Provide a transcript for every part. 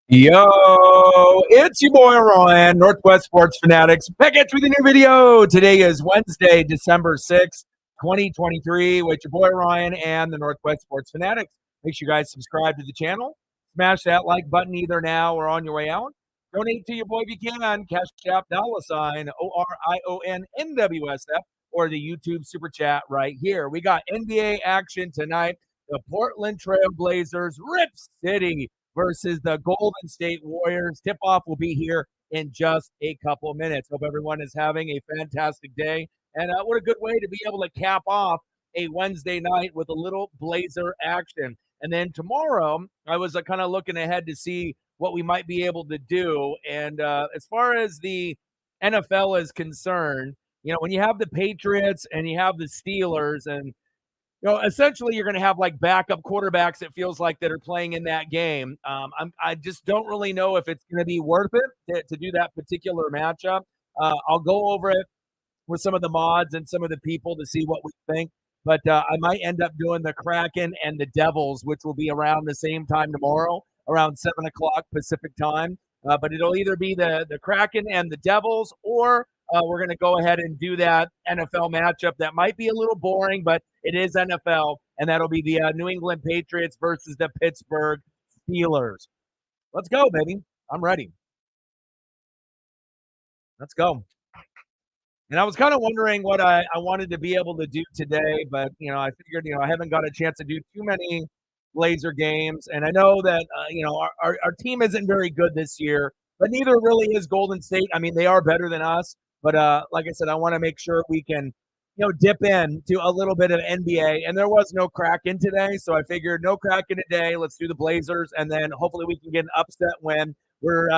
Yo, it's your boy Ryan, Northwest Sports Fanatics, back at you with a new video. Today is Wednesday, December 6th, 2023, with your boy Ryan and the Northwest Sports Fanatics. Make sure you guys subscribe to the channel, smash that like button either now or on your way out. Donate to your boy if you can, Cash App, $, ORIONNWSF, or the YouTube Super Chat right here. We got NBA action tonight. The Portland Trail Blazers, Rip City, versus the Golden State Warriors. Tip-off will be here in just a couple minutes. Hope everyone is having a fantastic day. And what a good way to be able to cap off a Wednesday night with a little Blazer action. And then tomorrow, I was kind of looking ahead to see what we might be able to do. And as far as the NFL is concerned, when you have the Patriots and you have the Steelers and essentially you're going to have like backup quarterbacks. It feels like that are playing in that game. I just don't really know if it's going to be worth it to do that particular matchup. I'll go over it with some of the mods and some of the people to see what we think. But I might end up doing the Kraken and the Devils, which will be around the same time tomorrow, around 7 o'clock Pacific time. But it'll either be the Kraken and the Devils, or we're going to go ahead and do that NFL matchup that might be a little boring, but it is NFL, and that'll be the New England Patriots versus the Pittsburgh Steelers. Let's go, baby. I'm ready. Let's go. And I was kind of wondering what I wanted to be able to do today, but I figured I haven't got a chance to do too many Blazer games, and I know that our team isn't very good this year, but neither really is Golden State. I mean, they are better than us, but like I said, I want to make sure we can dip in to a little bit of NBA. And there was no Kraken today, so I figured no Kraken today. Let's do the Blazers, and then hopefully we can get an upset win. We're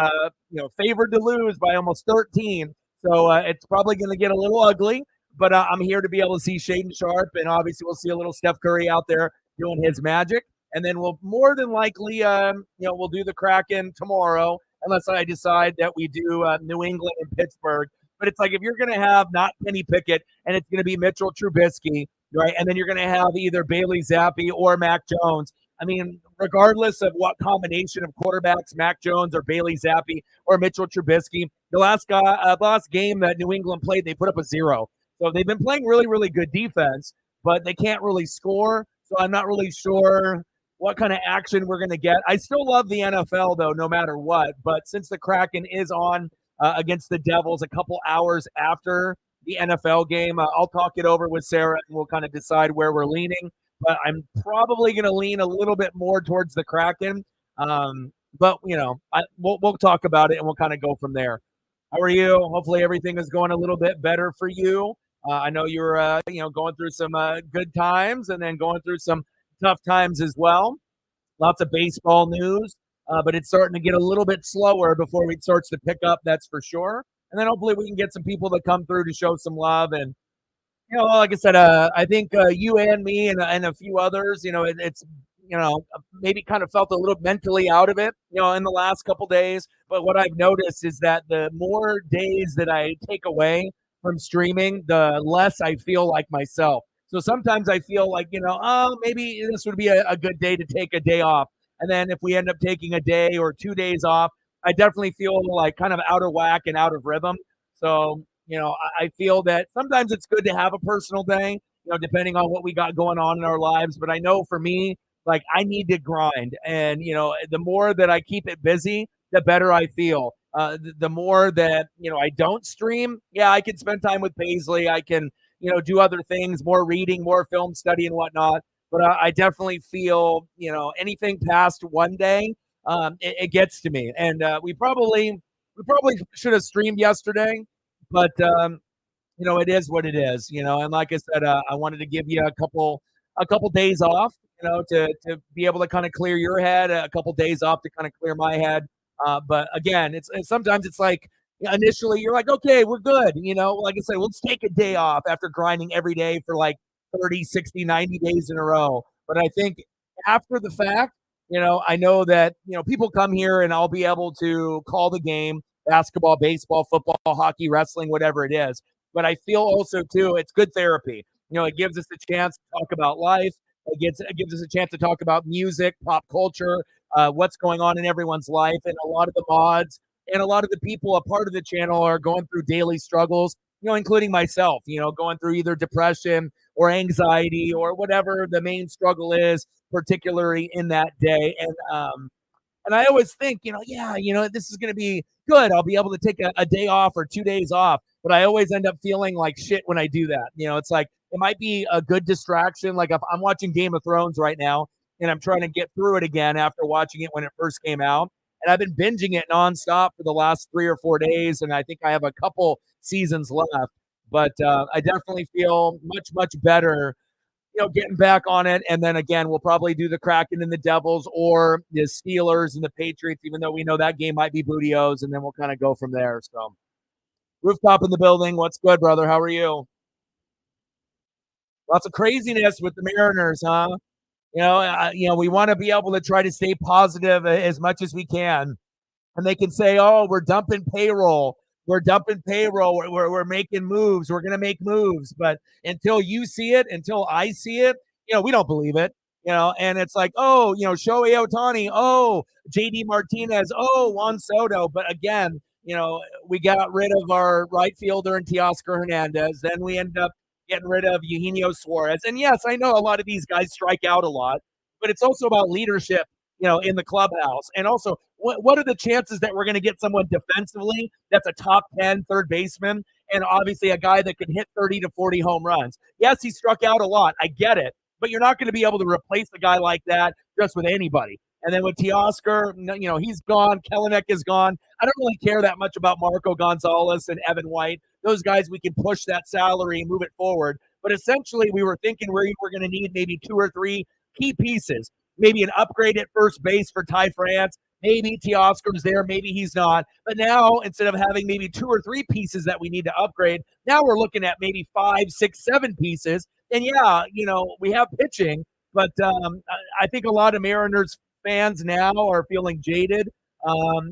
favored to lose by almost 13. So it's probably going to get a little ugly, but I'm here to be able to see Shaden Sharp, and obviously we'll see a little Steph Curry out there doing his magic. And then we'll more than likely, we'll do the Kraken tomorrow, unless I decide that we do New England and Pittsburgh. But it's like if you're going to have not Kenny Pickett, and it's going to be Mitchell Trubisky, right? And then you're going to have either Bailey Zappi or Mac Jones. I mean, regardless of what combination of quarterbacks, Mac Jones or Bailey Zappi or Mitchell Trubisky, the last game that New England played, they put up a 0. So they've been playing really, really good defense, but they can't really score. So I'm not really sure what kind of action we're going to get. I still love the NFL, though, no matter what. But since the Kraken is on against the Devils a couple hours after the NFL game, I'll talk it over with Sarah, and we'll kind of decide where we're leaning. But I'm probably going to lean a little bit more towards the Kraken. But we'll talk about it, and we'll kind of go from there. How are you? Hopefully everything is going a little bit better for you. I know you're going through some good times, and then going through some tough times as well. Lots of baseball news, but it's starting to get a little bit slower before it starts to pick up. That's for sure. And then hopefully we can get some people to come through to show some love. And like I said, I think you and me and a few others, it's maybe kind of felt a little mentally out of it, in the last couple days. But what I've noticed is that the more days that I take away from streaming, the less I feel like myself. So sometimes I feel like, oh, maybe this would be a good day to take a day off. And then if we end up taking a day or 2 days off, I definitely feel like kind of out of whack and out of rhythm. So, I feel that sometimes it's good to have a personal day, depending on what we got going on in our lives. But I know for me, like I need to grind. And, the more that I keep it busy, the better I feel. The more that, I don't stream, yeah, I can spend time with Paisley. I can, do other things, more reading, more film study and whatnot. But I definitely feel, anything past one day, it gets to me. And we probably should have streamed yesterday, but it is what it is, and like I said, I wanted to give you a couple days off, to be able to kind of clear your head, a couple days off to kind of clear my head. But again, it's sometimes it's like initially you're like, okay, we're good. Like I say, let's take a day off after grinding every day for like 30, 60, 90 days in a row. But I think after the fact, I know that, people come here and I'll be able to call the game, basketball, baseball, football, hockey, wrestling, whatever it is. But I feel also too, it's good therapy. It gives us a chance to talk about life. It gives us a chance to talk about music, pop culture, what's going on in everyone's life, and a lot of the mods and a lot of the people a part of the channel are going through daily struggles, including myself, going through either depression or anxiety or whatever the main struggle is, particularly in that day. And I always think, yeah, this is going to be good. I'll be able to take a day off or 2 days off. But I always end up feeling like shit when I do that. It's like it might be a good distraction. Like if I'm watching Game of Thrones right now and I'm trying to get through it again after watching it when it first came out. And I've been binging it nonstop for the last 3 or 4 days. And I think I have a couple seasons left. But I definitely feel much, much better getting back on it. And then again, we'll probably do the Kraken and the Devils or the Steelers and the Patriots, even though we know that game might be bootios, and then we'll kind of go from there. So, Rooftop in the building. What's good, brother? How are you? Lots of craziness with the Mariners, huh? We want to be able to try to stay positive as much as we can, and they can say, "Oh, we're dumping payroll. We're dumping payroll. We're making moves. We're going to make moves." But until you see it, until I see it, we don't believe it. And it's like, oh, Shohei Ohtani, oh, JD Martinez, oh, Juan Soto. But again, we got rid of our right fielder and Teoscar Hernandez. Then we end up getting rid of Eugenio Suarez. And yes, I know a lot of these guys strike out a lot, but it's also about leadership, in the clubhouse. And also, what are the chances that we're going to get someone defensively that's a top 10 third baseman and obviously a guy that can hit 30 to 40 home runs? Yes, he struck out a lot. I get it. But you're not going to be able to replace a guy like that just with anybody. And then with Teoscar, he's gone. Kelenic is gone. I don't really care that much about Marco Gonzalez and Evan White. Those guys, we can push that salary and move it forward. But essentially, we were thinking we were going to need maybe 2 or 3 key pieces. Maybe an upgrade at first base for Ty France. Maybe Teoscar's there, maybe he's not. But now, instead of having maybe 2 or 3 pieces that we need to upgrade, now we're looking at maybe 5, 6, 7 pieces. And yeah, we have pitching, but I think a lot of Mariners fans now are feeling jaded.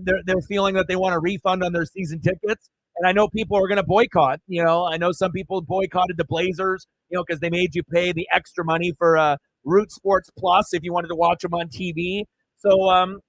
They're feeling that they want a refund on their season tickets. And I know people are going to boycott. I know some people boycotted the Blazers, because they made you pay the extra money for Root Sports Plus if you wanted to watch them on TV. So,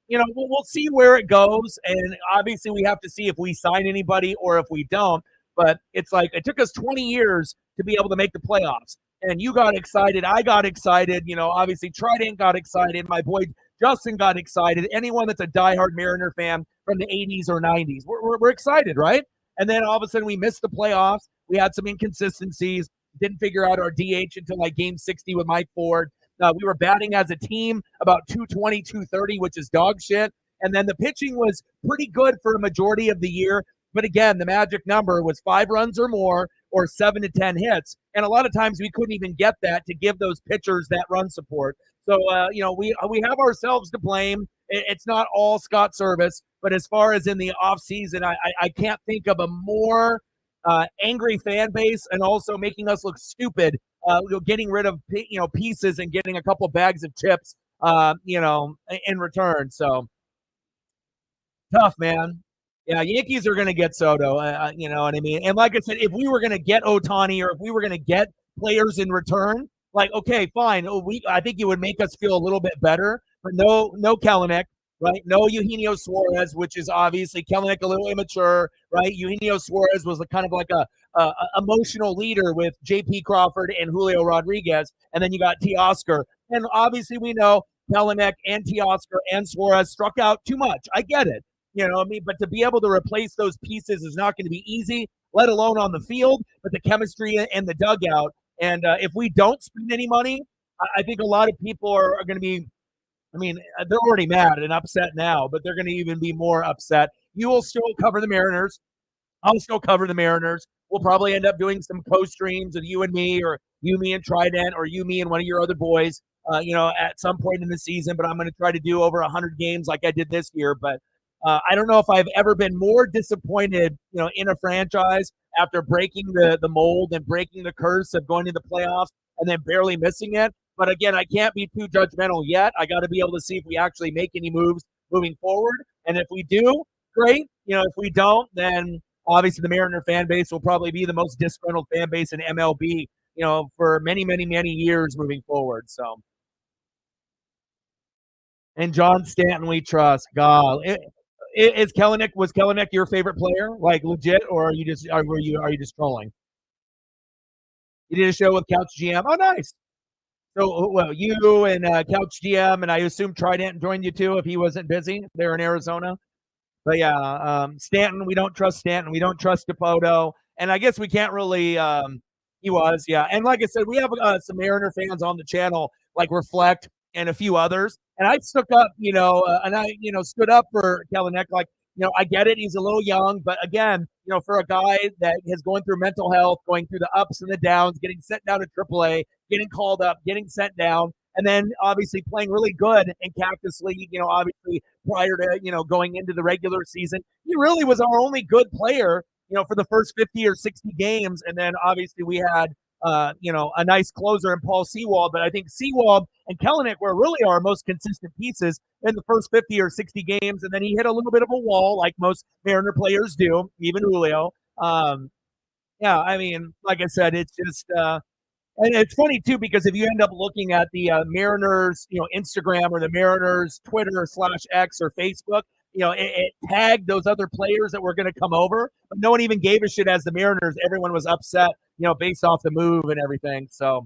we'll see where it goes. And obviously, we have to see if we sign anybody or if we don't. But it's like it took us 20 years to be able to make the playoffs. And you got excited. I got excited. Obviously, Trident got excited. My boy Justin got excited. Anyone that's a diehard Mariner fan from the 80s or 90s, we're excited, right? And then all of a sudden, we missed the playoffs. We had some inconsistencies. Didn't figure out our DH until like game 60 with Mike Ford. We were batting as a team about 220, 230, which is dog shit. And then the pitching was pretty good for a majority of the year. But again, the magic number was 5 runs or more or 7 to 10 hits. And a lot of times we couldn't even get that to give those pitchers that run support. So, we have ourselves to blame. It's not all Scott Service. But as far as in the offseason, I can't think of a more angry fan base and also making us look stupid, getting rid of pieces and getting a couple bags of chips, in return. So tough, man. Yeah, Yankees are going to get Soto. You know what I mean? And like I said, if we were going to get Ohtani or if we were going to get players in return, like okay, fine. I think it would make us feel a little bit better. But no Kelenic, right? No Eugenio Suarez, which is obviously Kelenic a little immature, right? Eugenio Suarez was kind of like a emotional leader with J.P. Crawford and Julio Rodriguez, and then you got Teoscar, and obviously we know Kelenic and Teoscar and Suarez struck out too much. I get it. You know what I mean? But to be able to replace those pieces is not going to be easy, let alone on the field, but the chemistry and the dugout. And if we don't spend any money, I think a lot of people are going to be, I mean, they're already mad and upset now, but they're going to even be more upset. You will still cover the Mariners. I'll still cover the Mariners. We'll probably end up doing some co-streams with you and me, or you, me, and Trident, or you, me, and one of your other boys, at some point in the season. But I'm going to try to do over 100 games like I did this year. But I don't know if I've ever been more disappointed, in a franchise after breaking the mold and breaking the curse of going to the playoffs and then barely missing it. But again, I can't be too judgmental yet. I got to be able to see if we actually make any moves moving forward. And if we do, great. If we don't, then obviously the Mariner fan base will probably be the most disgruntled fan base in MLB, for many, many, many years moving forward. So And John Stanton we trust. God, was Kellenick your favorite player, like legit, or are you just trolling? You did a show with Couch GM. Oh, nice. So, well, you and Couch GM, and I assume Trident joined you too if he wasn't busy there in Arizona. But yeah, Stanton, we don't trust Stanton. We don't trust Dipoto. And I guess we can't really. He was, yeah. And like I said, we have some Mariner fans on the channel, like Reflect and a few others. And I stuck up, and I, stood up for Kellenick. Like, I get it. He's a little young. But again, for a guy that is going through mental health, going through the ups and the downs, getting sent down to AAA, getting called up, getting sent down, and then obviously playing really good in Cactus League, obviously prior to, going into the regular season. He really was our only good player, for the first 50 or 60 games. And then obviously we had, a nice closer in Paul Sewald. But I think Sewald and Kellenick were really our most consistent pieces in the first 50 or 60 games. And then he hit a little bit of a wall like most Mariner players do, even Julio. Yeah, I mean, like I said, it's just and it's funny too because if you end up looking at the Mariners, Instagram or the Mariners Twitter / X or Facebook, it tagged those other players that were going to come over, but no one even gave a shit as the Mariners. Everyone was upset, based off the move and everything. So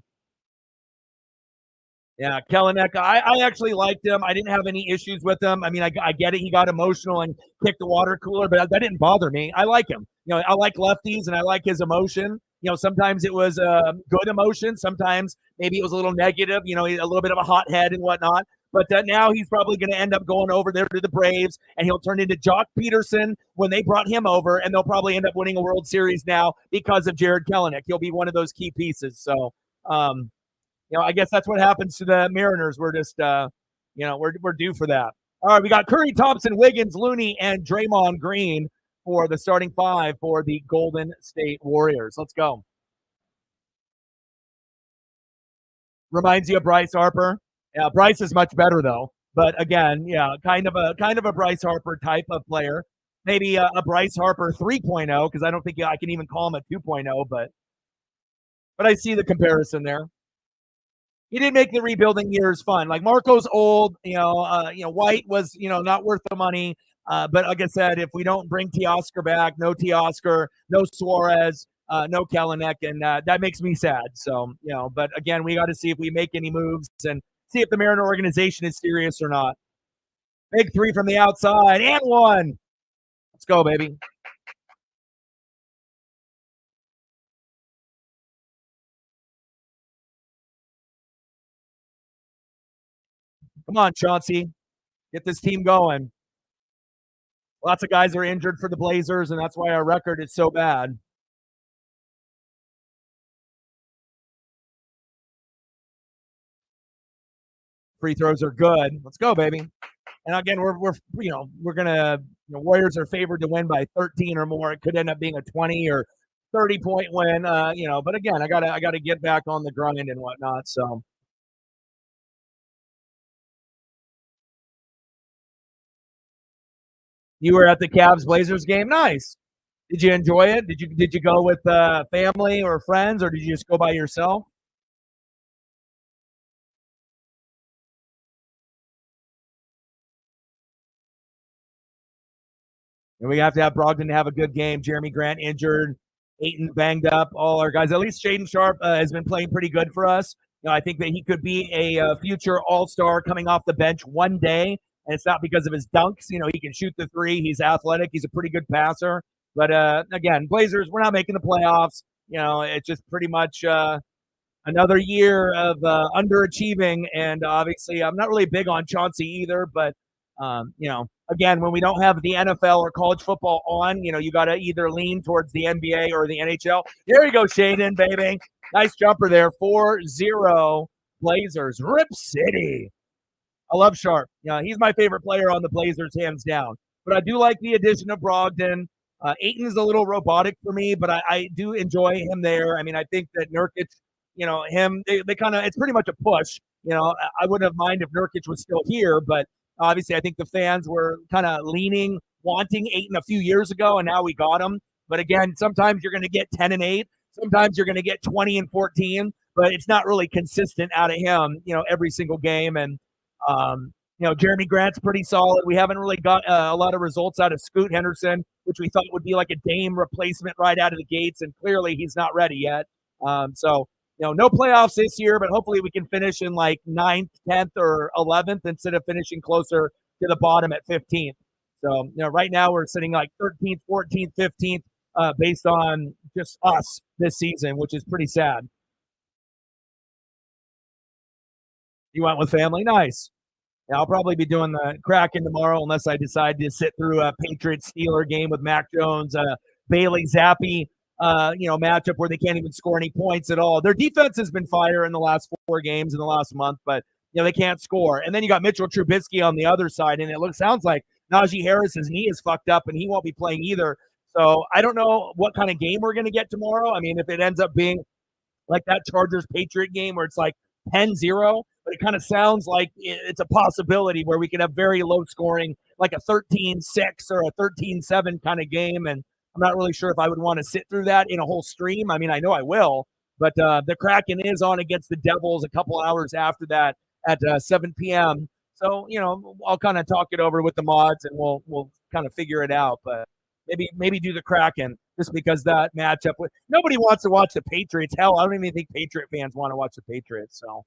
yeah, Kellenick, I actually liked him. I didn't have any issues with him. I mean, I get it. He got emotional and kicked the water cooler, but that didn't bother me. I like him. I like lefties and I like his emotion. Sometimes it was good emotion. Sometimes maybe it was a little negative, a little bit of a hot head and whatnot. But now he's probably going to end up going over there to the Braves, and he'll turn into Jock Peterson when they brought him over, and they'll probably end up winning a World Series now because of Jarred Kelenic. He'll be one of those key pieces. So, I guess that's what happens to the Mariners. We're just, we're due for that. All right, we got Curry, Thompson, Wiggins, Looney, and Draymond Green for the starting five for the Golden State Warriors. Let's go. Reminds you of Bryce Harper. Yeah, Bryce is much better though. But again, yeah, kind of a Bryce Harper type of player. Maybe a Bryce Harper 3.0 because I don't think I can even call him a 2.0, but I see the comparison there. He did make the rebuilding years fun. Like Marco's old, White was, not worth the money. But like I said, if we don't bring Teoscar back, no Teoscar, no Suarez, no Kellenic, and that makes me sad. So, but again, we got to see if we make any moves and see if the Mariner organization is serious or not. Big three from the outside and one. Let's go, baby. Come on, Chauncey. Get this team going. Lots of guys are injured for the Blazers, and that's why our record is so bad. Free throws are good. Let's go, baby. And again, we're gonna Warriors are favored to win by 13 or more. It could end up being a 20 or 30-point win. But again, I gotta get back on the grind and whatnot. So you were at the Cavs Blazers game. Nice. Did you enjoy it? Did you go with family or friends, or did you just go by yourself? And we have to have Brogdon have a good game. Jeremy Grant injured, Ayton banged up, all our guys. At least Shaden Sharp has been playing pretty good for us. I think that he could be a future All-Star coming off the bench one day, and it's not because of his dunks. He can shoot the three. He's athletic. He's a pretty good passer. But again, Blazers, we're not making the playoffs. It's just pretty much another year of underachieving. And obviously, I'm not really big on Chauncey either, but again, when we don't have the NFL or college football on, you got to either lean towards the NBA or the NHL. There you go, Shaden, baby. Nice jumper there. 4-0 Blazers. Rip City. I love Sharp. He's my favorite player on the Blazers, hands down. But I do like the addition of Brogdon. Ayton is a little robotic for me, but I do enjoy him there. I mean, I think that Nurkic, him, they kind of, it's pretty much a push. I wouldn't have mind if Nurkic was still here, but obviously I think the fans were kind of leaning, wanting Ayton a few years ago, and now we got him. But again, sometimes you're going to get 10-8. Sometimes you're going to get 20-14, but it's not really consistent out of him, every single game. And Jeremy Grant's pretty solid. We haven't really got a lot of results out of Scoot Henderson, which we thought would be like a Dame replacement right out of the gates, and clearly he's not ready yet. So no playoffs this year, but hopefully we can finish in like 9th, 10th, or 11th instead of finishing closer to the bottom at 15th. So, right now we're sitting like 13th, 14th, 15th, based on just us this season, which is pretty sad. You went with family? Nice. Yeah, I'll probably be doing the Kraken tomorrow unless I decide to sit through a Patriots Steeler game with Mac Jones, Bailey Zappi, matchup where they can't even score any points at all. Their defense has been fire in the last 4 games in the last month, but they can't score. And then you got Mitchell Trubisky on the other side, and sounds like Najee Harris's knee is fucked up, and he won't be playing either. So I don't know what kind of game we're going to get tomorrow. I mean, if it ends up being like that Chargers-Patriot game where it's like 10-0, but it kind of sounds like it's a possibility where we could have very low scoring, like a 13-6 or a 13-7 kind of game. And I'm not really sure if I would want to sit through that in a whole stream. I mean, I know I will, but the Kraken is on against the Devils a couple hours after that at 7 p.m. So, I'll kind of talk it over with the mods and we'll kind of figure it out. But maybe do the Kraken just because that matchup with nobody wants to watch the Patriots. Hell, I don't even think Patriot fans want to watch the Patriots. So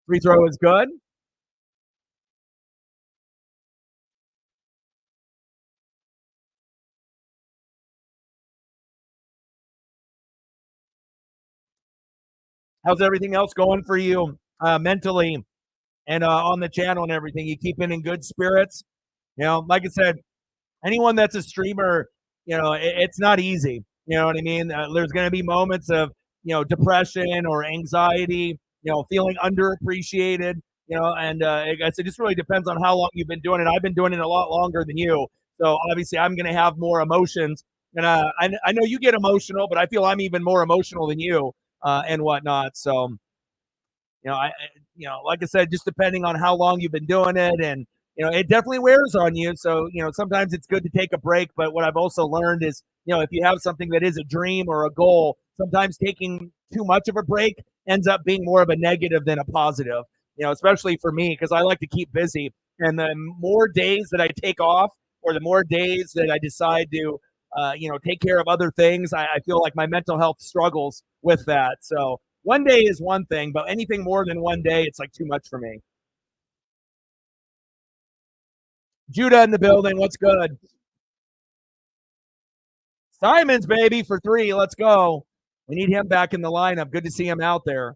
free throw is good. How's everything else going for you mentally and on the channel and everything? You keeping in good spirits? Like I said, anyone that's a streamer, it's not easy. You know what I mean? There's going to be moments of, depression or anxiety, feeling underappreciated, and I guess it just really depends on how long you've been doing it. I've been doing it a lot longer than you. So obviously I'm going to have more emotions. And I know you get emotional, but I feel I'm even more emotional than you and whatnot. So, like I said, just depending on how long you've been doing it and, it definitely wears on you. So, sometimes it's good to take a break. But what I've also learned is, if you have something that is a dream or a goal, sometimes taking too much of a break ends up being more of a negative than a positive, especially for me, because I like to keep busy. And the more days that I take off or the more days that I decide to, take care of other things, I feel like my mental health struggles with that. So one day is one thing, but anything more than one day, it's like too much for me. Judah in the building. What's good? Simons, baby, for 3. Let's go. We need him back in the lineup. Good to see him out there.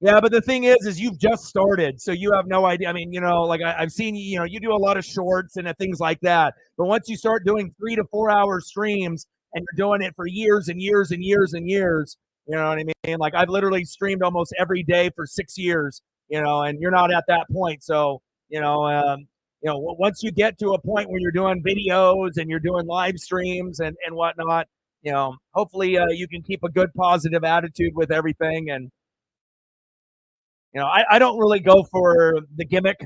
Yeah, but the thing is you've just started, so you have no idea. I mean, like I've seen you do a lot of shorts and things like that. But once you start doing 3 to 4 hour streams and you're doing it for years and years and years and years, you know what I mean? Like I've literally streamed almost every day for 6 years, and you're not at that point. So, once you get to a point where you're doing videos and you're doing live streams and whatnot, hopefully you can keep a good positive attitude with everything. And I don't really go for the gimmick,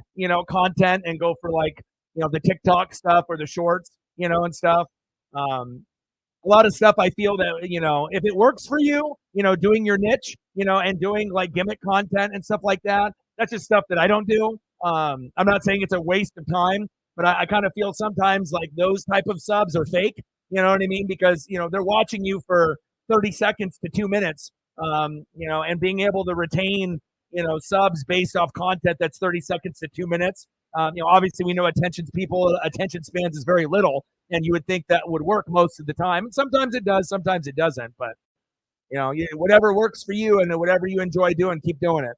content and go for like, the TikTok stuff or the shorts, and stuff. A lot of stuff I feel that, if it works for you, doing your niche, and doing like gimmick content and stuff like that, that's just stuff that I don't do. I'm not saying it's a waste of time, but I kind of feel sometimes like those type of subs are fake, you know what I mean? Because, they're watching you for 30 seconds to 2 minutes, and being able to retain, subs based off content that's 30 seconds to 2 minutes. Obviously we know attention spans is very little, and you would think that would work most of the time. Sometimes it does, sometimes it doesn't. But whatever works for you and whatever you enjoy doing, keep doing it.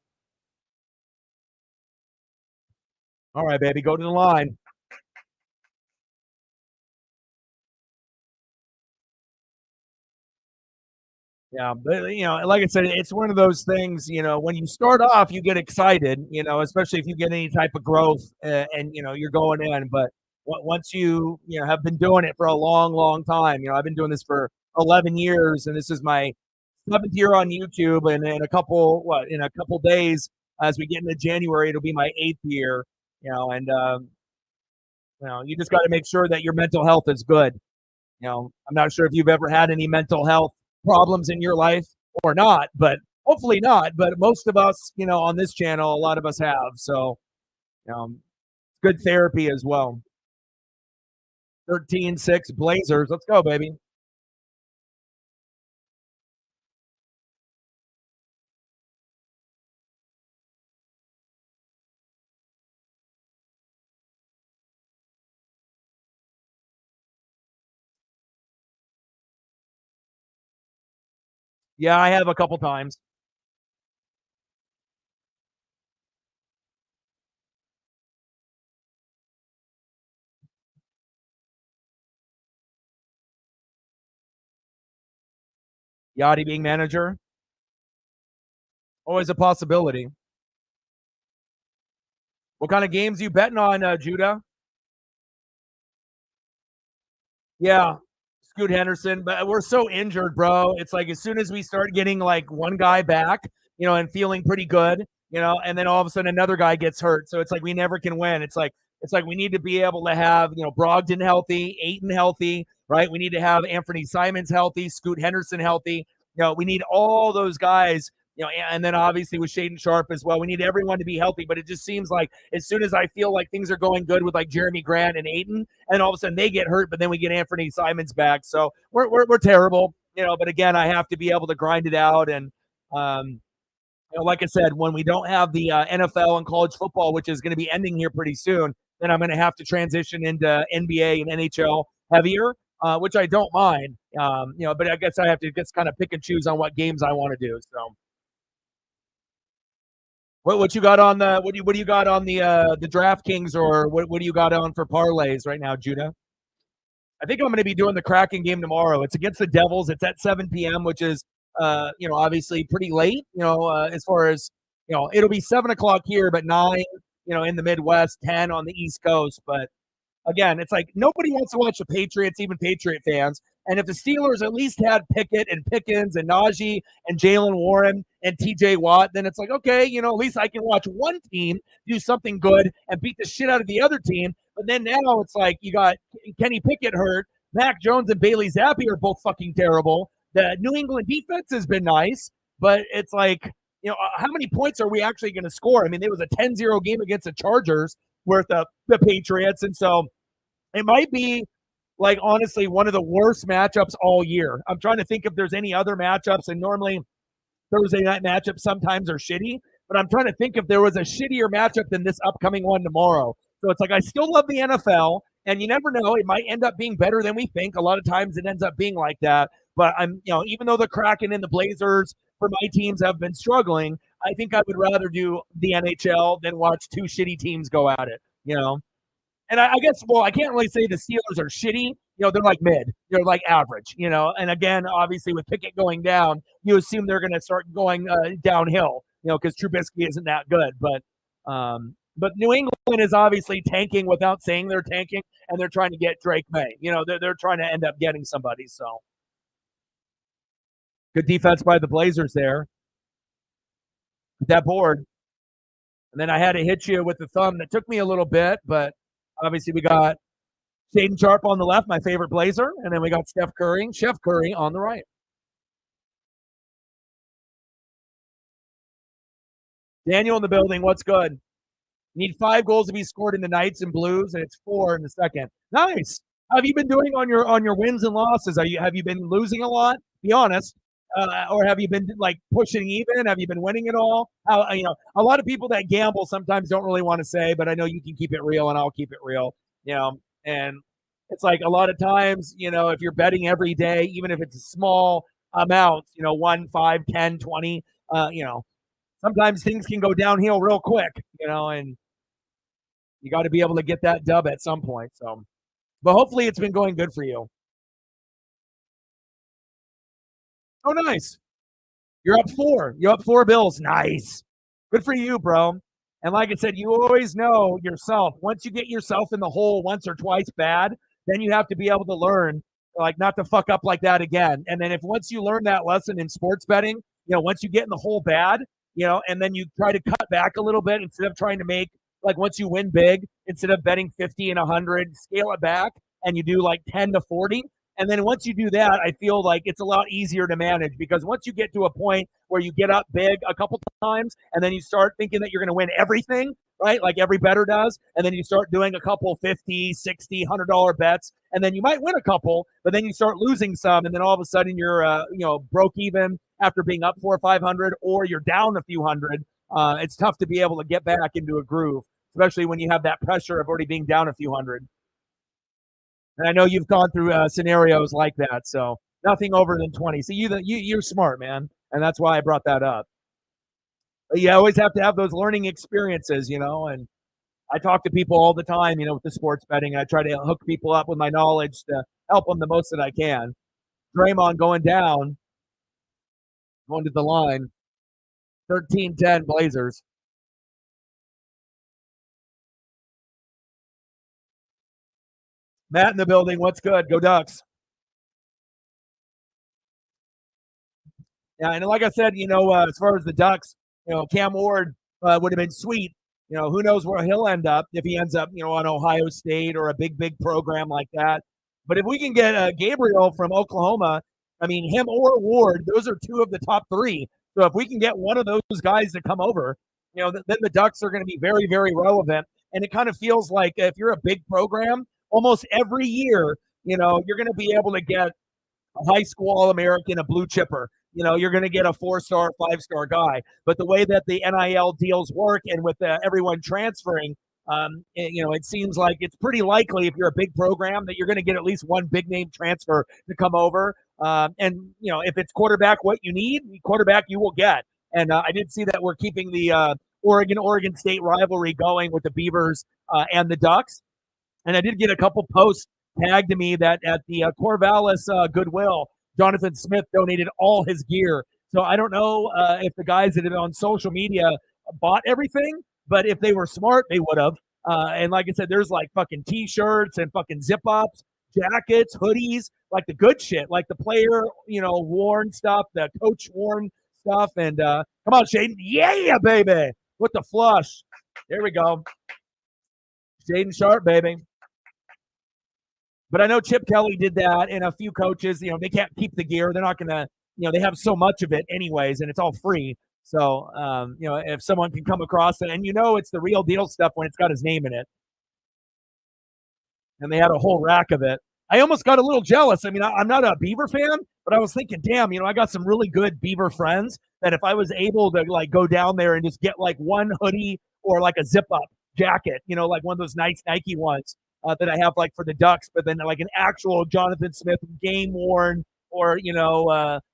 All right, baby, go to the line. Yeah, but like I said, it's one of those things. When you start off, you get excited. Especially if you get any type of growth, and you're going in. But once you have been doing it for a long, long time, I've been doing this for 11 years, and this is my 7th year on YouTube. And in a couple days, as we get into January, it'll be my 8th year. And you just got to make sure that your mental health is good. I'm not sure if you've ever had any mental health problems in your life or not, but Hopefully not, but most of us, on this channel, a lot of us have. So, good therapy as well. 13-6 Blazers. Let's go, baby. Yeah, I have a couple times. Yachty being manager, always a possibility. What kind of games you betting on, Judah? Yeah, Scoot Henderson, but we're so injured, bro. It's like as soon as we start getting like one guy back, and feeling pretty good, and then all of a sudden another guy gets hurt. So it's like we never can win. It's like we need to be able to have, Brogdon healthy, Ayton healthy, right? We need to have Anthony Simons healthy, Scoot Henderson healthy. We need all those guys, and then obviously with Shaden Sharp as well. We need everyone to be healthy, but it just seems like as soon as I feel like things are going good with like Jeremy Grant and Ayton, and all of a sudden they get hurt, but then we get Anthony Simons back. So we're terrible, but again, I have to be able to grind it out. And like I said, when we don't have the NFL and college football, which is going to be ending here pretty soon, then I'm going to have to transition into NBA and NHL heavier, which I don't mind. But I guess I have to just kind of pick and choose on what games I want to do. So, what you got on the what do you got on the DraftKings, or what do you got on for parlays right now, Judah? I think I'm going to be doing the Kraken game tomorrow. It's against the Devils. It's at 7 p.m., which is, obviously pretty late, as far as, it'll be 7 o'clock here, but 9, in the Midwest, 10 on the East Coast. But again, it's like nobody wants to watch the Patriots, even Patriot fans. And if the Steelers at least had Pickett and Pickens and Najee and Jalen Warren and TJ Watt, then it's like, okay, at least I can watch one team do something good and beat the shit out of the other team. But then now it's like you got Kenny Pickett hurt. Mac Jones and Bailey Zappi are both fucking terrible. The New England defense has been nice, but it's like, how many points are we actually going to score? I mean, there was a 10-0 game against the Chargers worth of the Patriots. And so it might be, like, honestly, one of the worst matchups all year. I'm trying to think if there's any other matchups, and normally Thursday night matchups sometimes are shitty, but I'm trying to think if there was a shittier matchup than this upcoming one tomorrow. So it's like I still love the NFL, and you never know, it might end up being better than we think. A lot of times it ends up being like that. But even though the Kraken and the Blazers for my teams have been struggling, I think I would rather do the NHL than watch two shitty teams go at it. And I guess, well, I can't really say the Steelers are shitty. They're like mid. They're like average. And again, obviously with Pickett going down, you assume they're going to start going downhill. Because Trubisky isn't that good. But New England is obviously tanking without saying they're tanking, and they're trying to get Drake May. They're trying to end up getting somebody. So good defense by the Blazers there. That board. And then I had to hit you with the thumb. That took me a little bit, but obviously we got Shaden Sharp on the left, my favorite Blazer, and then we got Chef Curry on the right. Daniel in the building. What's good? Need 5 goals to be scored in the Knights and Blues, and it's 4 in the second. Nice. How have you been doing on your wins and losses? Have you been losing a lot? Be honest. Or have you been like pushing even? Have you been winning it all? How a lot of people that gamble sometimes don't really want to say, but I know you can keep it real, and I'll keep it real. And it's like a lot of times, if you're betting every day, even if it's a small amount, 1, 5, 10, 20, sometimes things can go downhill real quick, and you got to be able to get that dub at some point. So, but hopefully it's been going good for you. Oh, nice. You're up 4. You're up 4 bills. Nice. Good for you, bro. And like I said, you always know yourself. Once you get yourself in the hole once or twice bad, then you have to be able to learn, like, not to fuck up like that again. And then if once you learn that lesson in sports betting, once you get in the hole bad, and then you try to cut back a little bit instead of trying to make, like, once you win big, instead of betting 50 and 100, scale it back and you do like 10 to 40. And then once you do that, I feel like it's a lot easier to manage because once you get to a point where you get up big a couple times and then you start thinking that you're going to win everything, right? Like every better does. And then you start doing a couple 50, 60, $100 bets. And then you might win a couple, but then you start losing some. And then all of a sudden you're, broke even after being up 400 or 500, or you're down a few hundred. It's tough to be able to get back into a groove, especially when you have that pressure of already being down a few hundred. And I know you've gone through scenarios like that, so nothing over than 20. So you're smart, man, and that's why I brought that up. But you always have to have those learning experiences, and I talk to people all the time, with the sports betting. I try to hook people up with my knowledge to help them the most that I can. Draymond going down, going to the line, 13-10 Blazers. Matt in the building. What's good? Go Ducks. Yeah, and like I said, as far as the Ducks, Cam Ward would have been sweet. Who knows where he'll end up if he ends up, on Ohio State or a big program like that. But if we can get Gabriel from Oklahoma, I mean, him or Ward, those are two of the top three. So if we can get one of those guys to come over, then the Ducks are going to be very, very relevant. And it kind of feels like if you're a big program, almost every year, you're going to be able to get a high school All-American, a blue chipper. You're going to get a 4-star, 5-star guy. But the way that the NIL deals work and with everyone transferring, it seems like it's pretty likely if you're a big program that you're going to get at least one big name transfer to come over. If it's quarterback, what you need, quarterback you will get. And I did see that we're keeping the Oregon State rivalry going with the Beavers and the Ducks. And I did get a couple posts tagged to me that at the Corvallis Goodwill, Jonathan Smith donated all his gear. So I don't know if the guys that have on social media bought everything, but if they were smart, they would have. And like I said, there's like fucking T-shirts and fucking zip-ups, jackets, hoodies, like the good shit, like the player, worn stuff, the coach worn stuff. And come on, Shaden. Yeah, baby. With the flush. There we go. Shaden Sharp, baby. But I know Chip Kelly did that, and a few coaches, they can't keep the gear. They're not going to, they have so much of it anyways, and it's all free. So, if someone can come across it, and it's the real deal stuff when it's got his name in it. And they had a whole rack of it. I almost got a little jealous. I mean, I'm not a Beaver fan, but I was thinking, damn, I got some really good Beaver friends that if I was able to like go down there and just get like one hoodie or like a zip up jacket, like one of those nice Nike ones that I have like for the Ducks, but then like an actual Jonathan Smith game worn or,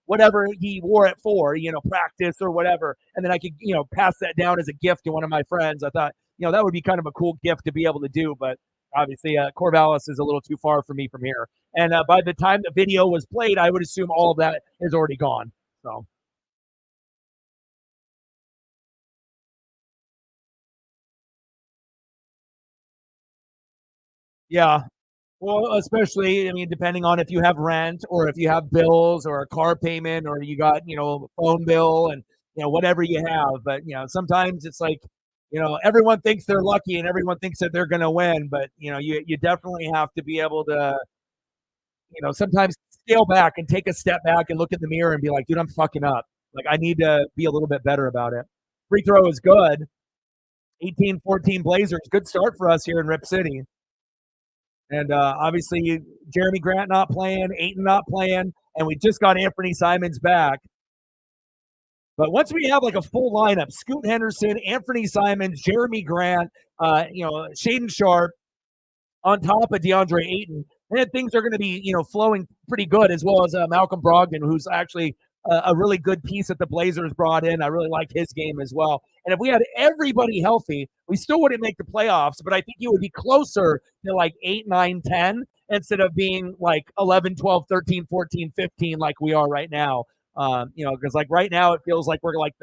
whatever he wore it for, practice or whatever. And then I could, pass that down as a gift to one of my friends. I thought, that would be kind of a cool gift to be able to do, but obviously, Corvallis is a little too far for me from here. And by the time the video was played, I would assume all of that is already gone. So, yeah. Well, especially, I mean, depending on if you have rent or if you have bills or a car payment or you got, a phone bill and, whatever you have. But, sometimes it's like, everyone thinks they're lucky and everyone thinks that they're going to win. But, you definitely have to be able to sometimes scale back and take a step back and look in the mirror and be like, dude, I'm fucking up. Like, I need to be a little bit better about it. Free throw is good. 18-14 Blazers. Good start for us here in Rip City. And obviously, Jeremy Grant not playing, Ayton not playing, and we just got Anthony Simons back. But once we have like a full lineup, Scoot Henderson, Anthony Simons, Jeremy Grant, Shaden Sharp, on top of DeAndre Ayton, and things are going to be, flowing pretty good, as well as Malcolm Brogdon, who's actually a really good piece that the Blazers brought in. I really like his game as well. And if we had everybody healthy, we still wouldn't make the playoffs, but I think you would be closer to like 8, 9, 10 instead of being like 11, 12, 13, 14, 15 like we are right now. Because like right now it feels like we're like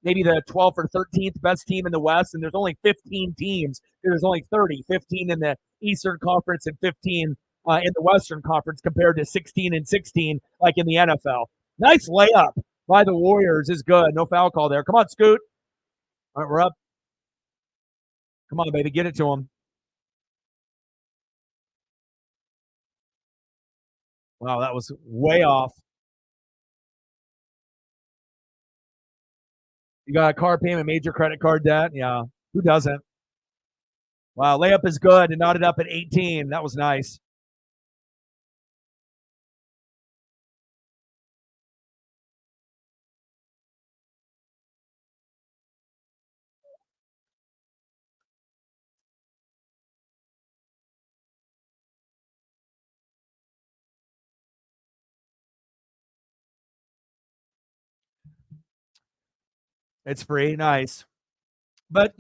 maybe the 12th or 13th best team in the West, and there's only 15 teams. There's only 30, 15 in the Eastern Conference and 15 in the Western Conference compared to 16 and 16 like in the NFL. Nice layup by the Warriors is good. No foul call there. Come on, Scoot. All right, we're up. Come on, baby. Get it to him. Wow, that was way off. You got a car payment, major credit card debt. Yeah. Who doesn't? Wow, layup is good and knotted up at 18. That was nice. It's free. Nice. But,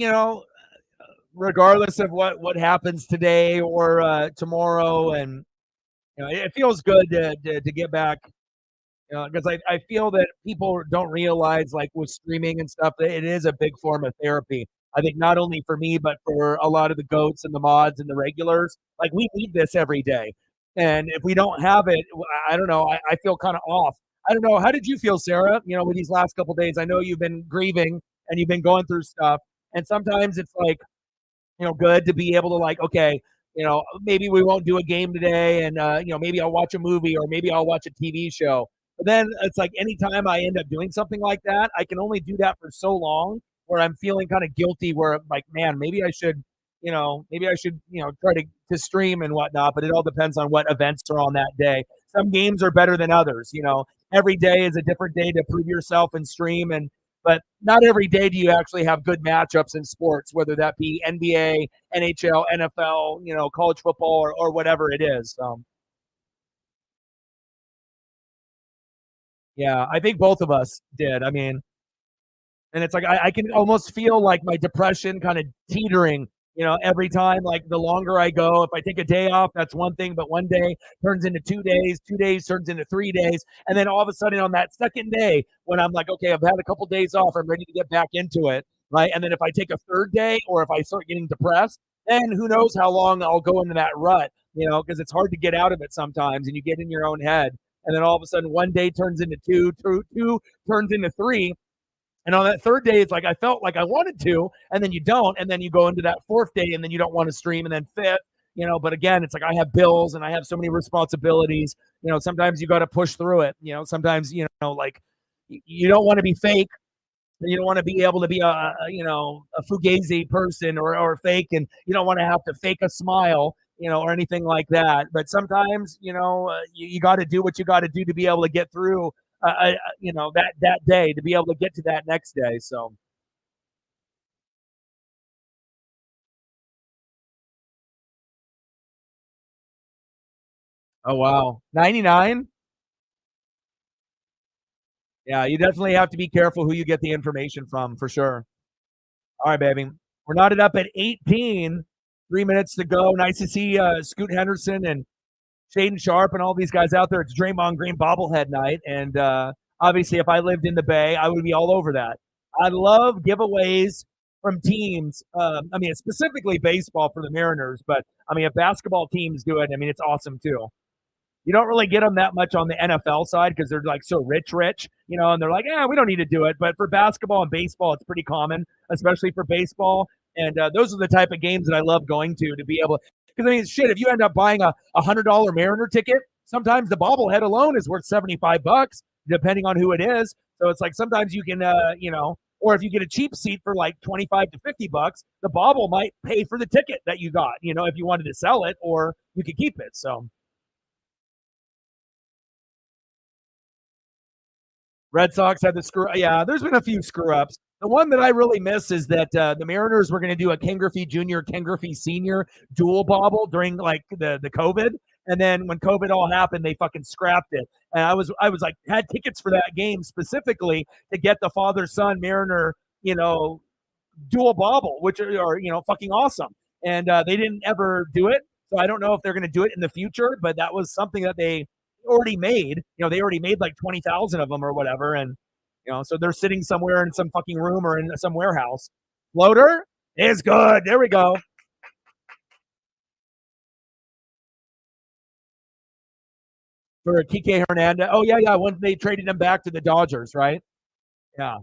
regardless of what happens today or tomorrow, and it feels good to get back. Because I feel that people don't realize, like with streaming and stuff, that it is a big form of therapy. I think not only for me, but for a lot of the goats and the mods and the regulars. Like we need this every day, and if we don't have it, I don't know. I feel kind of off. I don't know. How did you feel, Sarah? With these last couple days, I know you've been grieving and you've been going through stuff, and sometimes it's like good to be able to like, okay, maybe we won't do a game today, and maybe I'll watch a movie or maybe I'll watch a TV show. But then it's like anytime I end up doing something like that, I can only do that for so long where I'm feeling kind of guilty where I'm like, man, maybe I should, try to stream and whatnot, but it all depends on what events are on that day. Some games are better than others, every day is a different day to prove yourself and stream, and but not every day do you actually have good matchups in sports, whether that be NBA, NHL, NFL, college football, or whatever it is. Yeah, I think both of us did. I mean, and it's like I can almost feel like my depression kind of teetering, every time. Like the longer I go, if I take a day off, that's one thing, but one day turns into 2 days, 2 days turns into 3 days. And then all of a sudden on that second day, when I'm like, okay, I've had a couple days off, I'm ready to get back into it. Right. And then if I take a third day or if I start getting depressed, then who knows how long I'll go into that rut, because it's hard to get out of it sometimes and you get in your own head. And then all of a sudden, one day turns into two turns into three, and on that third day, it's like I felt like I wanted to, and then you don't, and then you go into that fourth day, and then you don't want to stream, and then fifth, But again, it's like I have bills and I have so many responsibilities. Sometimes you got to push through it. Sometimes like you don't want to be fake, and you don't want to be able to be a fugazi person or fake, and you don't want to have to fake a smile. Or anything like that. But sometimes, you got to do what you got to do to be able to get through that day, to be able to get to that next day. So, oh wow, 99. Yeah, you definitely have to be careful who you get the information from, for sure. All right, baby, we're knotted up at 18. 3 minutes to go. Nice to see Scoot Henderson and Shaden Sharp and all these guys out there. It's Draymond Green bobblehead night, and obviously, if I lived in the Bay, I would be all over that. I love giveaways from teams. I mean, specifically baseball for the Mariners, but I mean, if basketball teams do it, I mean, it's awesome too. You don't really get them that much on the NFL side because they're like so rich, and they're like, yeah, we don't need to do it. But for basketball and baseball, it's pretty common, especially for baseball. And those are the type of games that I love going to be able. Because I mean, shit, if you end up buying a $100 Mariner ticket, sometimes the bobblehead alone is worth $75, depending on who it is. So it's like sometimes you can, or if you get a cheap seat for like 25 to $50, the bobble might pay for the ticket that you got. If you wanted to sell it, or you could keep it. So. Red Sox had the screw. Yeah, there's been a few screw ups. The one that I really miss is that the Mariners were going to do a Ken Griffey Jr., Ken Griffey Sr. dual bobble during like the COVID, and then when COVID all happened, they fucking scrapped it. And I was like had tickets for that game specifically to get the father son Mariner, dual bobble, which are fucking awesome. And they didn't ever do it, so I don't know if they're going to do it in the future. But that was something that they already made. They already made like 20,000 of them or whatever, and so they're sitting somewhere in some fucking room or in some warehouse. Floater is good. There we go. For Kike Hernandez. Oh yeah, yeah. When they traded him back to the Dodgers, right? Yeah.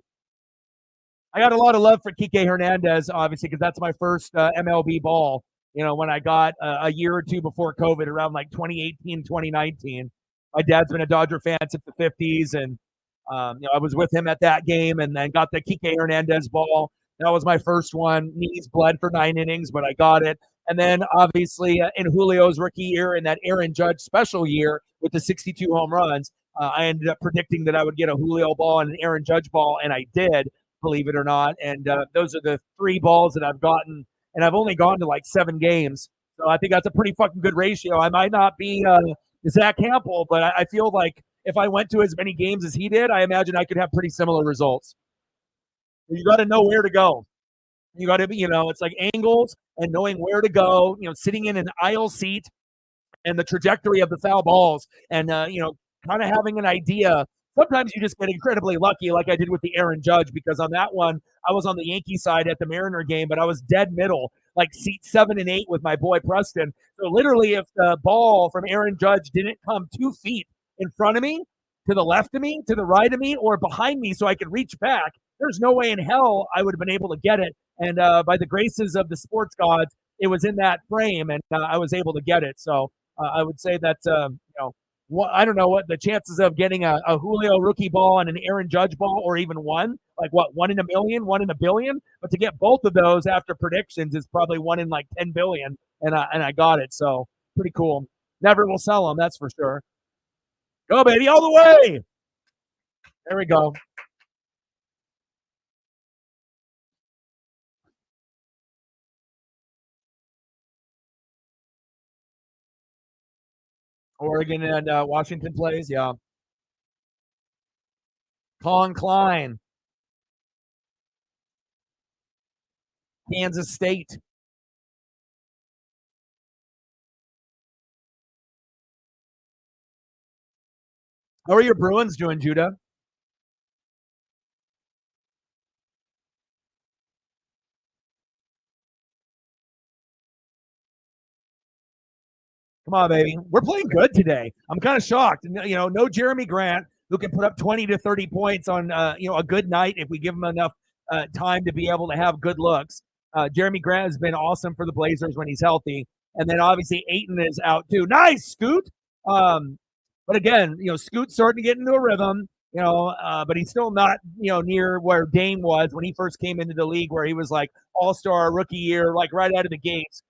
I got a lot of love for Kike Hernandez, obviously, because that's my first MLB ball. When I got a year or two before COVID, around like 2018, 2019. My dad's been a Dodger fan since the 50s, and I was with him at that game, and then got the Kike Hernandez ball. That was my first one. Knees bled for 9 innings, but I got it. And then obviously in Julio's rookie year and that Aaron Judge special year with the 62 home runs, I ended up predicting that I would get a Julio ball and an Aaron Judge ball, and I did, believe it or not. And those are the 3 balls that I've gotten, and I've only gone to like 7 games. So I think that's a pretty fucking good ratio. I might not be Zach Campbell, but I feel like if I went to as many games as he did, I imagine I could have pretty similar results. You got to know where to go. You got to be, it's like angles and knowing where to go, sitting in an aisle seat and the trajectory of the foul balls and, kind of having an idea. Sometimes you just get incredibly lucky, like I did with the Aaron Judge, because on that one, I was on the Yankee side at the Mariner game, but I was dead middle, like seat 7 and 8 with my boy Preston. So literally, if the ball from Aaron Judge didn't come 2 feet in front of me, to the left of me, to the right of me, or behind me so I could reach back, there's no way in hell I would have been able to get it. And by the graces of the sports gods, it was in that frame, and I was able to get it. So I would say that, I don't know what the chances of getting a Julio rookie ball and an Aaron Judge ball, or even one, like what, 1 in a million, 1 in a billion. But to get both of those after predictions is probably 1 in like 10 billion, and I got it. So pretty cool. Never will sell them, that's for sure. Go, baby, all the way. There we go. Oregon and Washington plays, yeah. Colin Klein, Kansas State. How are your Bruins doing, Judah? Come on, baby. We're playing good today. I'm kind of shocked. No Jeremy Grant, who can put up 20 to 30 points on a good night if we give him enough time to be able to have good looks. Jeremy Grant has been awesome for the Blazers when he's healthy. And then obviously Ayton is out too. Nice, Scoot. But again, Scoot's starting to get into a rhythm, but he's still not, near where Dame was when he first came into the league, where he was like all-star rookie year, like right out of the gates.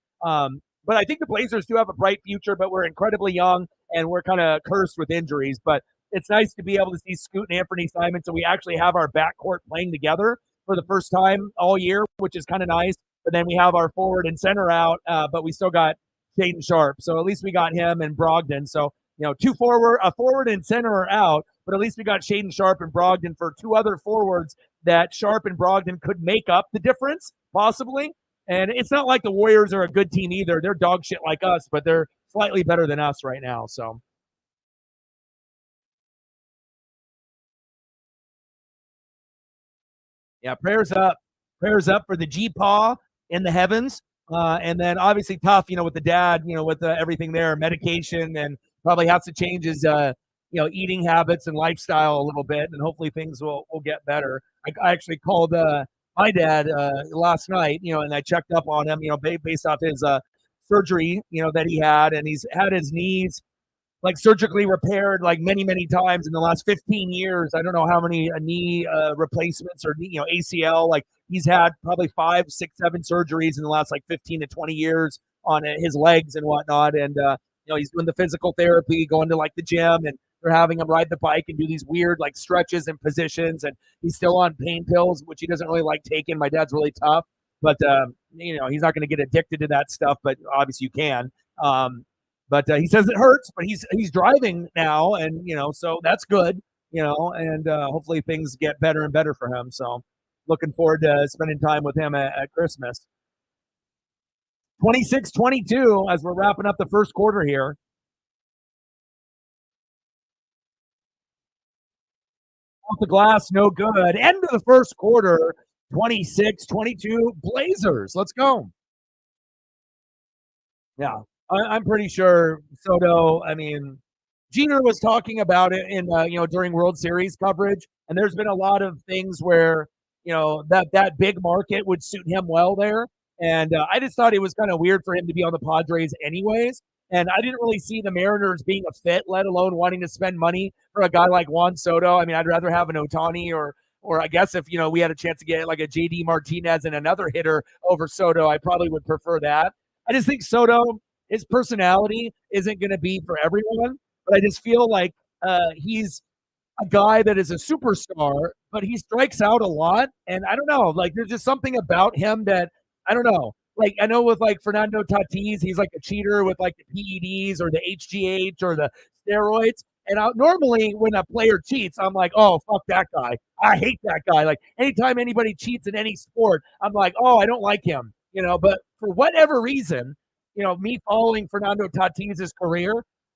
But I think the Blazers do have a bright future, but we're incredibly young and we're kind of cursed with injuries. But it's nice to be able to see Scoot and Anthony Simon, so we actually have our backcourt playing together for the first time all year, which is kind of nice. But then we have our forward and center out, but we still got Shaedon Sharpe. So at least we got him and Brogdon. So, a forward and center are out, but at least we got Shaedon Sharpe and Brogdon for 2 other forwards that Sharpe and Brogdon could make up the difference, possibly. And it's not like the Warriors are a good team either. They're dog shit like us, but they're slightly better than us right now. So, yeah, prayers up. Prayers up for the G-Paw in the heavens. And then obviously tough, with the dad, with everything there, medication, and probably has to change his, eating habits and lifestyle a little bit. And hopefully things will get better. I actually called my dad last night, and I checked up on him, based off his surgery, that he had, and he's had his knees like surgically repaired like many, many times in the last 15 years. I don't know how many knee replacements or, ACL. Like he's had probably 5, 6, 7 surgeries in the last like 15 to 20 years on his legs and whatnot. And, he's doing the physical therapy, going to like the gym, and they're having him ride the bike and do these weird like stretches and positions. And he's still on pain pills, which he doesn't really like taking. My dad's really tough, but, he's not going to get addicted to that stuff, but obviously you can. But he says it hurts, but he's driving now, and so that's good, and hopefully things get better and better for him. So looking forward to spending time with him at Christmas. 26-22 as we're wrapping up the first quarter here. Off the glass, no good. End of the first quarter, 26-22 Blazers. Let's go. Yeah, I'm pretty sure Soto. I mean, Jeter was talking about it in during World Series coverage, and there's been a lot of things where that big market would suit him well there, and I just thought it was kind of weird for him to be on the Padres anyways. And I didn't really see the Mariners being a fit, let alone wanting to spend money for a guy like Juan Soto. I mean, I'd rather have an Ohtani or I guess if we had a chance to get like a JD Martinez and another hitter over Soto, I probably would prefer that. I just think Soto, his personality isn't going to be for everyone, but I just feel like he's a guy that is a superstar, but he strikes out a lot. And I don't know, like there's just something about him that I don't know. Like I know with like Fernando Tatis, he's like a cheater with like the PEDs or the HGH or the steroids. And normally when a player cheats, I'm like, oh fuck that guy. I hate that guy. Like anytime anybody cheats in any sport, I'm like, oh, I don't like him. But for whatever reason, me following Fernando Tatis's career,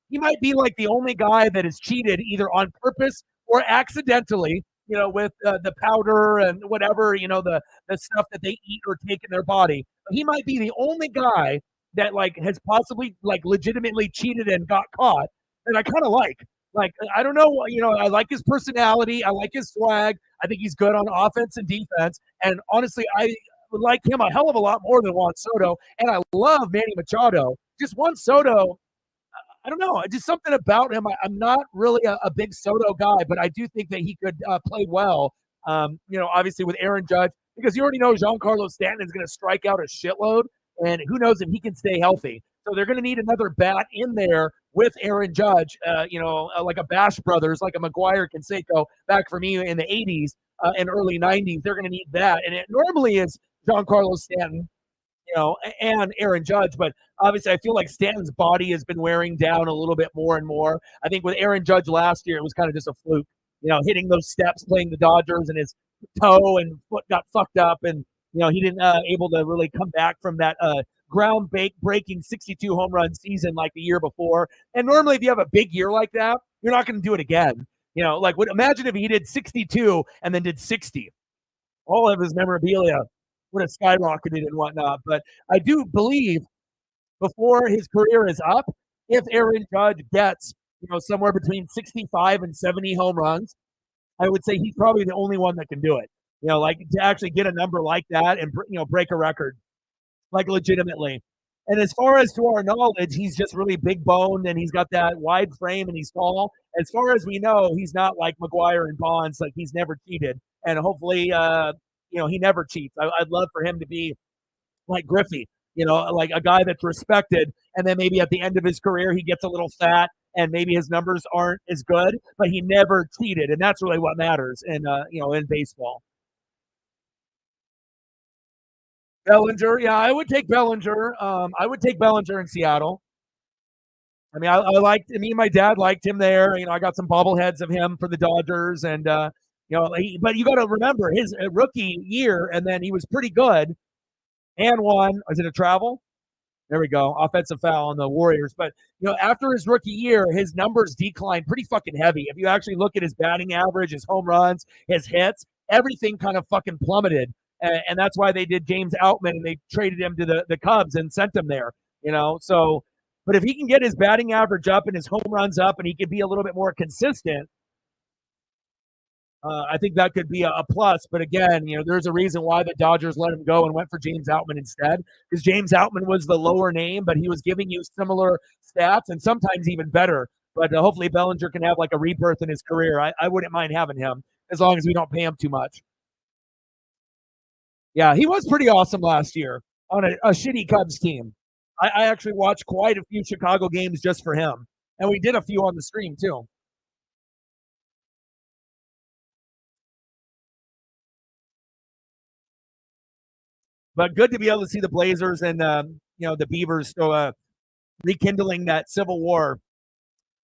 he might be like the only guy that has cheated either on purpose or accidentally, with the powder and whatever, the stuff that they eat or take in their body. He might be the only guy that like has possibly like legitimately cheated and got caught, and I kind of like. Like I don't know, I like his personality, I like his swag. I think he's good on offense and defense, and honestly, I would like him a hell of a lot more than Juan Soto, and I love Manny Machado. Just Juan Soto, I don't know, just something about him. I'm not really a big Soto guy, but I do think that he could play well. Obviously with Aaron Judge, because you already know Giancarlo Stanton is going to strike out a shitload, and who knows if he can stay healthy. So they're going to need another bat in there with Aaron Judge, like a Bash Brothers, like a McGuire Canseco back for me in the 80s and early 90s. They're going to need that. And it normally is Giancarlo Stanton, and Aaron Judge. But obviously, I feel like Stanton's body has been wearing down a little bit more and more. I think with Aaron Judge last year, it was kind of just a fluke, hitting those steps, playing the Dodgers, and his toe and foot got fucked up. And, he didn't able to really come back from that ground breaking 62 home run season like the year before. And normally, if you have a big year like that, you're not going to do it again. Imagine if he did 62 and then did 60. All of his memorabilia would have skyrocketed and whatnot. But I do believe before his career is up, if Aaron Judge gets, somewhere between 65 and 70 home runs, I would say he's probably the only one that can do it. Like to actually get a number like that and, break a record, like legitimately. And as far as to our knowledge, he's just really big boned and he's got that wide frame and he's tall. As far as we know, he's not like McGuire and Bonds, like he's never cheated. And hopefully, he never cheats. I'd love for him to be like Griffey, like a guy that's respected. And then maybe at the end of his career, he gets a little fat and maybe his numbers aren't as good, but he never cheated. And that's really what matters in baseball. Bellinger, yeah, I would take Bellinger. I would take Bellinger in Seattle. I mean, I liked. Me and my dad liked him there. I got some bobbleheads of him for the Dodgers, and but you got to remember his rookie year, and then he was pretty good, and won. Is it a travel? There we go. Offensive foul on the Warriors. But after his rookie year, his numbers declined pretty fucking heavy. If you actually look at his batting average, his home runs, his hits, everything kind of fucking plummeted. And that's why they did James Outman and they traded him to the Cubs and sent him there, So, but if he can get his batting average up and his home runs up and he can be a little bit more consistent, I think that could be a plus. But again, there's a reason why the Dodgers let him go and went for James Outman instead, because James Outman was the lower name, but he was giving you similar stats and sometimes even better. But hopefully Bellinger can have like a rebirth in his career. I wouldn't mind having him as long as we don't pay him too much. Yeah, he was pretty awesome last year on a shitty Cubs team. I actually watched quite a few Chicago games just for him, and we did a few on the stream too. But good to be able to see the Blazers and the Beavers rekindling that civil war.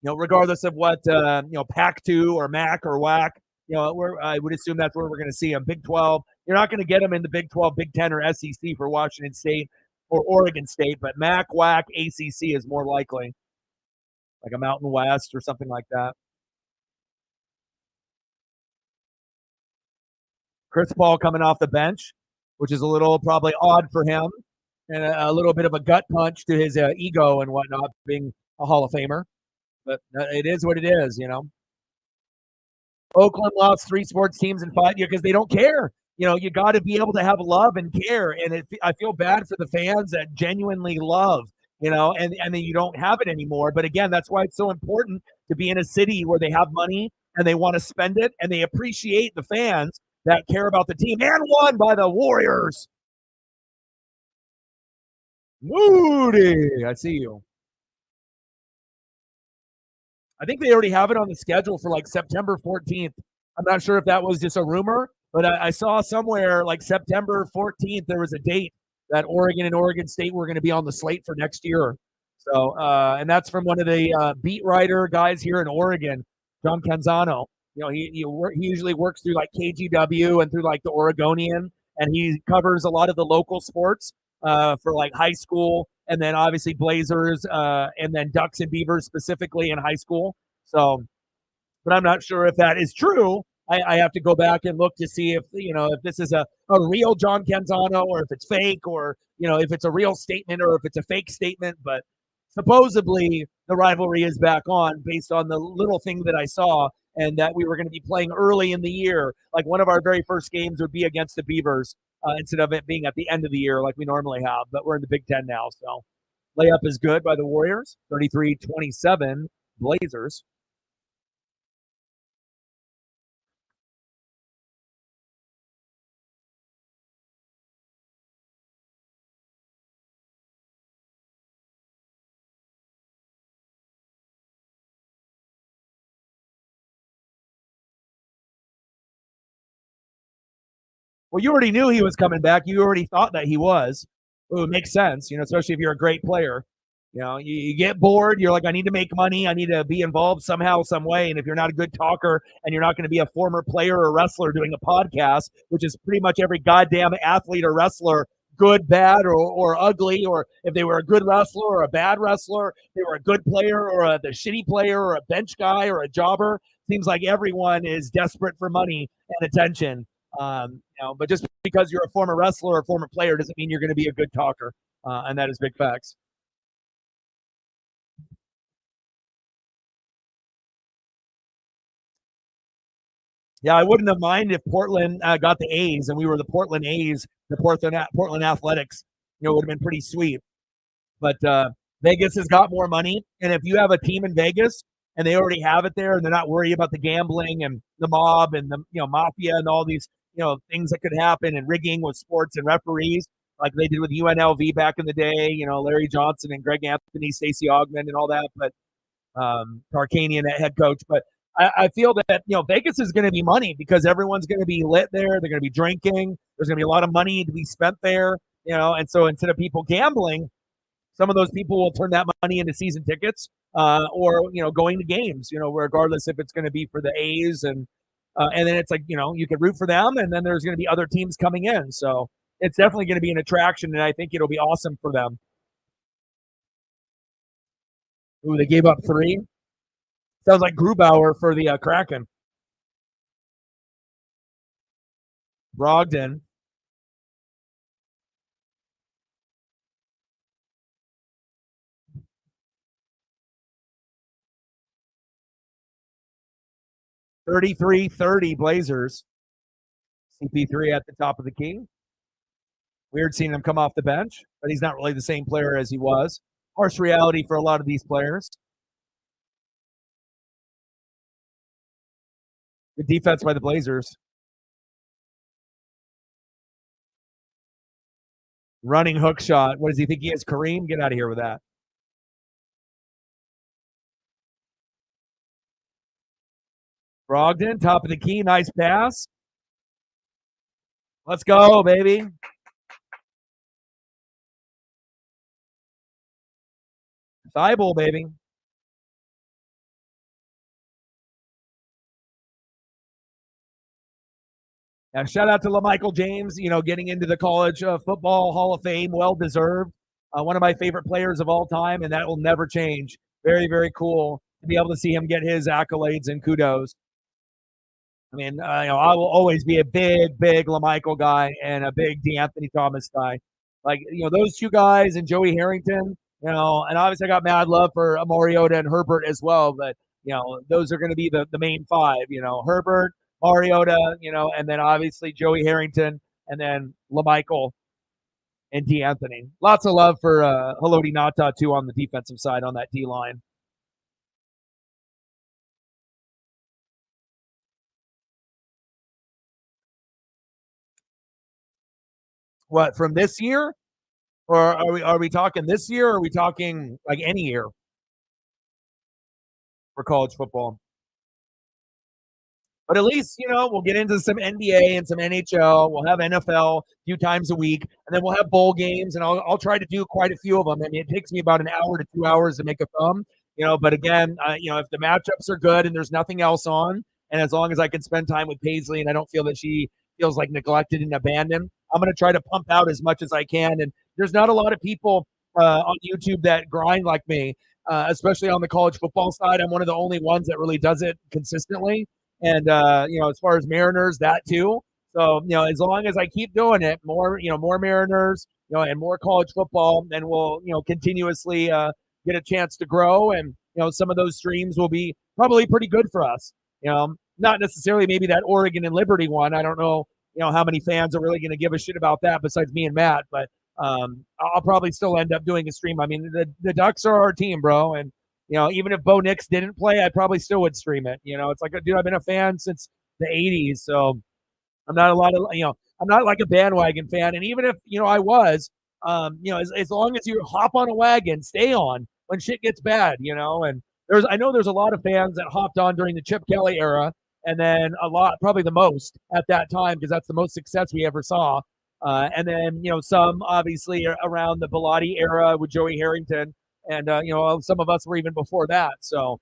Regardless of what Pac-2 or MAC or WAC. I would assume that's where we're going to see them. Big 12. You're not going to get them in the Big 12, Big 10, or SEC for Washington State or Oregon State, but MAC, WAC, ACC is more likely, like a Mountain West or something like that. Chris Paul coming off the bench, which is a little probably odd for him, and a little bit of a gut punch to his ego and whatnot, being a Hall of Famer. But it is what it is, Oakland lost 3 sports teams in 5 years because they don't care. You got to be able to have love and care. And I feel bad for the fans that genuinely love, and then you don't have it anymore. But again, that's why it's so important to be in a city where they have money and they want to spend it and they appreciate the fans that care about the team. And won by the Warriors. Moody, I see you. I think they already have it on the schedule for like September 14th. I'm not sure if that was just a rumor, but I saw somewhere like September 14th there was a date that Oregon and Oregon State were going to be on the slate for next year. So, and that's from one of the beat writer guys here in Oregon, John Canzano. He usually works through like KGW and through like the Oregonian, and he covers a lot of the local sports for like high school, and then obviously Blazers, and then Ducks and Beavers specifically in high school. So, but I'm not sure if that is true. I have to go back and look to see if this is a real John Canzano or if it's fake or if it's a real statement or if it's a fake statement. But supposedly the rivalry is back on based on the little thing that I saw, and that we were going to be playing early in the year. Like one of our very first games would be against the Beavers instead of it being at the end of the year like we normally have. But we're in the Big Ten now, so layup is good by the Warriors, 33-27 Blazers. Well, you already knew he was coming back. You already thought that he was. Well, it makes sense, especially if you're a great player. You get bored. You're like, I need to make money. I need to be involved somehow, some way. And if you're not a good talker and you're not going to be a former player or wrestler doing a podcast, which is pretty much every goddamn athlete or wrestler, good, bad, or ugly, or if they were a good wrestler or a bad wrestler, they were a good player or the shitty player or a bench guy or a jobber. Seems like everyone is desperate for money and attention. But just because you're a former wrestler or a former player doesn't mean you're going to be a good talker, and that is big facts. Yeah, I wouldn't have minded if Portland got the A's and we were the Portland A's, the Portland Athletics. It would have been pretty sweet. But Vegas has got more money, and if you have a team in Vegas and they already have it there, and they're not worried about the gambling and the mob and the mafia and all these things that could happen and rigging with sports and referees, like they did with UNLV back in the day. Larry Johnson and Greg Anthony, Stacey Augmon, and all that. But Tarkanian head coach. But I feel that Vegas is going to be money because everyone's going to be lit there. They're going to be drinking. There's going to be a lot of money to be spent there. And so instead of people gambling, some of those people will turn that money into season tickets or going to games. Regardless if it's going to be for the A's and then it's like you can root for them, and then there's going to be other teams coming in. So it's definitely going to be an attraction, and I think it'll be awesome for them. Ooh, they gave up 3. Sounds like Grubauer for the Kraken. Brogdon. $33-30 Blazers. CP3 at the top of the key. Weird seeing him come off the bench, but he's not really the same player as he was. Harsh reality for a lot of these players. Good defense by the Blazers. Running hook shot. What does he think he is? Kareem? Get out of here with that. Brogdon, top of the key. Nice pass. Let's go, baby. Thibault, baby. Yeah, shout out to LaMichael James, getting into the college football Hall of Fame, well deserved. One of my favorite players of all time, and that will never change. Very, very cool to be able to see him get his accolades and kudos. I mean, I will always be a big, big LaMichael guy and a big DeAnthony Thomas guy. Like, those two guys and Joey Harrington, and obviously I got mad love for Mariota and Herbert as well, but, those are going to be the main 5, Herbert, Mariota, and then obviously Joey Harrington, and then LaMichael. and D'Anthony. Lots of love for Haloti Ngata too on the defensive side on that D line. What from this year, or are we talking this year, or are we talking like any year for college football? But at least, we'll get into some NBA and some NHL. We'll have NFL a few times a week, and then we'll have bowl games, and I'll try to do quite a few of them. I mean, it takes me about an hour to 2 hours to make a film, but again, if the matchups are good and there's nothing else on, and as long as I can spend time with Paisley and I don't feel that she feels like neglected and abandoned, I'm going to try to pump out as much as I can. And there's not a lot of people on YouTube that grind like me, especially on the college football side. I'm one of the only ones that really does it consistently. And as far as Mariners, that too. So as long as I keep doing it, more Mariners, and more college football, then we'll continuously get a chance to grow, and some of those streams will be probably pretty good for us. Not necessarily maybe that Oregon and Liberty one. I don't know how many fans are really going to give a shit about that besides me and Matt, but I'll probably still end up doing a stream. I mean, the Ducks are our team, bro, and even if Bo Nix didn't play, I probably still would stream it. It's like, dude, I've been a fan since the '80s, so I'm not I'm not like a bandwagon fan. And even if I was, as long as you hop on a wagon, stay on when shit gets bad, And I know there's a lot of fans that hopped on during the Chip Kelly era, and then a lot, probably the most at that time, because that's the most success we ever saw. And then some obviously around the Bellotti era with Joey Harrington. And some of us were even before that. So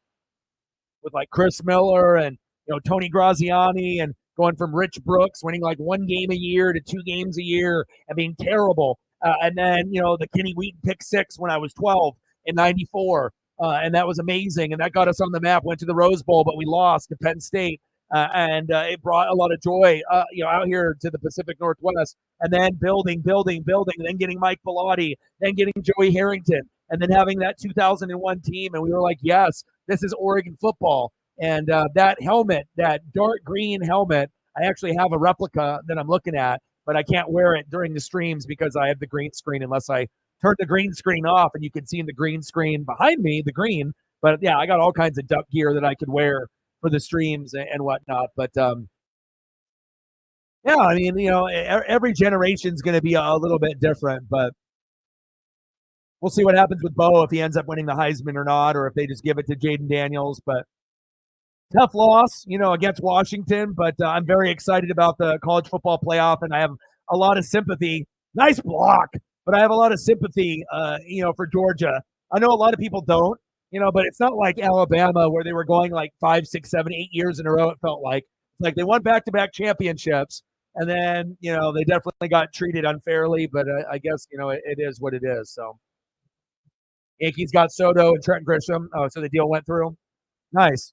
with like Chris Miller and Tony Graziani, and going from Rich Brooks winning like 1 game a year to 2 games a year and being terrible, and then the Kenny Wheaton pick 6 when I was 12 in '94, and that was amazing, and that got us on the map. Went to the Rose Bowl, but we lost to Penn State. And it brought a lot of joy, out here to the Pacific Northwest, and then building, and then getting Mike Bellotti, then getting Joey Harrington, and then having that 2001 team. And we were like, yes, this is Oregon football. And that helmet, that dark green helmet, I actually have a replica that I'm looking at, but I can't wear it during the streams because I have the green screen unless I turn the green screen off, and you can see in the green screen behind me, the green. But yeah, I got all kinds of duck gear that I could wear for the streams and whatnot. But yeah, I mean, every generation's going to be a little bit different, but we'll see what happens with Bo, if he ends up winning the Heisman or not, or if they just give it to Jaden Daniels. But tough loss, against Washington, but I'm very excited about the college football playoff, and I have a lot of sympathy. Nice block, but I have a lot of sympathy, for Georgia. I know a lot of people don't, but it's not like Alabama where they were going like 5, 6, 7, 8 years in a row. It felt like they won back-to-back championships, and then they definitely got treated unfairly. But I guess it is what it is. So Yankees got Soto and Trent Grisham. Oh, so the deal went through. Nice.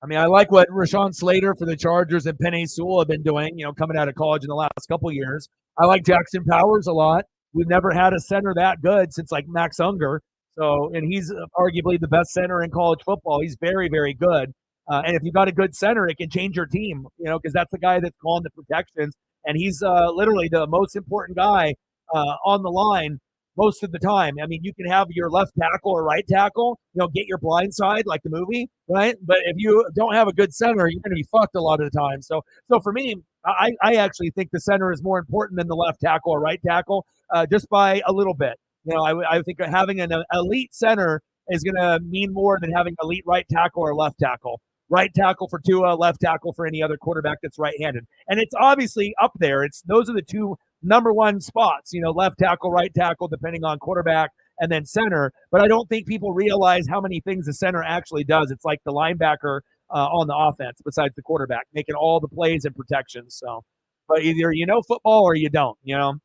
I mean, I like what Rashawn Slater for the Chargers and Penei Sewell have been doing, coming out of college in the last couple of years. I like Jackson Powers a lot. We've never had a center that good since like Max Unger. So, and he's arguably the best center in college football. He's very, very good. And if you've got a good center, it can change your team, because that's the guy that's calling the protections. And he's literally the most important guy on the line most of the time. I mean, you can have your left tackle or right tackle, get your blind side like the movie, right? But if you don't have a good center, you're going to be fucked a lot of the time. So for me, I actually think the center is more important than the left tackle or right tackle, just by a little bit. I think having an elite center is going to mean more than having elite right tackle or left tackle. Right tackle for Tua, left tackle for any other quarterback that's right-handed. And it's obviously up there. Those are the two number one spots, left tackle, right tackle, depending on quarterback, and then center. But I don't think people realize how many things the center actually does. It's like the linebacker on the offense besides the quarterback, making all the plays and protections. So, but either football or you don't, The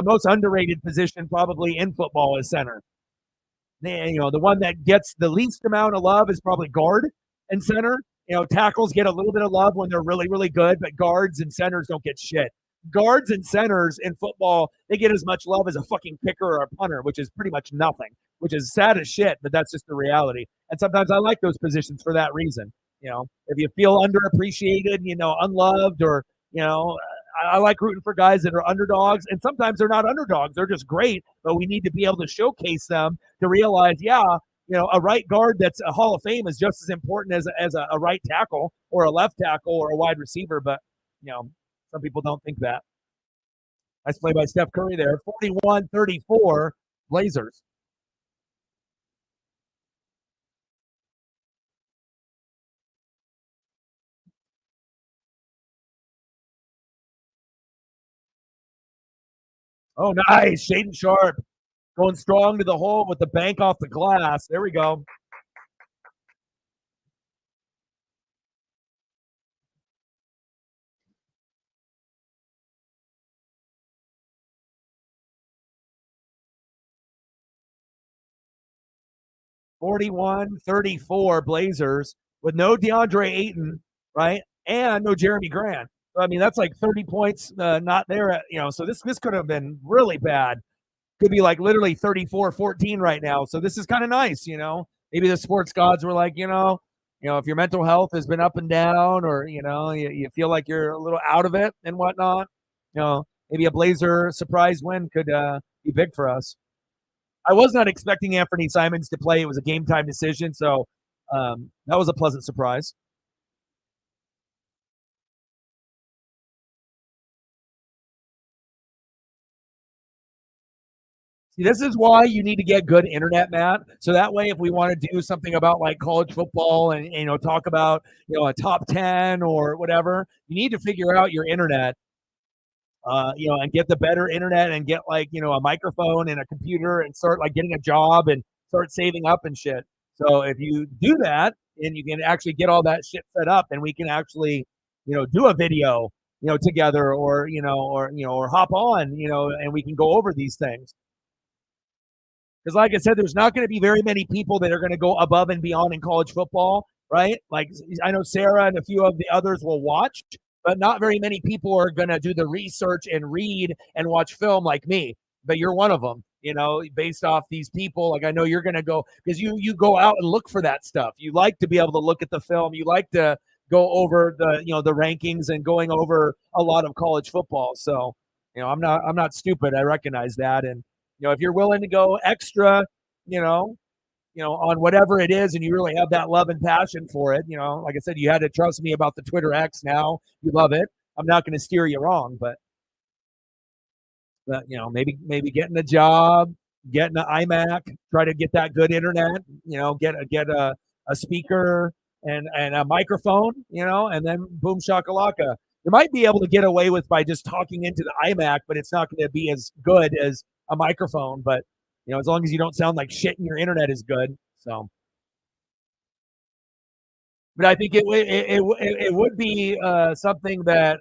most underrated position probably in football is center. The one that gets the least amount of love is probably guard and center. Tackles get a little bit of love when they're really, really good, but guards and centers don't get shit. guards and centers in football, they get as much love as a fucking kicker or a punter, which is pretty much nothing, which is sad as shit, but that's just the reality. And sometimes I like those positions for that reason. If you feel underappreciated, unloved, or, I like rooting for guys that are underdogs. And sometimes they're not underdogs. They're just great, but we need to be able to showcase them to realize, yeah, a right guard that's a Hall of Fame is just as important as a right tackle or a left tackle or a wide receiver. But, some people don't think that. Nice play by Steph Curry there. 41-34, Blazers. Oh, nice. Shaden Sharp going strong to the hole with the bank off the glass. There we go. (41-34) Blazers with no DeAndre Ayton, right? And no Jeremy Grant. I mean, that's like 30 points not there. So this could have been really bad. Could be like literally 34-14 right now. So this is kind of nice. Maybe the sports gods were like, if your mental health has been up and down, or you feel like you're a little out of it and whatnot, maybe a Blazer surprise win could be big for us. I was not expecting Anthony Simons to play. It was a game time decision, so that was a pleasant surprise. See, this is why you need to get good internet, Matt. So that way, if we want to do something about like college football and talk about a top 10 or whatever, you need to figure out your internet. And get the better internet and get like a microphone and a computer and start like getting a job and start saving up and shit. So if you do that and you can actually get all that shit set up, and we can actually do a video together, or hop on and we can go over these things. Because, like I said, there's not going to be very many people that are going to go above and beyond in college football, right? Like, I know Sarah and a few of the others will watch, but not very many people are going to do the research and read and watch film like me. But you're one of them, based off these people. Like, I know you're going to go because you go out and look for that stuff. You like to be able to look at the film. You like to go over the rankings and going over a lot of college football. So, I'm not stupid. I recognize that. And if you're willing to go extra, on whatever it is, and you really have that love and passion for it, like I said, you had to trust me about the Twitter X. Now you love it. I'm not going to steer you wrong, but maybe getting a job, getting an iMac, try to get that good internet, get a speaker and a microphone, and then boom shakalaka. You might be able to get away with by just talking into the iMac, but it's not going to be as good as a microphone. But as long as you don't sound like shit and your internet is good. So, but I think it would be something that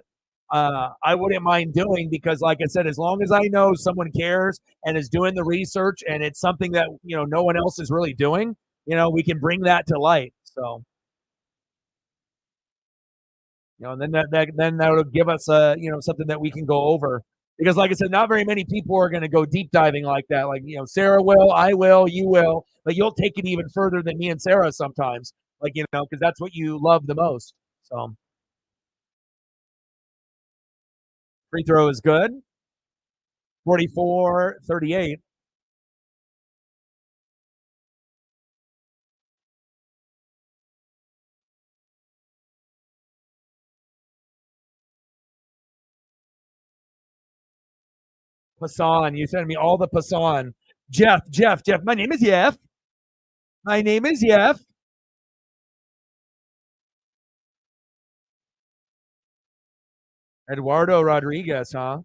I wouldn't mind doing, because, like I said, as long as I know someone cares and is doing the research, and it's something that no one else is really doing, we can bring that to light. So, and then that would give us something that we can go over. Because, like I said, not very many people are going to go deep diving like that. Like, Sarah will, I will, you will, but you'll take it even further than me and Sarah sometimes. Like, because that's what you love the most. So, free throw is good. 44-38. Passan, you send me all the Passan. Jeff. My name is Jeff. My name is Jeff. Eduardo Rodriguez, huh?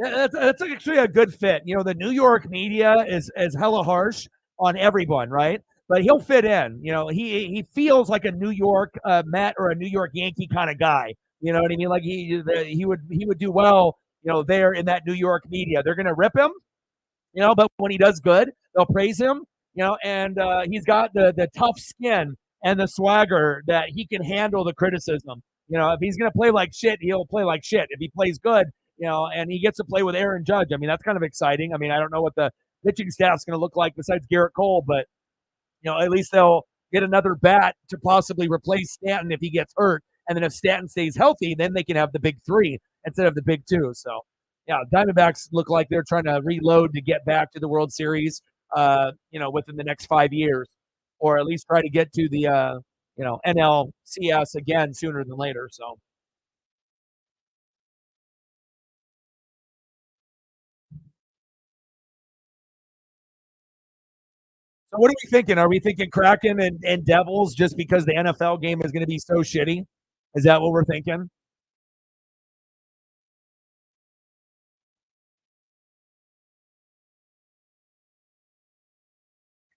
That's actually a good fit. The New York media is hella harsh on everyone, right? But he'll fit in. He feels like a New York Met or a New York Yankee kind of guy. You know what I mean? Like he would do well, there in that New York media. They're gonna rip him, but when he does good, they'll praise him, and he's got the tough skin and the swagger that he can handle the criticism. If he's gonna play like shit, he'll play like shit. If he plays good, and he gets to play with Aaron Judge, I mean that's kind of exciting. I mean I don't know what the pitching staff's going to look like besides Garrett Cole, but at least they'll get another bat to possibly replace Stanton if he gets hurt. And then if Stanton stays healthy, then they can have the big three instead of the big two. So, yeah, Diamondbacks look like they're trying to reload to get back to the World Series, within the next 5 years, or at least try to get to the, NLCS again sooner than later. So, what are we thinking? Are we thinking Kraken and Devils just because the NFL game is going to be so shitty? Is that what we're thinking?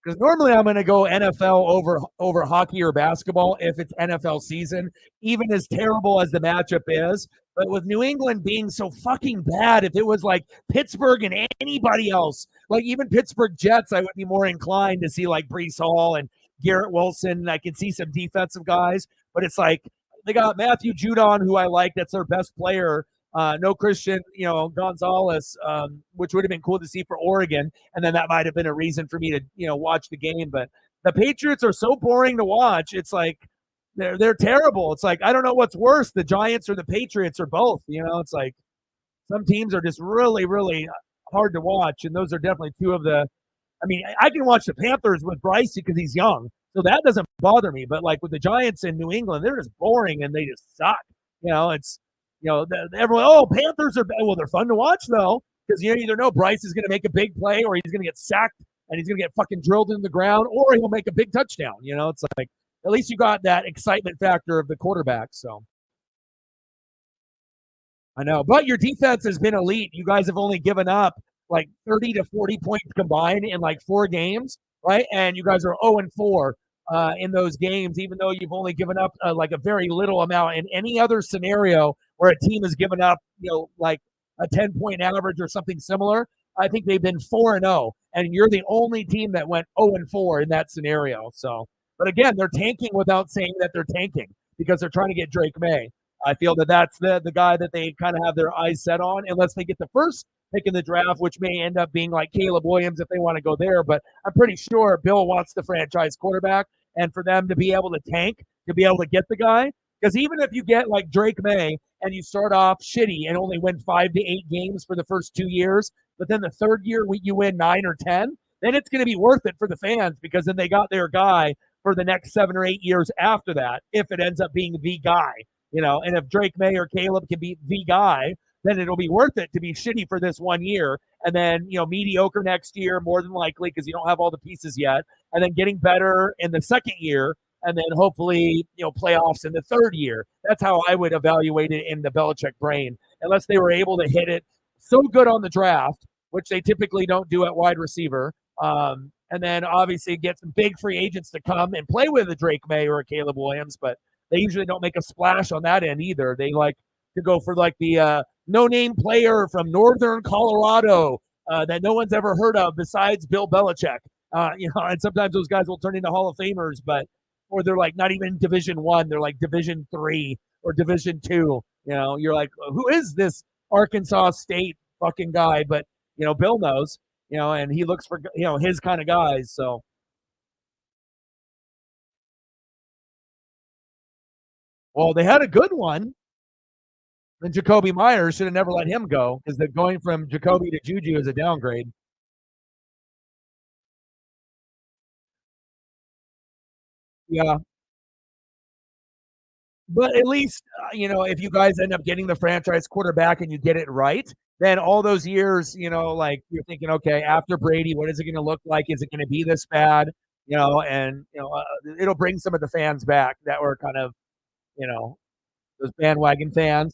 Because normally I'm going to go NFL over hockey or basketball if it's NFL season, even as terrible as the matchup is. But with New England being so fucking bad, if it was like Pittsburgh and anybody else, like even Pittsburgh Jets, I would be more inclined to see like Brees Hall and Garrett Wilson. I can see some defensive guys, but it's like they got Matthew Judon, who I like. That's their best player. No Christian, Gonzalez, which would have been cool to see for Oregon, and then that might have been a reason for me to, watch the game. But the Patriots are so boring to watch. It's like they're terrible. It's like I don't know what's worse, the Giants or the Patriots or both. It's like some teams are just really, really hard to watch, and those are definitely two of the. I mean, I can watch the Panthers with Bryce because he's young, so that doesn't bother me. But like with the Giants in New England, they're just boring and they just suck. It's everyone. Oh, Panthers are well, they're fun to watch though because you either know Bryce is going to make a big play or he's going to get sacked and he's going to get fucking drilled in the ground or he'll make a big touchdown. It's like at least you got that excitement factor of the quarterback. So I know, but your defense has been elite. You guys have only given up like 30 to 40 points combined in like 4 games, right? And you guys are 0-4 in those games, even though you've only given up like a very little amount. In any other scenario where a team has given up, like a 10-point average or something similar, I think they've been 4-0, and you're the only team that went 0-4 in that scenario. So, but again, they're tanking without saying that they're tanking because they're trying to get Drake May. I feel that that's the guy that they kind of have their eyes set on, unless they get the first pick in the draft, which may end up being like Caleb Williams if they want to go there. But I'm pretty sure Bill wants the franchise quarterback, and for them to be able to tank, to be able to get the guy, because even if you get like Drake May and you start off shitty and only win 5 to 8 games for the first 2 years, but then the third year you win 9 or 10, then it's going to be worth it for the fans because then they got their guy for the next 7 or 8 years after that, if it ends up being the guy. And if Drake May or Caleb can be the guy, then it'll be worth it to be shitty for this 1 year and then, mediocre next year, more than likely, because you don't have all the pieces yet, and then getting better in the second year, and then hopefully, playoffs in the third year. That's how I would evaluate it in the Belichick brain, unless they were able to hit it so good on the draft, which they typically don't do at wide receiver. And then obviously get some big free agents to come and play with a Drake May or a Caleb Williams, but they usually don't make a splash on that end either. They like to go for like the no-name player from Northern Colorado that no one's ever heard of besides Bill Belichick. And sometimes those guys will turn into Hall of Famers, but or they're like not even Division 1, they're like Division 3 or Division 2. You're like, who is this Arkansas State fucking guy? But Bill knows, and he looks for his kind of guys. So, well, they had a good one. And Jacoby Myers should have never let him go because they're going from Jacoby to Juju is a downgrade. Yeah, but at least if you guys end up getting the franchise quarterback and you get it right, then all those years, like you're thinking, okay, after Brady, what is it going to look like? Is it going to be this bad? And it'll bring some of the fans back that were kind of those bandwagon fans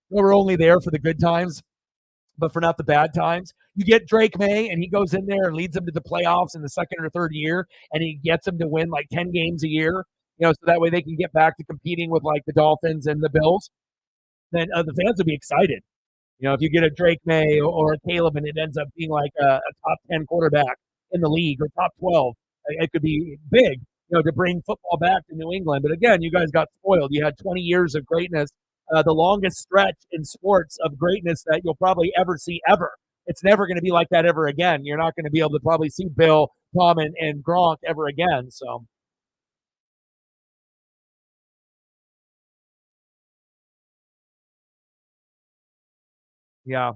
who were only there for the good times, but for not the bad times. You get Drake May, and he goes in there and leads them to the playoffs in the second or third year, and he gets them to win like 10 games a year. so that way they can get back to competing with like the Dolphins and the Bills. Then the fans will be excited. If you get a Drake May or a Caleb and it ends up being like a top 10 quarterback in the league or top 12, it could be big, to bring football back to New England. But again, you guys got spoiled. You had 20 years of greatness, the longest stretch in sports of greatness that you'll probably ever see ever. It's never going to be like that ever again. You're not going to be able to probably see Bill, Tom, and Gronk ever again. So, yeah.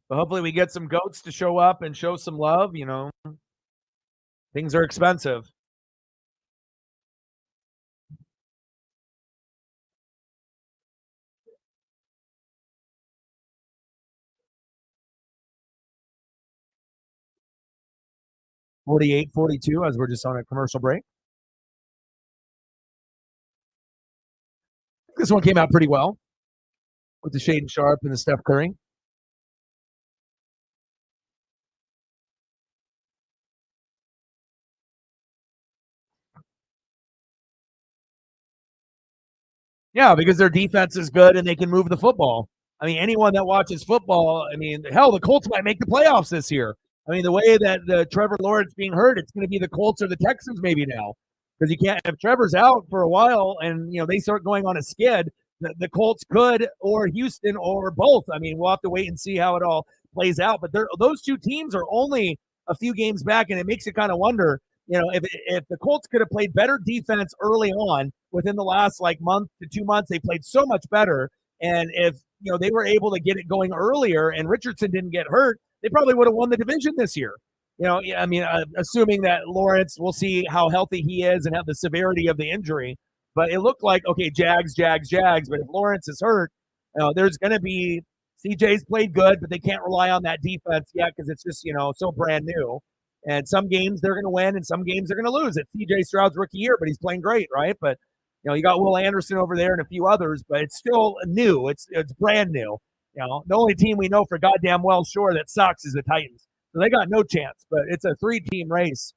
But hopefully we get some goats to show up and show some love. Things are expensive. 48, 42, as we're just on a commercial break. This one came out pretty well with the Shaden Sharp and the Steph Curry. Yeah, because their defense is good and they can move the football. I mean, anyone that watches football, I mean, hell, the Colts might make the playoffs this year. I mean, the way that the Trevor Lawrence being hurt, it's going to be the Colts or the Texans maybe now, because you can't. If Trevor's out for a while and they start going on a skid, the Colts could, or Houston, or both. I mean, we'll have to wait and see how it all plays out. But those two teams are only a few games back, and it makes you kind of wonder. If the Colts could have played better defense early on within the last like month to 2 months, they played so much better. And if they were able to get it going earlier and Richardson didn't get hurt, they probably would have won the division this year. I mean, assuming that Lawrence, we'll see how healthy he is and have the severity of the injury. But it looked like, okay, Jags. But if Lawrence is hurt, there's going to be CJ's played good, but they can't rely on that defense yet because it's just, so brand new. And some games they're going to win and some games they're going to lose. It's CJ Stroud's rookie year, but he's playing great, right? But, you got Will Anderson over there and a few others, but it's still new. It's brand new. The only team we know for goddamn well sure that sucks is the Titans. So they got no chance, but it's a 3-team race,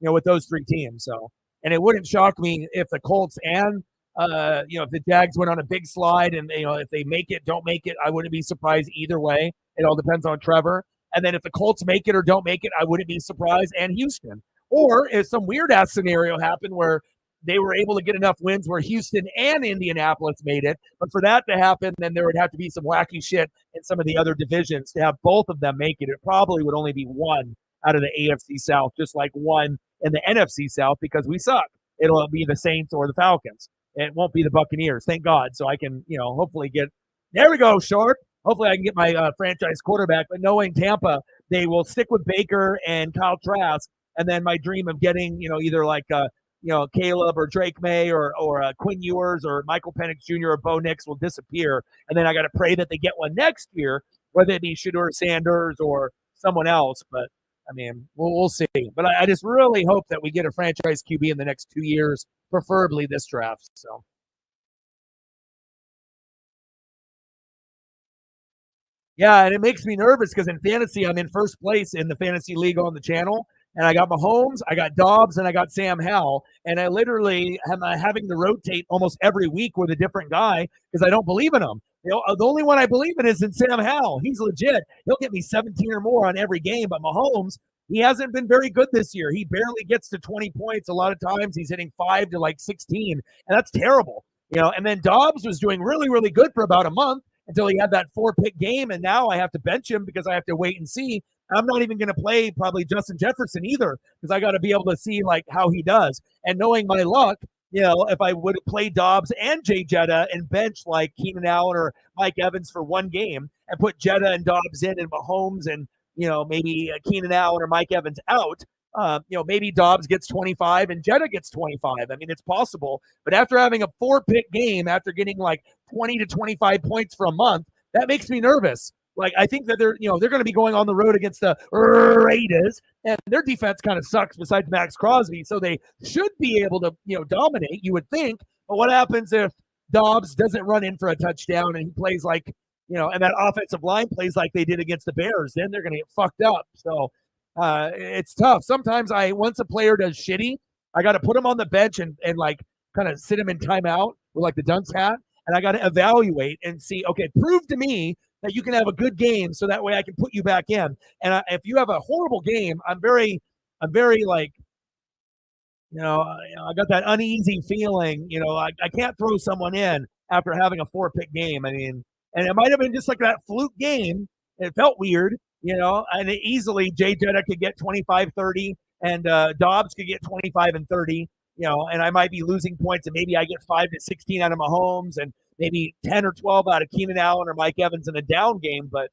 with those 3 teams. So, and it wouldn't shock me if the Colts and, if the Jags went on a big slide and, if they make it, don't make it, I wouldn't be surprised either way. It all depends on Trevor. And then if the Colts make it or don't make it, I wouldn't be surprised. And Houston. Or if some weird ass scenario happened where they were able to get enough wins where Houston and Indianapolis made it. But for that to happen, then there would have to be some wacky shit in some of the other divisions to have both of them make it. It probably would only be one out of the AFC South, just like one in the NFC South, because we suck. It'll be the Saints or the Falcons. It won't be the Buccaneers. Thank God. So I can, hopefully get – there we go, Short. Hopefully I can get my franchise quarterback. But knowing Tampa, they will stick with Baker and Kyle Trask. And then my dream of getting, either like Caleb or Drake May or Quinn Ewers or Michael Penix Jr. or Bo Nix will disappear. And then I got to pray that they get one next year, whether it be Shedeur Sanders or someone else. But, I mean, we'll see. But I just really hope that we get a franchise QB in the next 2 years, preferably this draft. So. Yeah, and it makes me nervous because in fantasy, I'm in first place in the fantasy league on the channel. And I got Mahomes, I got Dobbs, and I got Sam Howell. And I literally am having to rotate almost every week with a different guy because I don't believe in him. The only one I believe in is in Sam Howell. He's legit. He'll get me 17 or more on every game. But Mahomes, he hasn't been very good this year. He barely gets to 20 points. A lot of times he's hitting 5 to like 16. And that's terrible. And then Dobbs was doing really, really good for about a month until he had that 4-pick game. And now I have to bench him because I have to wait and see. I'm not even going to play probably Justin Jefferson either because I got to be able to see like how he does. And knowing my luck, if I would play Dobbs and Jay Jetta and bench like Keenan Allen or Mike Evans for one game and put Jetta and Dobbs in and Mahomes and, maybe Keenan Allen or Mike Evans out, maybe Dobbs gets 25 and Jetta gets 25. I mean, it's possible. But after having a 4-pick game, after getting like 20 to 25 points for a month, that makes me nervous. Like, I think that they're going to be going on the road against the Raiders, and their defense kind of sucks besides Max Crosby. So they should be able to, dominate, you would think. But what happens if Dobbs doesn't run in for a touchdown and he plays like, and that offensive line plays like they did against the Bears? Then they're going to get fucked up. So It's tough. Sometimes once a player does shitty, I got to put him on the bench and like kind of sit him in timeout with like the dunce hat, and I got to evaluate and see. Okay, prove to me that you can have a good game, so that way I can put you back in. And if you have a horrible game, I'm very like I got that uneasy feeling. I can't throw someone in after having a four-pick game. I mean, and it might have been just like that fluke game. It felt weird, and easily Jay Jetta could get 25, 30, and Dobbs could get 25 and 30, and I might be losing points, and maybe I get 5 to 16 out of Mahomes and maybe 10 or 12 out of Keenan Allen or Mike Evans in a down game. But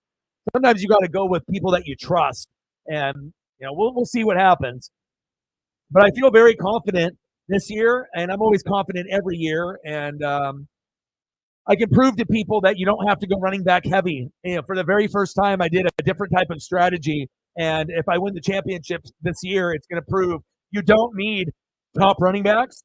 sometimes you got to go with people that you trust, and we'll see what happens. But I feel very confident this year, and I'm always confident every year. And I can prove to people that you don't have to go running back heavy. For the very first time, I did a different type of strategy. And if I win the championship this year, it's going to prove you don't need top running backs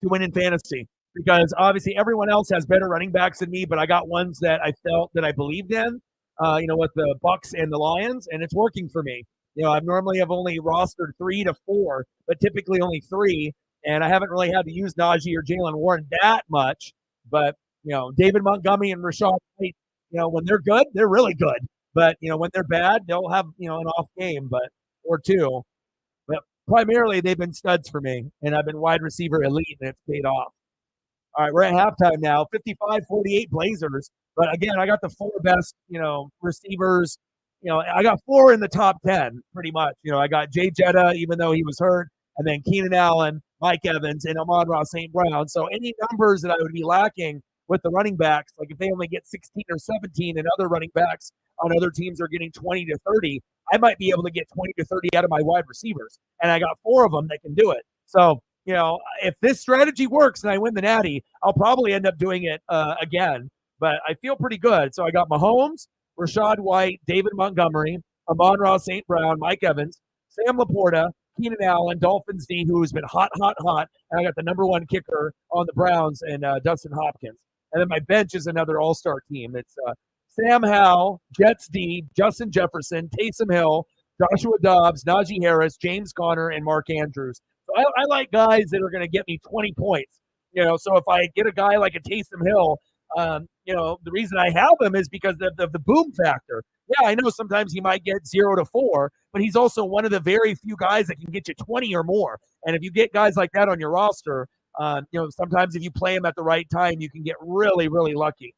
to win in fantasy, because obviously everyone else has better running backs than me, but I got ones that I felt that I believed in, with the Bucks and the Lions, and it's working for me. I normally have only rostered 3 to 4, but typically only 3, and I haven't really had to use Najee or Jaylen Warren that much. But David Montgomery and Rashad White, when they're good, they're really good. But when they're bad, they'll have an off game, or two. But primarily, they've been studs for me, and I've been wide receiver elite, and it's paid off. All right, we're at halftime now, 55-48 Blazers. But again, I got the 4 best, receivers. I got 4 in the top 10, pretty much. I got Jay Jetta, even though he was hurt, and then Keenan Allen, Mike Evans, and Amon-Ra St. Brown. So any numbers that I would be lacking with the running backs, like if they only get 16 or 17 and other running backs on other teams are getting 20 to 30, I might be able to get 20 to 30 out of my wide receivers. And I got 4 of them that can do it. So, if this strategy works and I win the Natty, I'll probably end up doing it again. But I feel pretty good. So I got Mahomes, Rashad White, David Montgomery, Amon-Ra St. Brown, Mike Evans, Sam Laporta, Keenan Allen, Dolphins D, who has been hot. And I got the number 1 kicker on the Browns and Dustin Hopkins. And then my bench is another all-star team. It's Sam Howell, Jets D, Justin Jefferson, Taysom Hill, Joshua Dobbs, Najee Harris, James Conner, and Mark Andrews. So I like guys that are going to get me 20 points. So if I get a guy like a Taysom Hill, the reason I have him is because of the boom factor. Yeah, I know sometimes he might get 0 to 4, but he's also one of the very few guys that can get you 20 or more. And if you get guys like that on your roster, sometimes if you play him at the right time, you can get really, really lucky.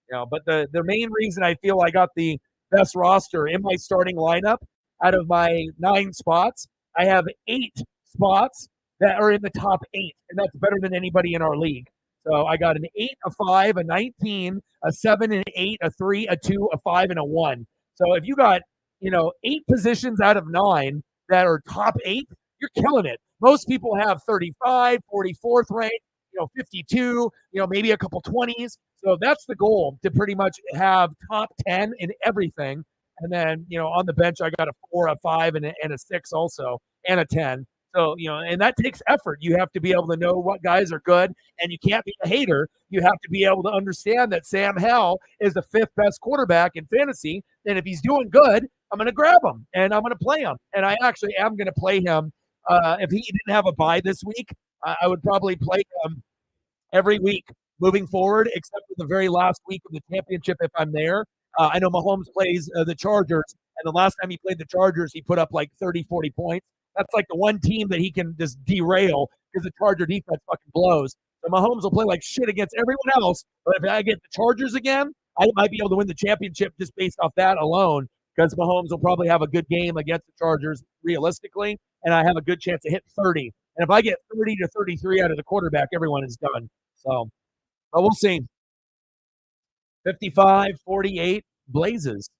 But the main reason I feel I got the best roster in my starting lineup, out of my 9 spots, I have 8 spots that are in the top 8, and that's better than anybody in our league. So I got an 8, a 5, a 19, a 7, an 8, a 3, a 2, a 5, and a 1. So if you got 8 positions out of 9 that are top 8, you're killing it. Most people have 35, 44th rank, 52, maybe a couple 20s. So that's the goal, to pretty much have top 10 in everything. And then, on the bench, I got a 4, a 5, and a 6 also, and a 10. So, and that takes effort. You have to be able to know what guys are good, and you can't be a hater. You have to be able to understand that Sam Howell is the 5th best quarterback in fantasy. And if he's doing good, I'm going to grab him, and I'm going to play him. And I actually am going to play him. If he didn't have a bye this week, I would probably play him every week moving forward, except for the very last week of the championship if I'm there. I know Mahomes plays the Chargers, and the last time he played the Chargers, he put up like 30, 40 points. That's like the one team that he can just derail because the Charger defense fucking blows. So Mahomes will play like shit against everyone else, but if I get the Chargers again, I might be able to win the championship just based off that alone, because Mahomes will probably have a good game against the Chargers realistically, and I have a good chance to hit 30. And if I get 30 to 33 out of the quarterback, everyone is done. So, but we'll see. 55-48 Blazes.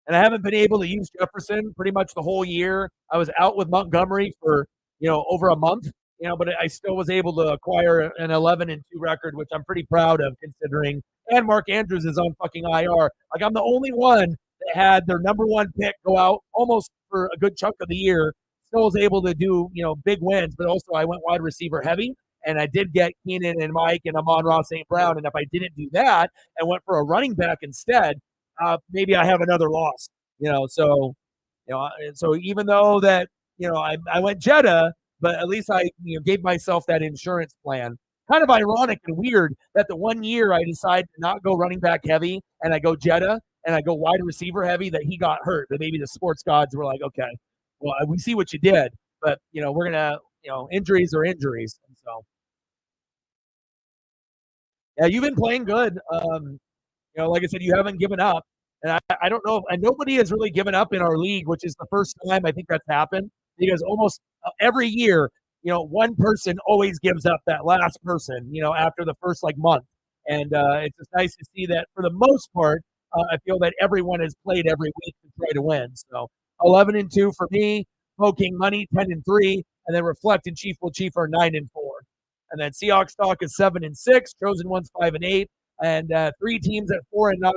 And I haven't been able to use Jefferson pretty much the whole year. I was out with Montgomery for, over a month, but I still was able to acquire an 11-2 record, which I'm pretty proud of considering. And Mark Andrews is on fucking IR. Like, I'm the only one that had their number 1 pick go out almost for a good chunk of the year. Still was able to do, big wins, but also I went wide receiver heavy. And I did get Keenan and Mike and Amon-Ra St. Brown. And if I didn't do that and went for a running back instead, maybe I have another loss. So so even though that I went Jetta, but at least I gave myself that insurance plan. Kind of ironic and weird that the one year I decided to not go running back heavy and I go Jetta and I go wide receiver heavy that he got hurt. But maybe the sports gods were like, okay, well we see what you did, but we're gonna injuries are injuries. And so yeah, you've been playing good. Like I said, you haven't given up. And I don't know, and nobody has really given up in our league, which is the first time I think that's happened because almost every year, one person always gives up that last person, after the first like month. And it's just nice to see that for the most part, I feel that everyone has played every week to try to win. So 11-2 for me, Poking Money 10-3, and then Reflect and Chief will Chief are 9-4. And then Seahawks Talk is 7-6, Chosen One's 5-8, and three teams at 4-9,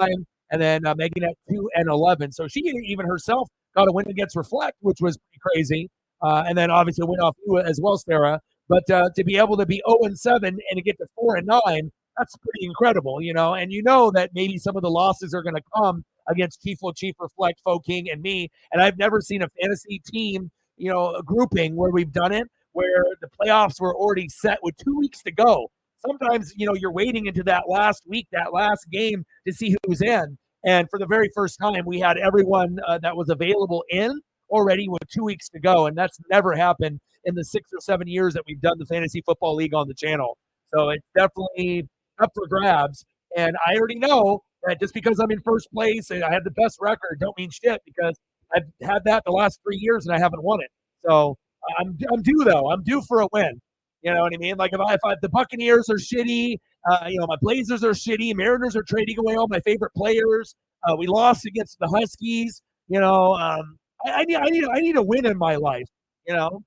and then Megan at 2-11. So she even herself got a win against Reflect, which was pretty crazy. And then obviously win off you as well, Sarah. But to be able to be 0-7 and to get to 4-9, that's pretty incredible, And that maybe some of the losses are going to come against Chief Will Chief, Reflect, Faux King, and me. And I've never seen a fantasy team, a grouping where we've done it, where the playoffs were already set with 2 weeks to go. Sometimes, you're waiting into that last week, that last game to see who's in. And for the very first time, we had everyone that was available in already with 2 weeks to go. And that's never happened in the 6 or 7 years that we've done the Fantasy Football League on the channel. So it's definitely up for grabs. And I already know that just because I'm in first place and I have the best record don't mean shit because I've had that the last 3 years and I haven't won it. So I'm due though. I'm due for a win. You know what I mean? Like if the Buccaneers are shitty, my Blazers are shitty, Mariners are trading away all my favorite players. We lost against the Huskies. I need a win in my life. You know,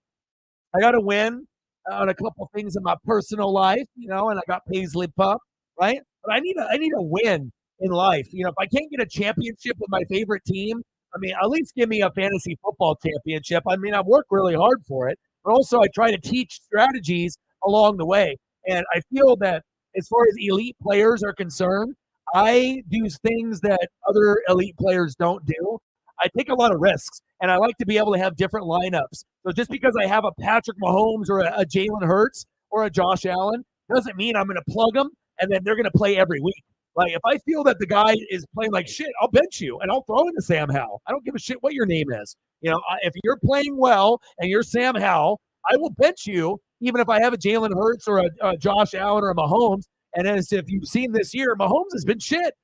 I got to win on a couple things in my personal life. And I got Paisley Pup, right? But I need a win in life. If I can't get a championship with my favorite team, I mean, at least give me a fantasy football championship. I mean, I've worked really hard for it, but also I try to teach strategies along the way. And I feel that as far as elite players are concerned, I do things that other elite players don't do. I take a lot of risks, and I like to be able to have different lineups. So just because I have a Patrick Mahomes or a Jalen Hurts or a Josh Allen doesn't mean I'm going to plug them and then they're going to play every week. Like if I feel that the guy is playing like shit, I'll bench you and I'll throw in to Sam Howell. I don't give a shit what your name is. If you're playing well and you're Sam Howell, I will bench you even if I have a Jalen Hurts or a Josh Allen or a Mahomes. And as if you've seen this year, Mahomes has been shit.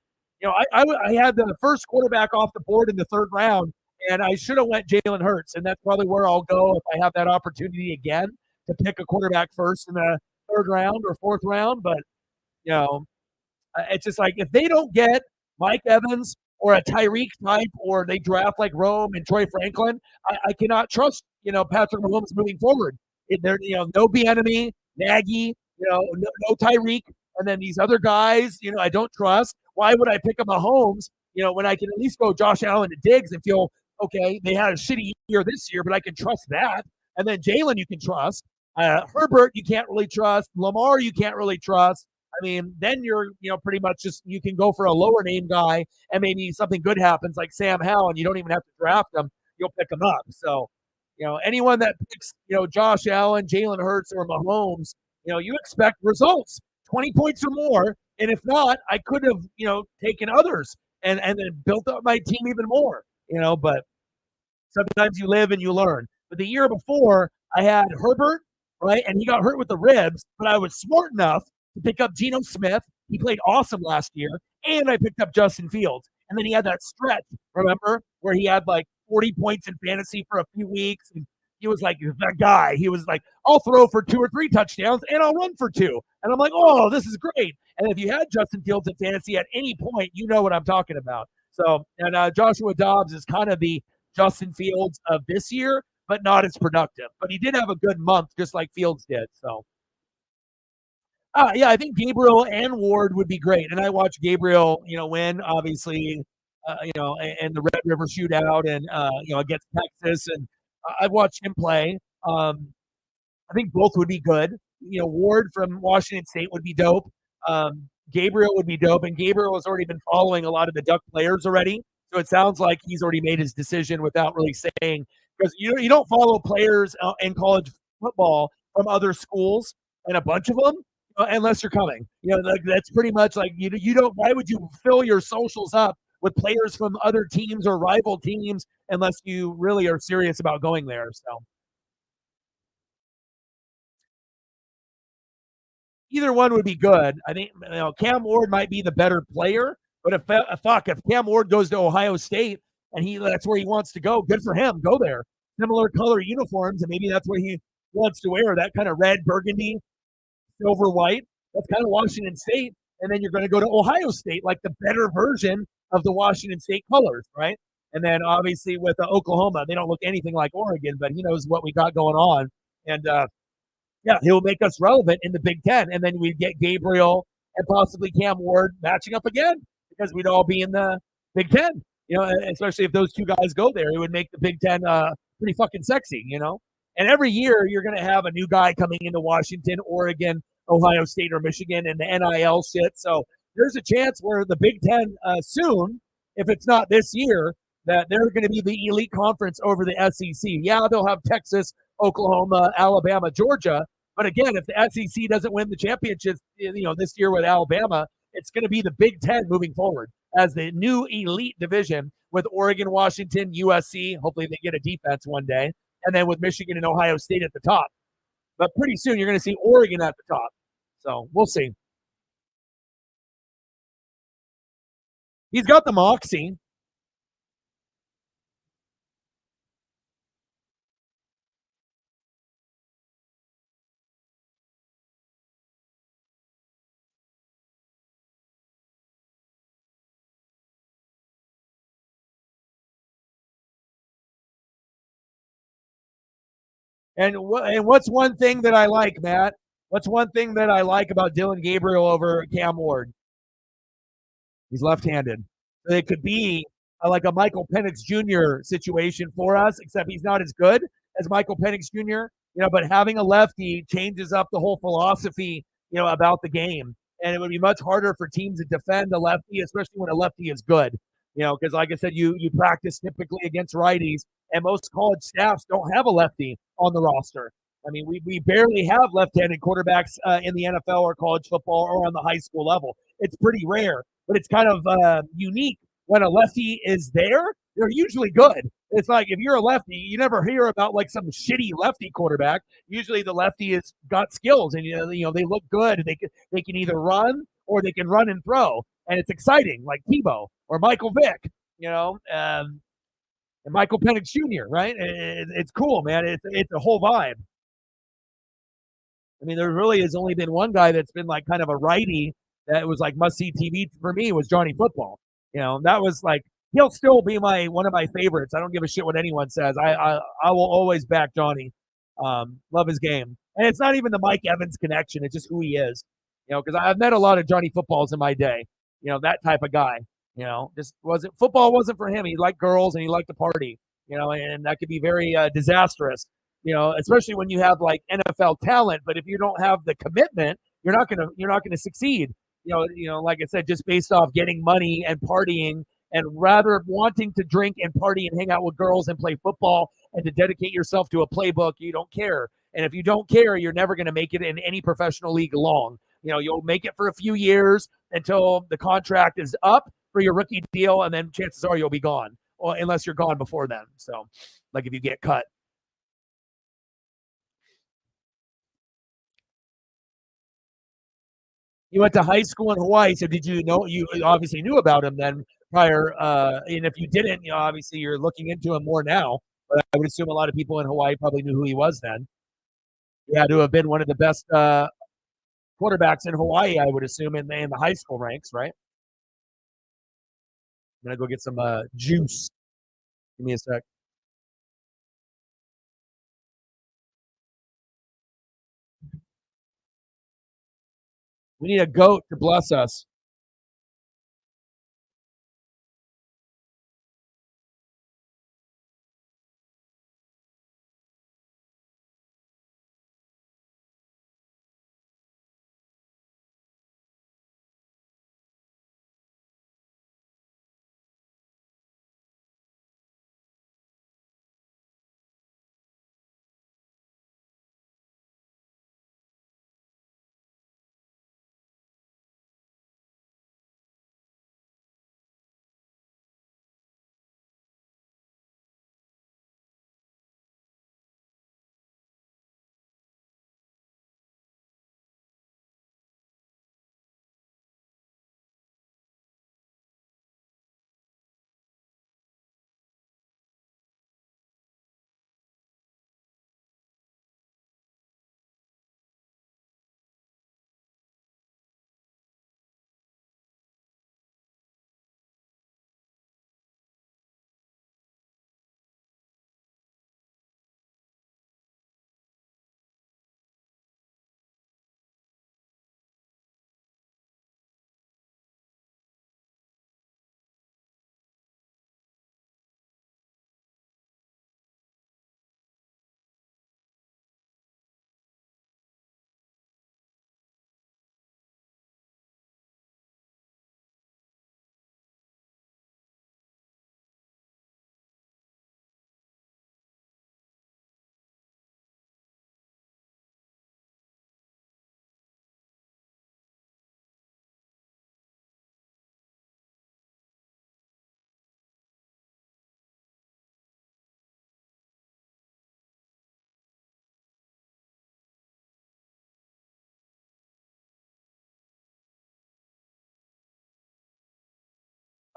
I had the first quarterback off the board in the third round, and I should have went Jalen Hurts, and that's probably where I'll go if I have that opportunity again to pick a quarterback first in the third round or fourth round. But you know, it's just like if they don't get Mike Evans or a Tyreek type, or they draft like Rome and Troy Franklin, I cannot trust Patrick Mahomes moving forward. There, no Bieniemy, Nagy, no Tyreek, and then these other guys, I don't trust. Why would I pick up Mahomes? When I can at least go Josh Allen to Diggs and feel okay, they had a shitty year this year, but I can trust that. And then Jalen, you can trust. Herbert, you can't really trust. Lamar, you can't really trust. I mean, then you're, pretty much just you can go for a lower name guy, and maybe something good happens like Sam Howell, and you don't even have to draft him. You'll pick him up. So, anyone that picks, Josh Allen, Jalen Hurts, or Mahomes, you expect results, 20 points or more. And if not, I could have, taken others and then built up my team even more, but sometimes you live and you learn. But the year before, I had Herbert, right? And he got hurt with the ribs, but I was smart enough to pick up Geno Smith. He played awesome last year. And I picked up Justin Fields. And then he had that stretch, remember, where he had like 40 points in fantasy for a few weeks. And he was like that guy. He was like, I'll throw for 2 or 3 touchdowns and I'll run for 2. And I'm like, oh, this is great. And if you had Justin Fields in fantasy at any point, you know what I'm talking about. So, and Joshua Dobbs is kind of the Justin Fields of this year, but not as productive. But he did have a good month, just like Fields did. So, yeah, I think Gabriel and Ward would be great. And I watched Gabriel, win, obviously, and the Red River Shootout and, against Texas. And I've watched him play. I think both would be good. Ward from Washington State would be dope. Gabriel would be dope. And Gabriel has already been following a lot of the Duck players already. So it sounds like he's already made his decision without really saying, because you don't follow players in college football from other schools and a bunch of them unless you're coming. Like, that's pretty much like you don't. Why would you fill your socials up with players from other teams or rival teams unless you really are serious about going there? So either one would be good. I think Cam Ward might be the better player, but if Cam Ward goes to Ohio State and that's where he wants to go, good for him. Go there. Similar color uniforms, and maybe that's what he wants to wear. That kind of red, burgundy, silver, white. That's kind of Washington State, and then you're going to go to Ohio State, like the better version of the Washington State colors, right? And then obviously with Oklahoma, they don't look anything like Oregon, but he knows what we got going on, and yeah, he'll make us relevant in the Big Ten, and then we get Gabriel and possibly Cam Ward matching up again because we'd all be in the Big Ten. Especially if those two guys go there, it would make the Big Ten pretty fucking sexy. And every year you're going to have a new guy coming into Washington, Oregon, Ohio State, or Michigan, and the NIL shit. So there's a chance where the Big Ten soon, if it's not this year, that they're going to be the elite conference over the SEC. Yeah, they'll have Texas, Oklahoma, Alabama, Georgia. But again, if the SEC doesn't win the championship, this year with Alabama, it's going to be the Big Ten moving forward as the new elite division with Oregon, Washington, USC. Hopefully they get a defense one day. And then with Michigan and Ohio State at the top. But pretty soon you're going to see Oregon at the top. So we'll see. He's got the moxie. And what's one thing that I like, Matt? What's one thing that I like about Dylan Gabriel over Cam Ward? He's left-handed. So it could be like a Michael Penix Jr. situation for us, except he's not as good as Michael Penix Jr. But having a lefty changes up the whole philosophy, about the game. And it would be much harder for teams to defend a lefty, especially when a lefty is good. Because like I said, you practice typically against righties, and most college staffs don't have a lefty on the roster. I mean, we barely have left-handed quarterbacks in the NFL or college football or on the high school level. It's pretty rare, but it's kind of unique when a lefty is there. They're usually good. It's like if you're a lefty, you never hear about like some shitty lefty quarterback. Usually the lefty has got skills, and they look good. They can either run or they can run and throw, and it's exciting, like Tebow or Michael Vick. And Michael Penix Jr. Right? It's cool, man. It's a whole vibe. I mean, there really has only been one guy that's been like kind of a righty that was like must see TV for me was Johnny Football. That was like he'll still be one of my favorites. I don't give a shit what anyone says. I will always back Johnny. Love his game, and it's not even the Mike Evans connection. It's just who he is. Because I've met a lot of Johnny Footballs in my day. That type of guy. Just wasn't for him. He liked girls and he liked to party. And that could be very disastrous. Especially when you have like NFL talent, but if you don't have the commitment, you're not gonna succeed. Like I said, just based off getting money and partying, and rather wanting to drink and party and hang out with girls and play football and to dedicate yourself to a playbook, you don't care. And if you don't care, you're never going to make it in any professional league long. You'll make it for a few years until the contract is up for your rookie deal, and then chances are you'll be gone, or unless you're gone before then. So, like if you get cut. You went to high school in Hawaii, so did you know? You obviously knew about him then prior, and if you didn't, obviously you're looking into him more now. But I would assume a lot of people in Hawaii probably knew who he was then. He had to have been one of the best quarterbacks in Hawaii, I would assume, in the high school ranks, right? I'm gonna go get some juice. Give me a sec. We need a goat to bless us.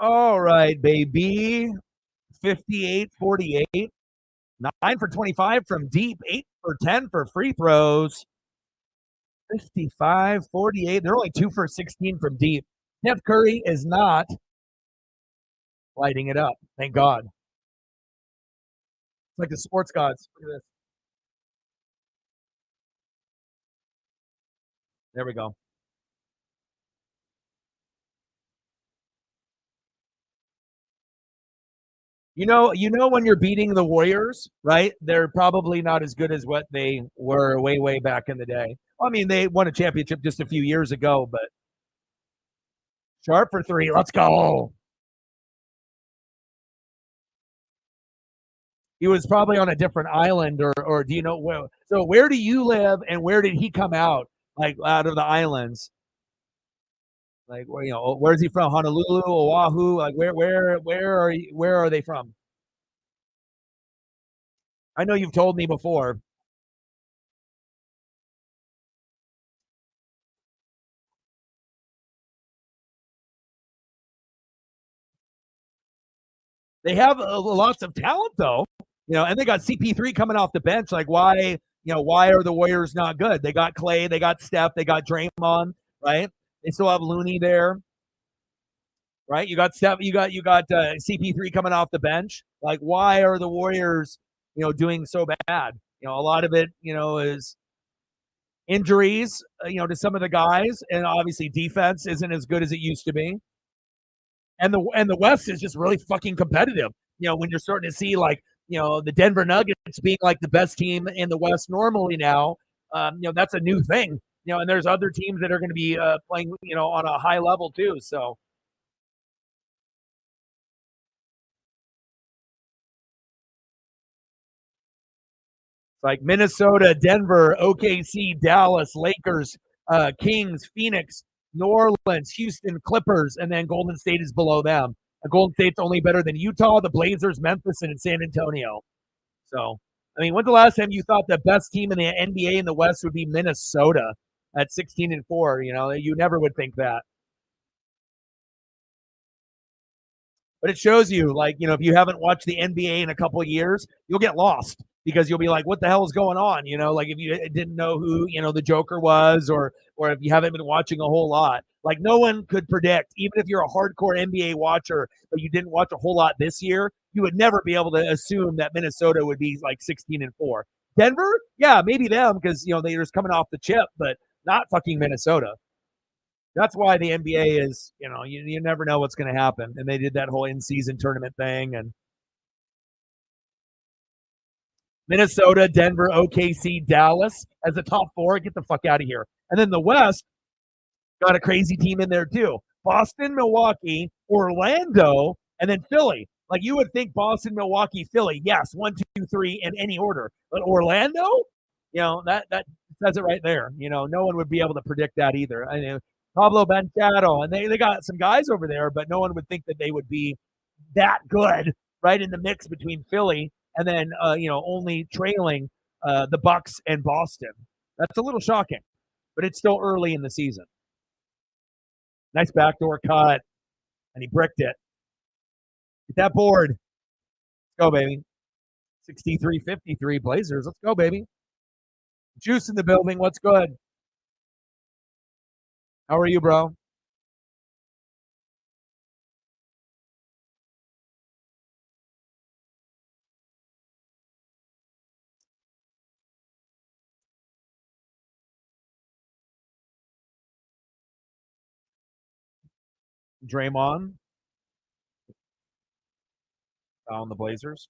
All right, baby. 58-48. 9 for 25 from deep, 8 for 10 for free throws. 55-48. They're only 2 for 16 from deep. Steph Curry is not lighting it up. Thank God. It's like the sports gods. Look at this. There we go. You know when you're beating the Warriors, right? They're probably not as good as what they were way, way back in the day. I mean, they won a championship just a few years ago, but Sharp for three. Let's go. He was probably on a different island, or do you know where? So where do you live, and where did he come out? Like out of the islands? Like where's he from? Honolulu, Oahu? Like where are they from? I know you've told me before. They have lots of talent though, and they got CP3 coming off the bench. Like why are the Warriors not good? They got Clay, they got Steph, they got Draymond, right? They still have Looney there, right? You got Steph, you got CP3 coming off the bench. Like why are the Warriors, doing so bad? A lot of it, is injuries, to some of the guys, and obviously defense isn't as good as it used to be. And the West is just really fucking competitive. When you're starting to see like the Denver Nuggets being like the best team in the West normally now, that's a new thing. And there's other teams that are going to be playing on a high level too. So it's like Minnesota, Denver, OKC, Dallas, Lakers, Kings, Phoenix, New Orleans, Houston, Clippers, and then Golden State is below them. Golden State's only better than Utah, the Blazers, Memphis, and San Antonio. So, I mean, when's the last time you thought the best team in the NBA in the West would be Minnesota at 16-4? You never would think that. But it shows you, like, if you haven't watched the NBA in a couple of years, you'll get lost because you'll be like, what the hell is going on? Like if you didn't know who, the Joker was, or if you haven't been watching a whole lot. Like no one could predict, even if you're a hardcore NBA watcher, but you didn't watch a whole lot this year, you would never be able to assume that Minnesota would be like 16-4. Denver, yeah, maybe them because they're just coming off the chip, but not fucking Minnesota. That's why the NBA is, you never know what's going to happen. And they did that whole in-season tournament thing. And Minnesota, Denver, OKC, Dallas as the top four. Get the fuck out of here. And then the West got a crazy team in there too. Boston, Milwaukee, Orlando, and then Philly. Like you would think Boston, Milwaukee, Philly. Yes, 1, 2, 3 in any order. But Orlando, that says it right there. No one would be able to predict that either. I mean, Pablo Banchero, and they got some guys over there, but no one would think that they would be that good, right in the mix between Philly and then only trailing the Bucks and Boston. That's a little shocking, but it's still early in the season. Nice backdoor cut, and he bricked it. Get that board. Let's go, baby. 63-53 Blazers. Let's go, baby. Juice in the building. What's good? How are you, bro? Draymond on the Blazers.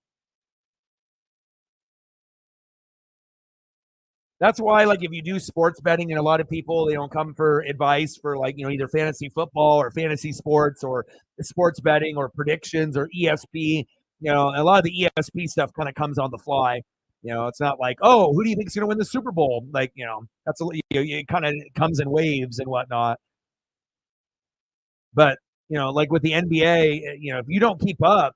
That's why, like, if you do sports betting, and a lot of people they don't come for advice for like either fantasy football or fantasy sports or sports betting or predictions or ESP. A lot of the ESP stuff kind of comes on the fly. It's not like, oh, who do you think is going to win the Super Bowl? Like, that's it kind of comes in waves and whatnot. But like with the NBA, if you don't keep up,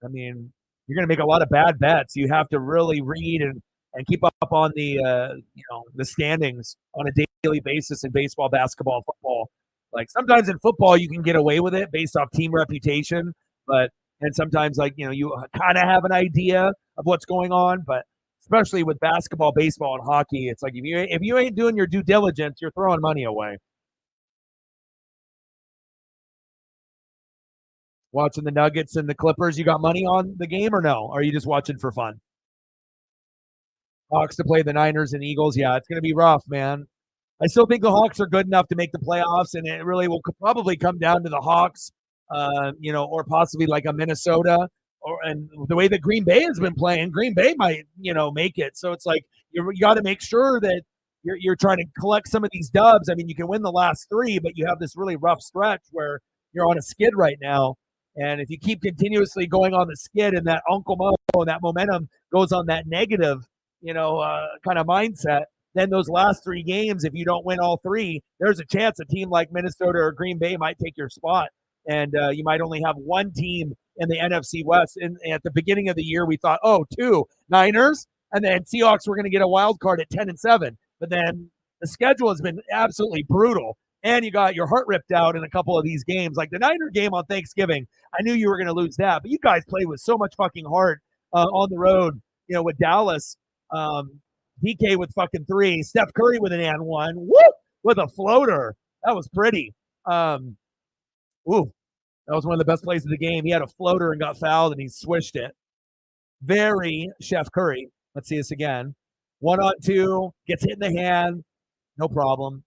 I mean, you're going to make a lot of bad bets. You have to really read and keep up on the the standings on a daily basis in baseball, basketball, football. Like sometimes in football you can get away with it based off team reputation, but and sometimes like you kind of have an idea of what's going on, but especially with basketball, baseball, and hockey, it's like if you ain't doing your due diligence, you're throwing money away. Watching the Nuggets and the Clippers, you got money on the game or no? Or are you just watching for fun? Hawks to play the Niners and Eagles. Yeah, it's going to be rough, man. I still think the Hawks are good enough to make the playoffs, and it really will probably come down to the Hawks, or possibly like a Minnesota, and the way that Green Bay has been playing, Green Bay might make it. So it's like you got to make sure that you're trying to collect some of these dubs. I mean, you can win the last three, but you have this really rough stretch where you're on a skid right now. And if you keep continuously going on the skid and that Uncle Mo and that momentum goes on that negative, kind of mindset, then those last three games, if you don't win all three, there's a chance a team like Minnesota or Green Bay might take your spot. And you might only have one team in the NFC West. And at the beginning of the year, we thought, two Niners, and then Seahawks were going to get a wild card at 10-7. But then the schedule has been absolutely brutal. And you got your heart ripped out in a couple of these games. Like the Niner game on Thanksgiving, I knew you were going to lose that. But you guys played with so much fucking heart on the road, with Dallas. DK with fucking 3, Steph Curry with an and 1, whoop, with a floater. That was pretty. Ooh, that was one of the best plays of the game. He had a floater and got fouled, and he swished it. Very Chef Curry. Let's see this again. 1-on-2, gets hit in the hand. No problem.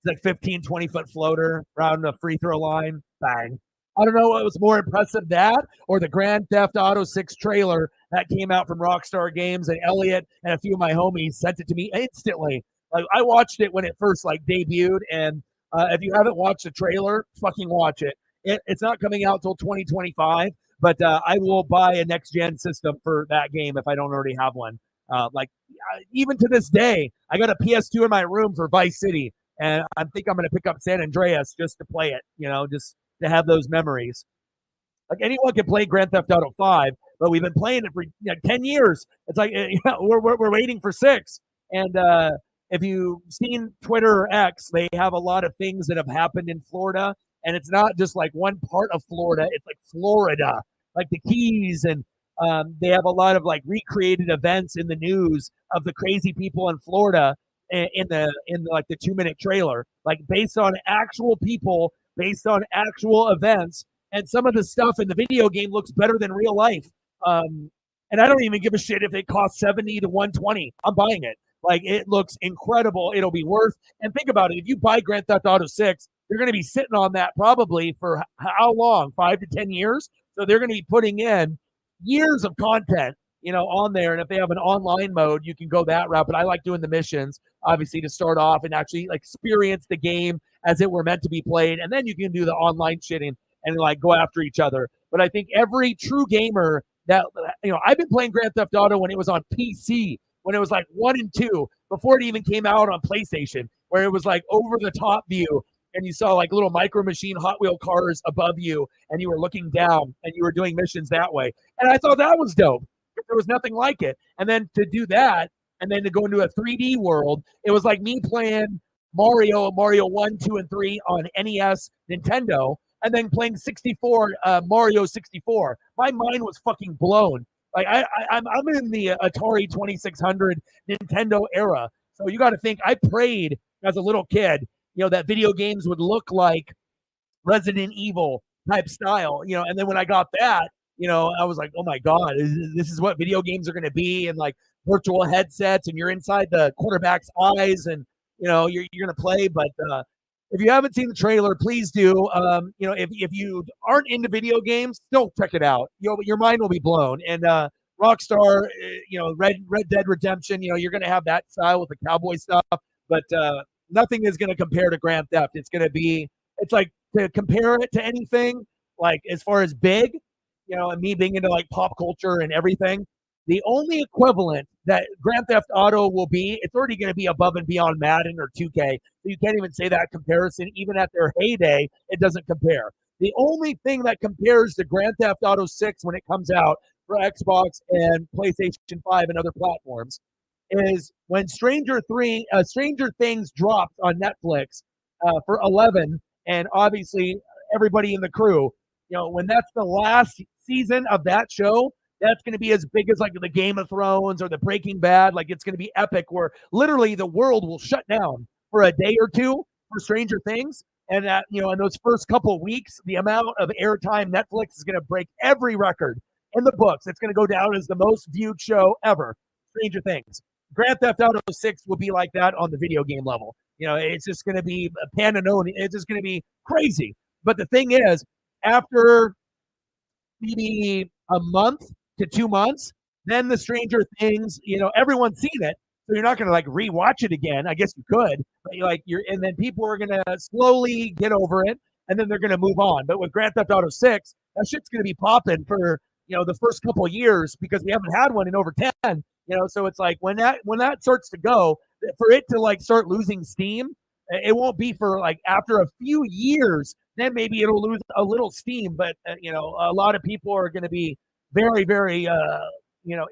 It's like 15, 20-foot floater around the free throw line. Bang. I don't know what was more impressive, that or the Grand Theft Auto 6 trailer that came out from Rockstar Games, and Elliot and a few of my homies sent it to me instantly. Like I watched it when it first debuted, and if you haven't watched the trailer, fucking watch it. It's not coming out till 2025, but I will buy a next gen system for that game if I don't already have one. Even to this day, I got a PS2 in my room for Vice City, and I think I'm going to pick up San Andreas just to play it. Just to have those memories. Like anyone can play Grand Theft Auto 5, but we've been playing it for 10 years. It's like we're waiting for 6. And if you've seen Twitter or X, they have a lot of things that have happened in Florida. And it's not just like one part of Florida. It's like Florida, like the Keys. And they have a lot of recreated events in the news of the crazy people in Florida in the 2-minute trailer, based on actual people, based on actual events, and some of the stuff in the video game looks better than real life. And I don't even give a shit if it costs $70 to $120. I'm buying it. It looks incredible. It'll be worth. And think about it. If you buy Grand Theft Auto 6, you're going to be sitting on that probably for how long? 5 to 10 years. So they're going to be putting in years of content, on there. And if they have an online mode, you can go that route. But I like doing the missions, obviously, to start off and actually experience the game as it were meant to be played. And then you can do the online shitting and go after each other. But I think every true gamer that, I've been playing Grand Theft Auto when it was on PC, when it was 1 and 2, before it even came out on PlayStation, where it was over the top view. And you saw little micro machine Hot Wheel cars above you, and you were looking down and you were doing missions that way. And I thought that was dope. There was nothing like it. And then to do that, and then to go into a 3D world, it was like me playing Mario 1, 2, and 3 on NES, Nintendo, and then playing 64, Mario 64. My mind was fucking blown. I'm in the Atari 2600 Nintendo era. So you got to think, I prayed as a little kid, that video games would look like Resident Evil type style, and then when I got that, I was like, oh my God, this is what video games are going to be, and virtual headsets, and you're inside the quarterback's eyes, and you're going to play. But if you haven't seen the trailer, please do. If you aren't into video games, don't check it out. Your mind will be blown. And Rockstar, Red Dead Redemption, you're going to have that style with the cowboy stuff, but nothing is going to compare to Grand Theft. It's like to compare it to anything, as far as big, and me being into pop culture and everything. The only equivalent that Grand Theft Auto will be, it's already going to be above and beyond Madden or 2K. So you can't even say that comparison. Even at their heyday, it doesn't compare. The only thing that compares to Grand Theft Auto 6 when it comes out for Xbox and PlayStation 5 and other platforms is when Stranger Things dropped on Netflix for 11, and obviously everybody in the crew. When that's the last season of that show, that's going to be as big as like the Game of Thrones or the Breaking Bad. Like it's going to be epic, where literally the world will shut down for a day or two for Stranger Things. And that, in those first couple of weeks, the amount of airtime Netflix is going to break every record in the books. It's going to go down as the most viewed show ever. Stranger Things. Grand Theft Auto 6 will be like that on the video game level. It's just going to be a pandemonium. It's just going to be crazy. But the thing is, after maybe a month to 2 months, then the Stranger Things, everyone's seen it. So you're not going to like rewatch it again. I guess you could, but and then people are going to slowly get over it, and then they're going to move on. But with Grand Theft Auto 6, that shit's going to be popping for the first couple of years, because we haven't had one in over 10. So it's like when that starts to go, for it to like start losing steam, it won't be for like after a few years. Then maybe it'll lose a little steam. But a lot of people are going to be very, very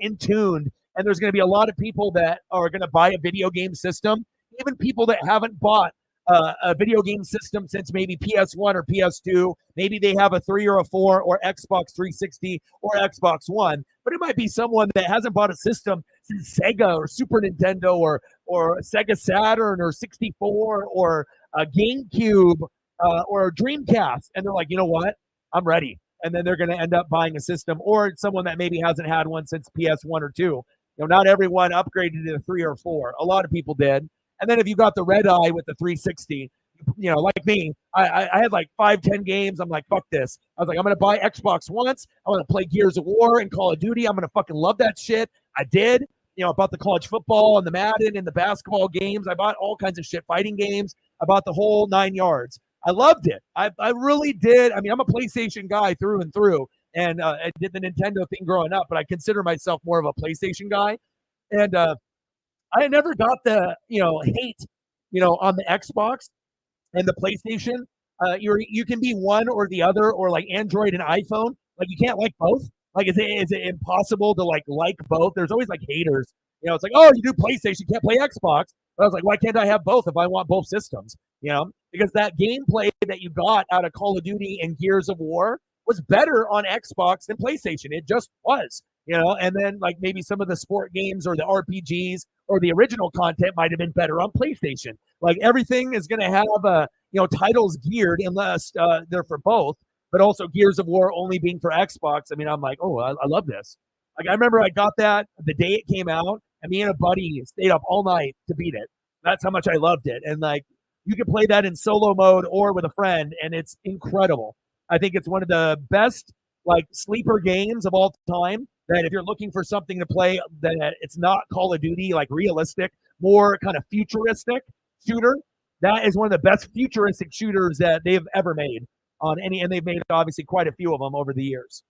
in tune. And there's going to be a lot of people that are going to buy a video game system, even people that haven't bought a video game system since maybe PS1 or PS2. Maybe they have a 3 or a 4 or Xbox 360 or Xbox One, but it might be someone that hasn't bought a system since Sega or Super Nintendo or Sega Saturn or 64 or a GameCube or a Dreamcast. And they're like, you know what? I'm ready. And then they're going to end up buying a system, or someone that maybe hasn't had one since PS1 or 2. Not everyone upgraded to a 3 or 4. A lot of people did. And then if you got the red eye with the 360, like me, I had like 5-10 games. I'm like, fuck this. I was like, I'm going to buy Xbox once. I'm going to play Gears of War and Call of Duty. I'm going to fucking love that shit. I did. I bought the college football and the Madden and the basketball games. I bought all kinds of shit, fighting games. I bought the whole 9 yards. I loved it. I really did. I mean, I'm a PlayStation guy through and through. And I did the Nintendo thing growing up, but I consider myself more of a PlayStation guy. And I never got the hate on the Xbox and the PlayStation. You can be one or the other, or like Android and iPhone. Like you can't like both. Like is it impossible to like both? There's always like haters. It's like, oh, you do PlayStation, you can't play Xbox. But I was like, why can't I have both if I want both systems? Because that gameplay that you got out of Call of Duty and Gears of War was better on Xbox than PlayStation. It just was, and then like maybe some of the sport games or the RPGs or the original content might have been better on PlayStation. Like everything is going to have titles geared unless they're for both, but also Gears of War only being for Xbox. I mean, I'm like, oh, I love this. Like I remember I got that the day it came out, and me and a buddy stayed up all night to beat it. That's how much I loved it. And like you can play that in solo mode or with a friend, and it's incredible. I think it's one of the best like sleeper games of all time, that if you're looking for something to play that it's not Call of Duty, like realistic, more kind of futuristic shooter, that is one of the best futuristic shooters that they've ever made on any, and they've made obviously quite a few of them over the years.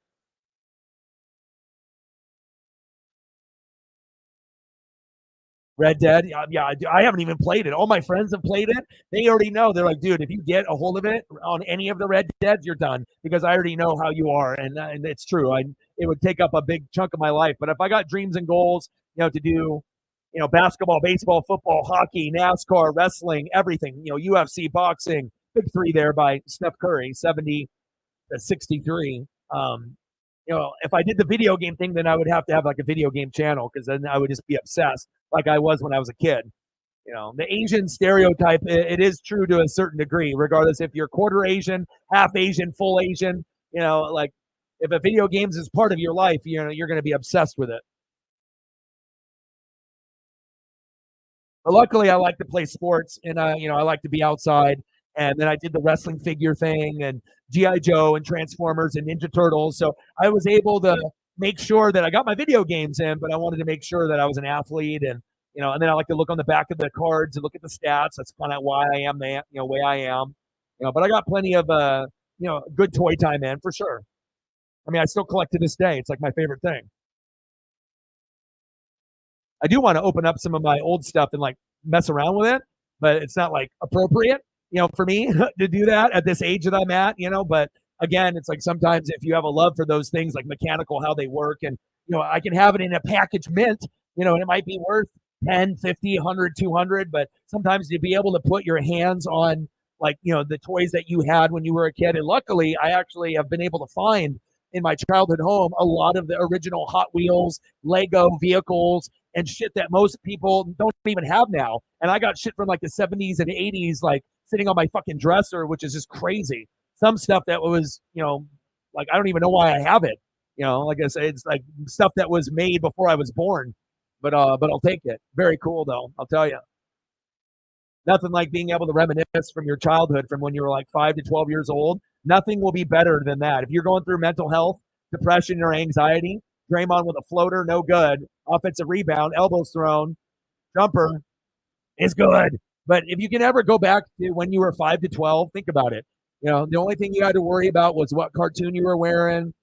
Red Dead, yeah, I haven't even played it. All my friends have played it. They already know. They're like, dude, if you get a hold of it on any of the Red Deads, you're done, because I already know how you are, and it's true. It would take up a big chunk of my life. But if I got dreams and goals, to do, basketball, baseball, football, hockey, NASCAR, wrestling, everything, UFC, boxing, big three there by Steph Curry, 70 to 63. If I did the video game thing, then I would have to have like a video game channel, because then I would just be obsessed like I was when I was a kid. The Asian stereotype, it is true to a certain degree, regardless if you're quarter Asian, half Asian, full Asian, like if a video games is part of your life, you're going to be obsessed with it. But luckily I like to play sports, and I like to be outside. And then I did the wrestling figure thing and G.I. Joe and Transformers and Ninja Turtles. So I was able to make sure that I got my video games in, but I wanted to make sure that I was an athlete. And, and then I like to look on the back of the cards and look at the stats. That's kind of why I am the way I am. But I got plenty of, good toy time in for sure. I mean, I still collect to this day. It's like my favorite thing. I do want to open up some of my old stuff and like mess around with it, but it's not like appropriate, for me to do that at this age that I'm at, but again, it's like sometimes if you have a love for those things, like mechanical, how they work, and, I can have it in a package mint, and it might be worth 10, 50, 100, 200, but sometimes to be able to put your hands on like, the toys that you had when you were a kid. And luckily, I actually have been able to find in my childhood home a lot of the original Hot Wheels, Lego vehicles, and shit that most people don't even have now. And I got shit from like the 70s and 80s, like sitting on my fucking dresser, which is just crazy. Some stuff that was, like I don't even know why I have it. Like I said, it's like stuff that was made before I was born. But I'll take it. Very cool though, I'll tell you. Nothing like being able to reminisce from your childhood from when you were like 5 to 12 years old. Nothing will be better than that. If you're going through mental health, depression, or anxiety, Draymond with a floater, no good. Offensive rebound, elbows thrown, jumper is good. But if you can ever go back to when you were 5 to 12, think about it. The only thing you had to worry about was what cartoon you were wearing,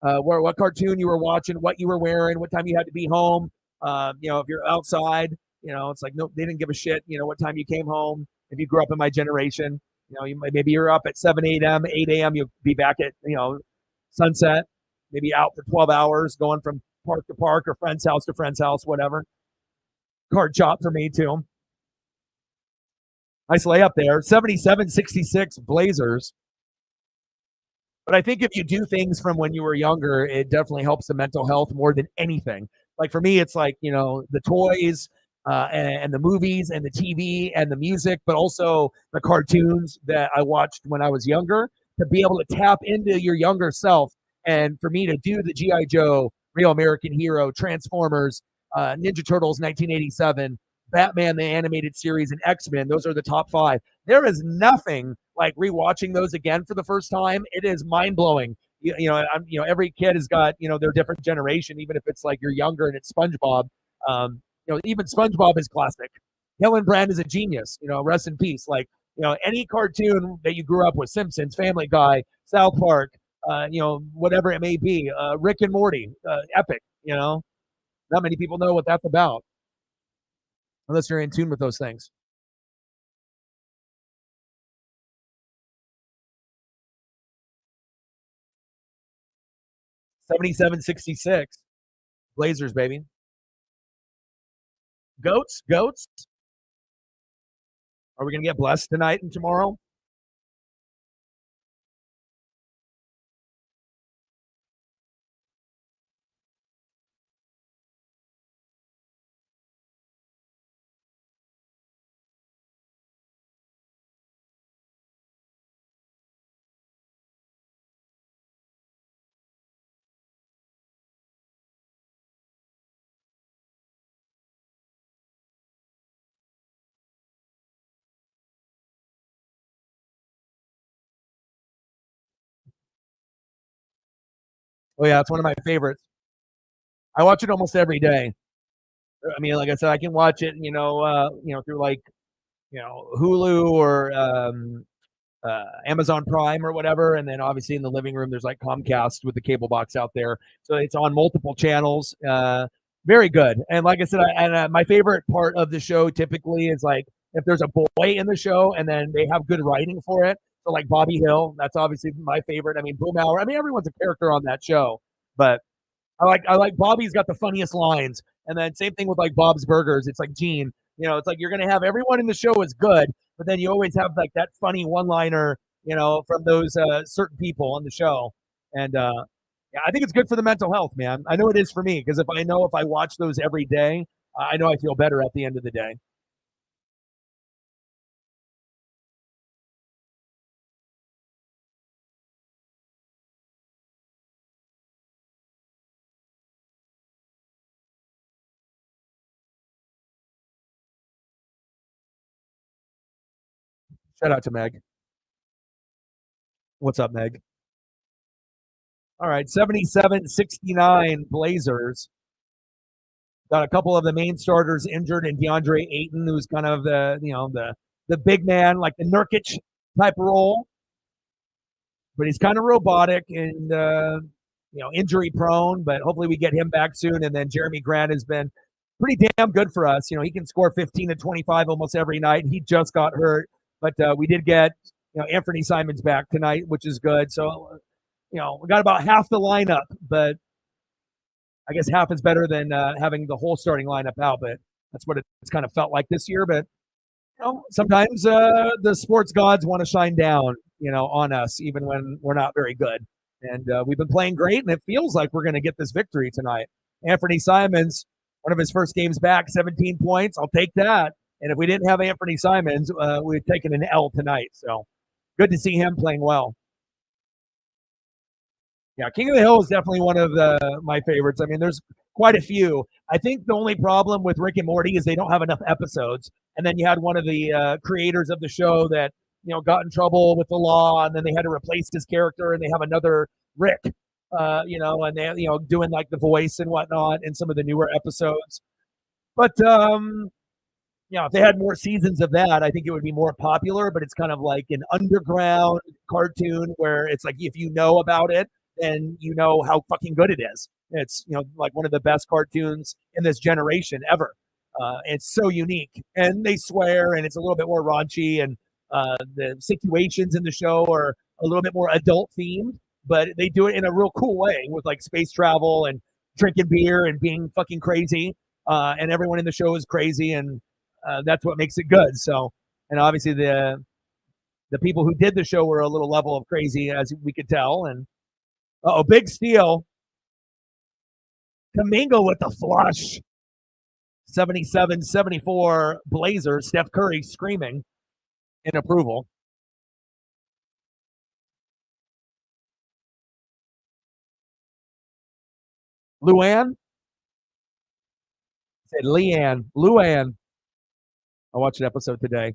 what cartoon you were watching, what you were wearing, what time you had to be home. If you're outside, it's like no, they didn't give a shit. What time you came home. If you grew up in my generation, maybe you're up at 7 a.m., 8 a.m. You'll be back at sunset, maybe out for 12 hours, going from park to park or friend's house to friend's house, whatever. Card chop for me too. Nice layup there. 77-66 Blazers. But I think if you do things from when you were younger, it definitely helps the mental health more than anything. Like for me, it's like, the toys and the movies and the TV and the music, but also the cartoons that I watched when I was younger to be able to tap into your younger self. And for me to do the G.I. Joe, Real American Hero, Transformers, Ninja Turtles 1987, Batman, the animated series, and X-Men, those are the top 5. There is nothing like rewatching those again for the first time. It is mind-blowing. Every kid has got, their different generation, even if it's like you're younger and it's SpongeBob. Even SpongeBob is classic. Hillenbrand is a genius, rest in peace. Like, any cartoon that you grew up with, Simpsons, Family Guy, South Park, whatever it may be, Rick and Morty, epic, not many people know what that's about unless you're in tune with those things. 77-66. Blazers, baby. Goats. Are we going to get blessed tonight and tomorrow? Oh yeah, it's one of my favorites. I watch it almost every day. I mean, like I said, I can watch it, through like, Hulu or Amazon Prime or whatever, and then obviously in the living room there's like Comcast with the cable box out there, so it's on multiple channels. Very good. And like I said, my favorite part of the show typically is like if there's a boy in the show and then they have good writing for it. So like Bobby Hill, that's obviously my favorite. I mean, Boomhauer. I mean, everyone's a character on that show, but I like Bobby's got the funniest lines. And then same thing with like Bob's Burgers. It's like Gene. It's like you're gonna have everyone in the show is good, but then you always have like that funny one-liner, from those certain people on the show. And yeah, I think it's good for the mental health, man. I know it is for me because if I watch those every day, I know I feel better at the end of the day. Shout out to Meg. What's up, Meg? All right, 77-69 Blazers. Got a couple of the main starters injured, and DeAndre Ayton, who's kind of the big man, like the Nurkic type role, but he's kind of robotic and injury prone. But hopefully we get him back soon. And then Jeremy Grant has been pretty damn good for us. He can score 15 to 25 almost every night. He just got hurt, but we did get Anthony Simons back tonight, which is good. So we got about half the lineup, but I guess half is better than having the whole starting lineup out, but that's what it's kind of felt like this year. But Sometimes the sports gods want to shine down, on us, even when we're not very good. And we've been playing great, and it feels like we're going to get this victory tonight. Anthony Simons, one of his first games back, 17 points. I'll take that. And if we didn't have Anthony Simons, we'd taken an L tonight. So good to see him playing well. Yeah, King of the Hill is definitely one of my favorites. I mean, there's quite a few. I think the only problem with Rick and Morty is they don't have enough episodes. And then you had one of the creators of the show that got in trouble with the law, and then they had to replace his character, and they have another Rick, and they doing like the voice and whatnot in some of the newer episodes. But if they had more seasons of that, I think it would be more popular. But it's kind of like an underground cartoon where it's like if you know about it, then you know how fucking good it is. It's like one of the best cartoons in this generation ever. It's so unique, and they swear, and it's a little bit more raunchy, and the situations in the show are a little bit more adult themed, but they do it in a real cool way with like space travel and drinking beer and being fucking crazy. And everyone in the show is crazy, and that's what makes it good. So, and obviously the people who did the show were a little level of crazy, as we could tell. And big steal. Kuminga with the flush. 77-74 Blazers. Steph Curry screaming in approval. Luann? I said Leanne. Luann. I watched an episode today.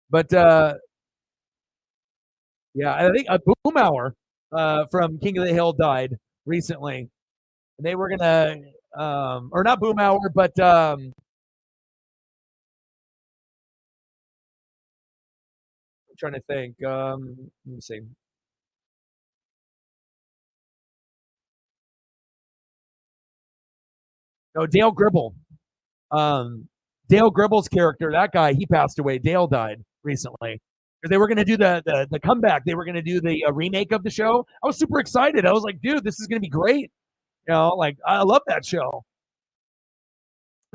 But yeah, I think a Boomhauer from King of the Hill died recently. And they were gonna or not Boomhauer, but I'm trying to think. Let me see. No, Dale Gribble. Dale Gribble's character, that guy, he passed away. Dale died recently because they were going to do the comeback. They were going to do the remake of the show. I was super excited. I was like, dude, this is going to be great. Like I love that show.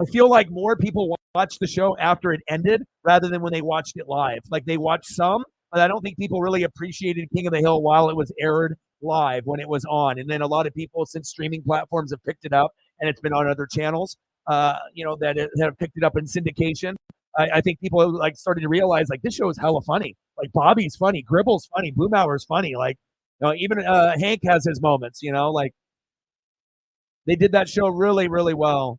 I feel like more people watched the show after it ended rather than when they watched it live. Like they watched some, but I don't think people really appreciated King of the Hill while it was aired live when it was on. And then a lot of people, since streaming platforms have picked it up and it's been on other channels, that have picked it up in syndication. I think people like started to realize like this show is hella funny. Like Bobby's funny, Gribble's funny, Boomhauer's funny. Like even Hank has his moments. Like they did that show really, really well.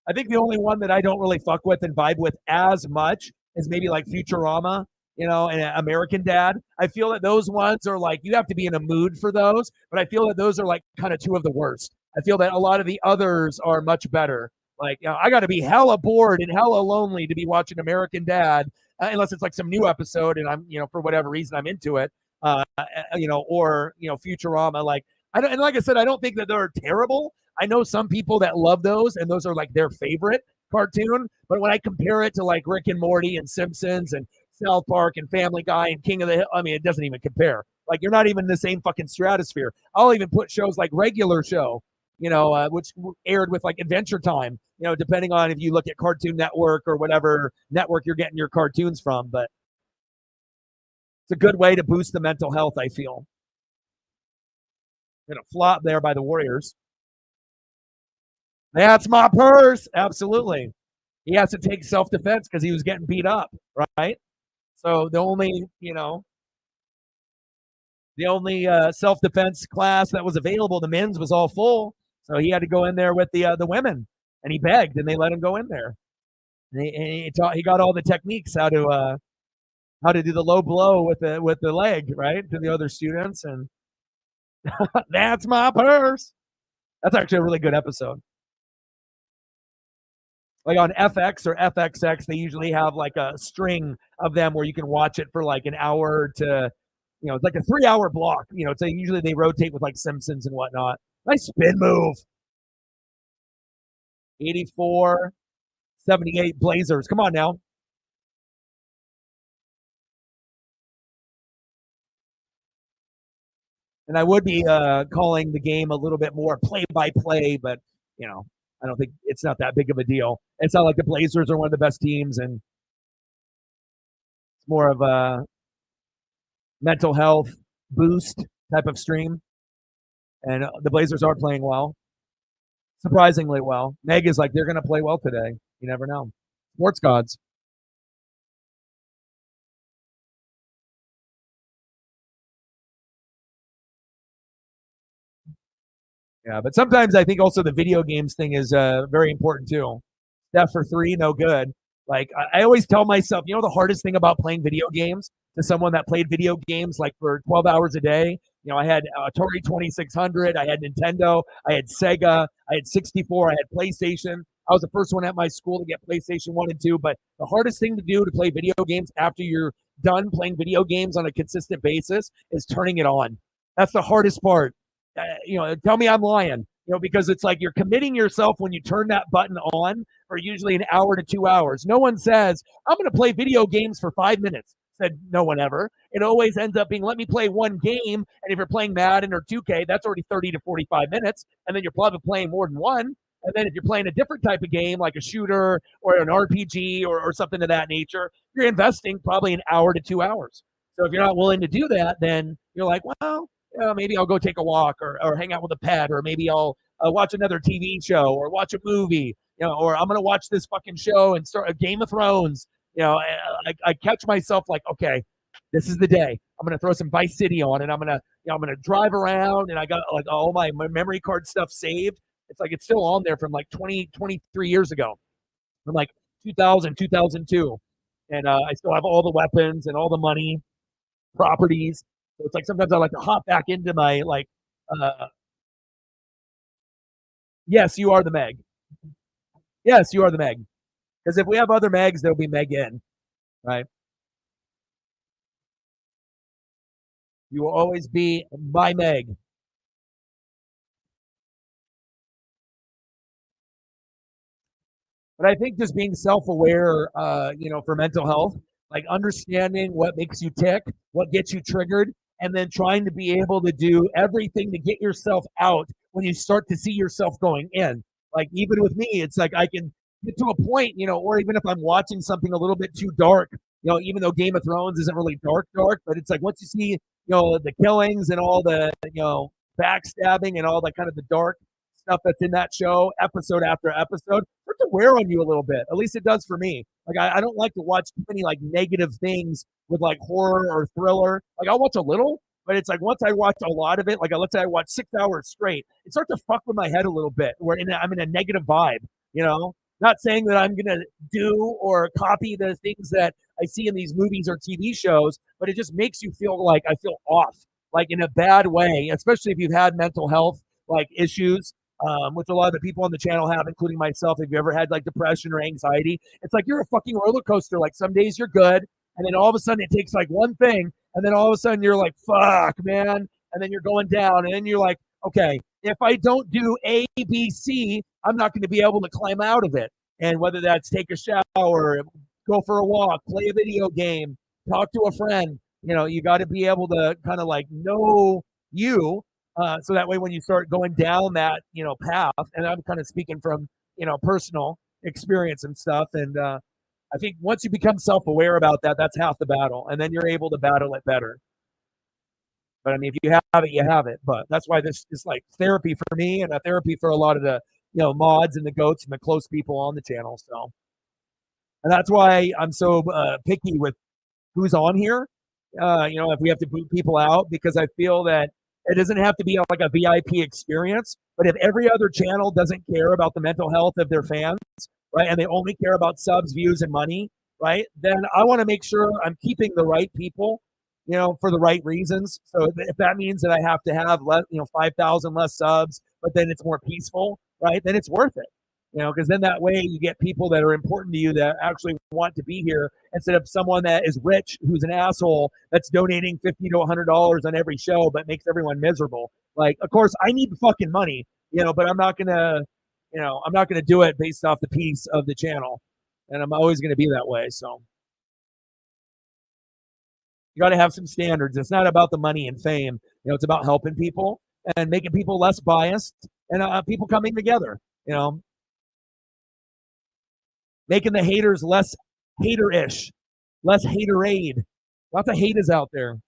I think the only one that I don't really fuck with and vibe with as much is maybe like Futurama, and American Dad. I feel that those ones are like you have to be in a mood for those, but I feel that those are like kind of two of the worst. I feel that a lot of the others are much better. Like I got to be hella bored and hella lonely to be watching American Dad, unless it's like some new episode and I'm for whatever reason I'm into it. Or Futurama. Like I don't, and like I said, I don't think that they're terrible. I know some people that love those, and those are like their favorite cartoon. But when I compare it to like Rick and Morty and Simpsons and South Park and Family Guy and King of the Hill, I mean, it doesn't even compare. Like you're not even in the same fucking stratosphere. I'll even put shows like Regular Show, which aired with like Adventure Time, depending on if you look at Cartoon Network or whatever network you're getting your cartoons from. But it's a good way to boost the mental health, I feel. And a flop there by the Warriors. That's my purse. Absolutely. He has to take self defense because he was getting beat up, right? So the only self defense class that was available, the men's was all full. So he had to go in there with the women, and he begged, and they let him go in there. And he got all the techniques how to do the low blow with the leg, right, to the other students, and that's my purse. That's actually a really good episode. Like on FX or FXX, they usually have like a string of them where you can watch it for like an hour to, it's like a 3 hour block. So usually they rotate with like Simpsons and whatnot. Nice spin move. 84, 78 Blazers. Come on now. And I would be calling the game a little bit more play by play, but you know, I don't think it's not that big of a deal. It's not like the Blazers are one of the best teams, and it's more of a mental health boost type of stream. And the Blazers are playing well, surprisingly well. Meg is like they're going to play well today. You never know. Sports gods. Yeah, but sometimes I think also the video games thing is very important too. Steph for three, no good. Like I always tell myself, you know, the hardest thing about playing video games to someone that played video games like for 12 hours a day. You know, I had Atari 2600, I had Nintendo, I had Sega, I had 64, I had PlayStation. I was the first one at my school to get PlayStation 1 and 2. But the hardest thing to do to play video games after you're done playing video games on a consistent basis is turning it on. That's the hardest part. Tell me I'm lying, because it's like you're committing yourself when you turn that button on for usually an hour to 2 hours. No one says, I'm going to play video games for 5 minutes. Said no one ever. It always ends up being, let me play one game. And if you're playing Madden or 2K, that's already 30 to 45 minutes. And then you're probably playing more than one. And then if you're playing a different type of game, like a shooter or an RPG or something of that nature, you're investing probably an hour to 2 hours. So if you're not willing to do that, then you're like, well, maybe I'll go take a walk or hang out with a pet, or maybe I'll watch another TV show or watch a movie, or I'm going to watch this fucking show and start a Game of Thrones. I catch myself like, okay, this is the day. I'm going to throw some Vice City on, and I'm going to drive around, and I got like all my memory card stuff saved. It's like it's still on there from like 23 years ago, from like 2000, 2002. And I still have all the weapons and all the money, properties. So it's like sometimes I like to hop back into my like, uh, yes, you are the Meg. Yes, you are the Meg. Because if we have other Megs, there'll be Megan, right? You will always be my Meg. But I think just being self-aware, for mental health, like understanding what makes you tick, what gets you triggered, and then trying to be able to do everything to get yourself out when you start to see yourself going in. Like even with me, it's like I can get to a point, or even if I'm watching something a little bit too dark, even though Game of Thrones isn't really dark, but it's like once you see, the killings and all the, backstabbing and all the kind of the dark stuff that's in that show, episode after episode, starts to wear on you a little bit. At least it does for me. Like I don't like to watch too many like negative things with like horror or thriller. Like I'll watch a little, but it's like once I watch a lot of it, like let's say I watch 6 hours straight, it starts to fuck with my head a little bit. Where I'm in a negative vibe, you know. Not saying that I'm gonna do or copy the things that I see in these movies or TV shows, but it just makes you feel like I feel off, like in a bad way, especially if you've had mental health like issues, which a lot of the people on the channel have, including myself. If you ever had like depression or anxiety, it's like you're a fucking roller coaster. Like some days you're good, and then all of a sudden it takes like one thing, and then all of a sudden you're like, fuck, man. And then you're going down, and then you're like, okay, if I don't do A, B, C, I'm not going to be able to climb out of it. And whether that's take a shower, go for a walk, play a video game, talk to a friend, you got to be able to kind of like know you, so that way when you start going down that path, and I'm kind of speaking from personal experience and stuff, and I think once you become self-aware about that, that's half the battle, and then you're able to battle it better. But I mean, if you have it, you have it. But that's why this is like therapy for me, and a therapy for a lot of the mods and the goats and the close people on the channel. So, and that's why I'm so picky with who's on here. If we have to boot people out, because I feel that it doesn't have to be like a VIP experience. But if every other channel doesn't care about the mental health of their fans, right, and they only care about subs, views, and money, right, then I want to make sure I'm keeping the right people, for the right reasons. So if that means that I have to have less, 5,000 less subs, but then it's more peaceful, right, then it's worth it. Because then that way you get people that are important to you that actually want to be here, instead of someone that is rich who's an asshole that's donating $50 to $100 on every show but makes everyone miserable. Like, of course, I need the fucking money, but I'm not gonna, I'm not gonna do it based off the peace of the channel, and I'm always gonna be that way. So. You got to have some standards. It's not about the money and fame. It's about helping people and making people less biased and people coming together. You know, making the haters less hater-ish, less haterade. Lots of haters out there.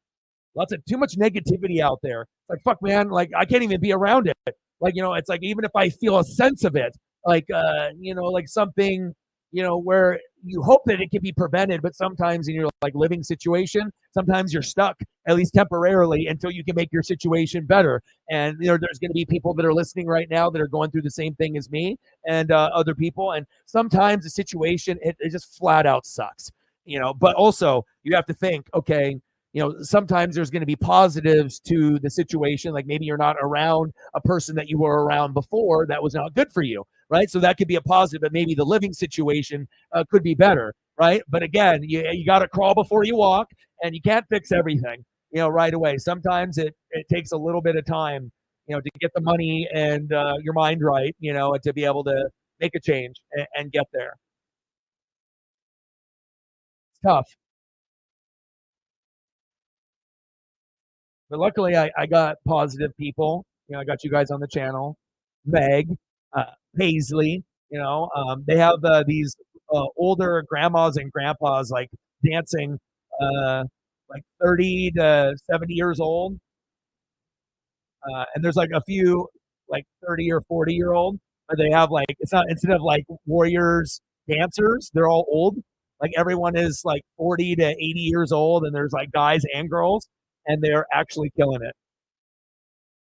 Lots of too much negativity out there. It's like, fuck, man, like I can't even be around it. Like, it's like even if I feel a sense of it, like like something, where you hope that it can be prevented, but sometimes in your like living situation, sometimes you're stuck, at least temporarily, until you can make your situation better. And there's going to be people that are listening right now that are going through the same thing as me and other people. And sometimes the situation it just flat out sucks. But also you have to think, okay, sometimes there's going to be positives to the situation. Like maybe you're not around a person that you were around before that was not good for you, right? So that could be a positive, but maybe the living situation could be better, right? But again, you got to crawl before you walk, and you can't fix everything, right away. Sometimes it takes a little bit of time, to get the money and your mind right, and to be able to make a change and get there. It's tough. But luckily, I got positive people. I got you guys on the channel, Meg, Paisley. They have these older grandmas and grandpas like dancing, like 30 to 70 years old, and there's like a few like 30 or 40-year old. But they have like it's not instead of like warriors dancers, they're all old. Like everyone is like 40 to 80 years old, and there's like guys and girls, and they're actually killing it.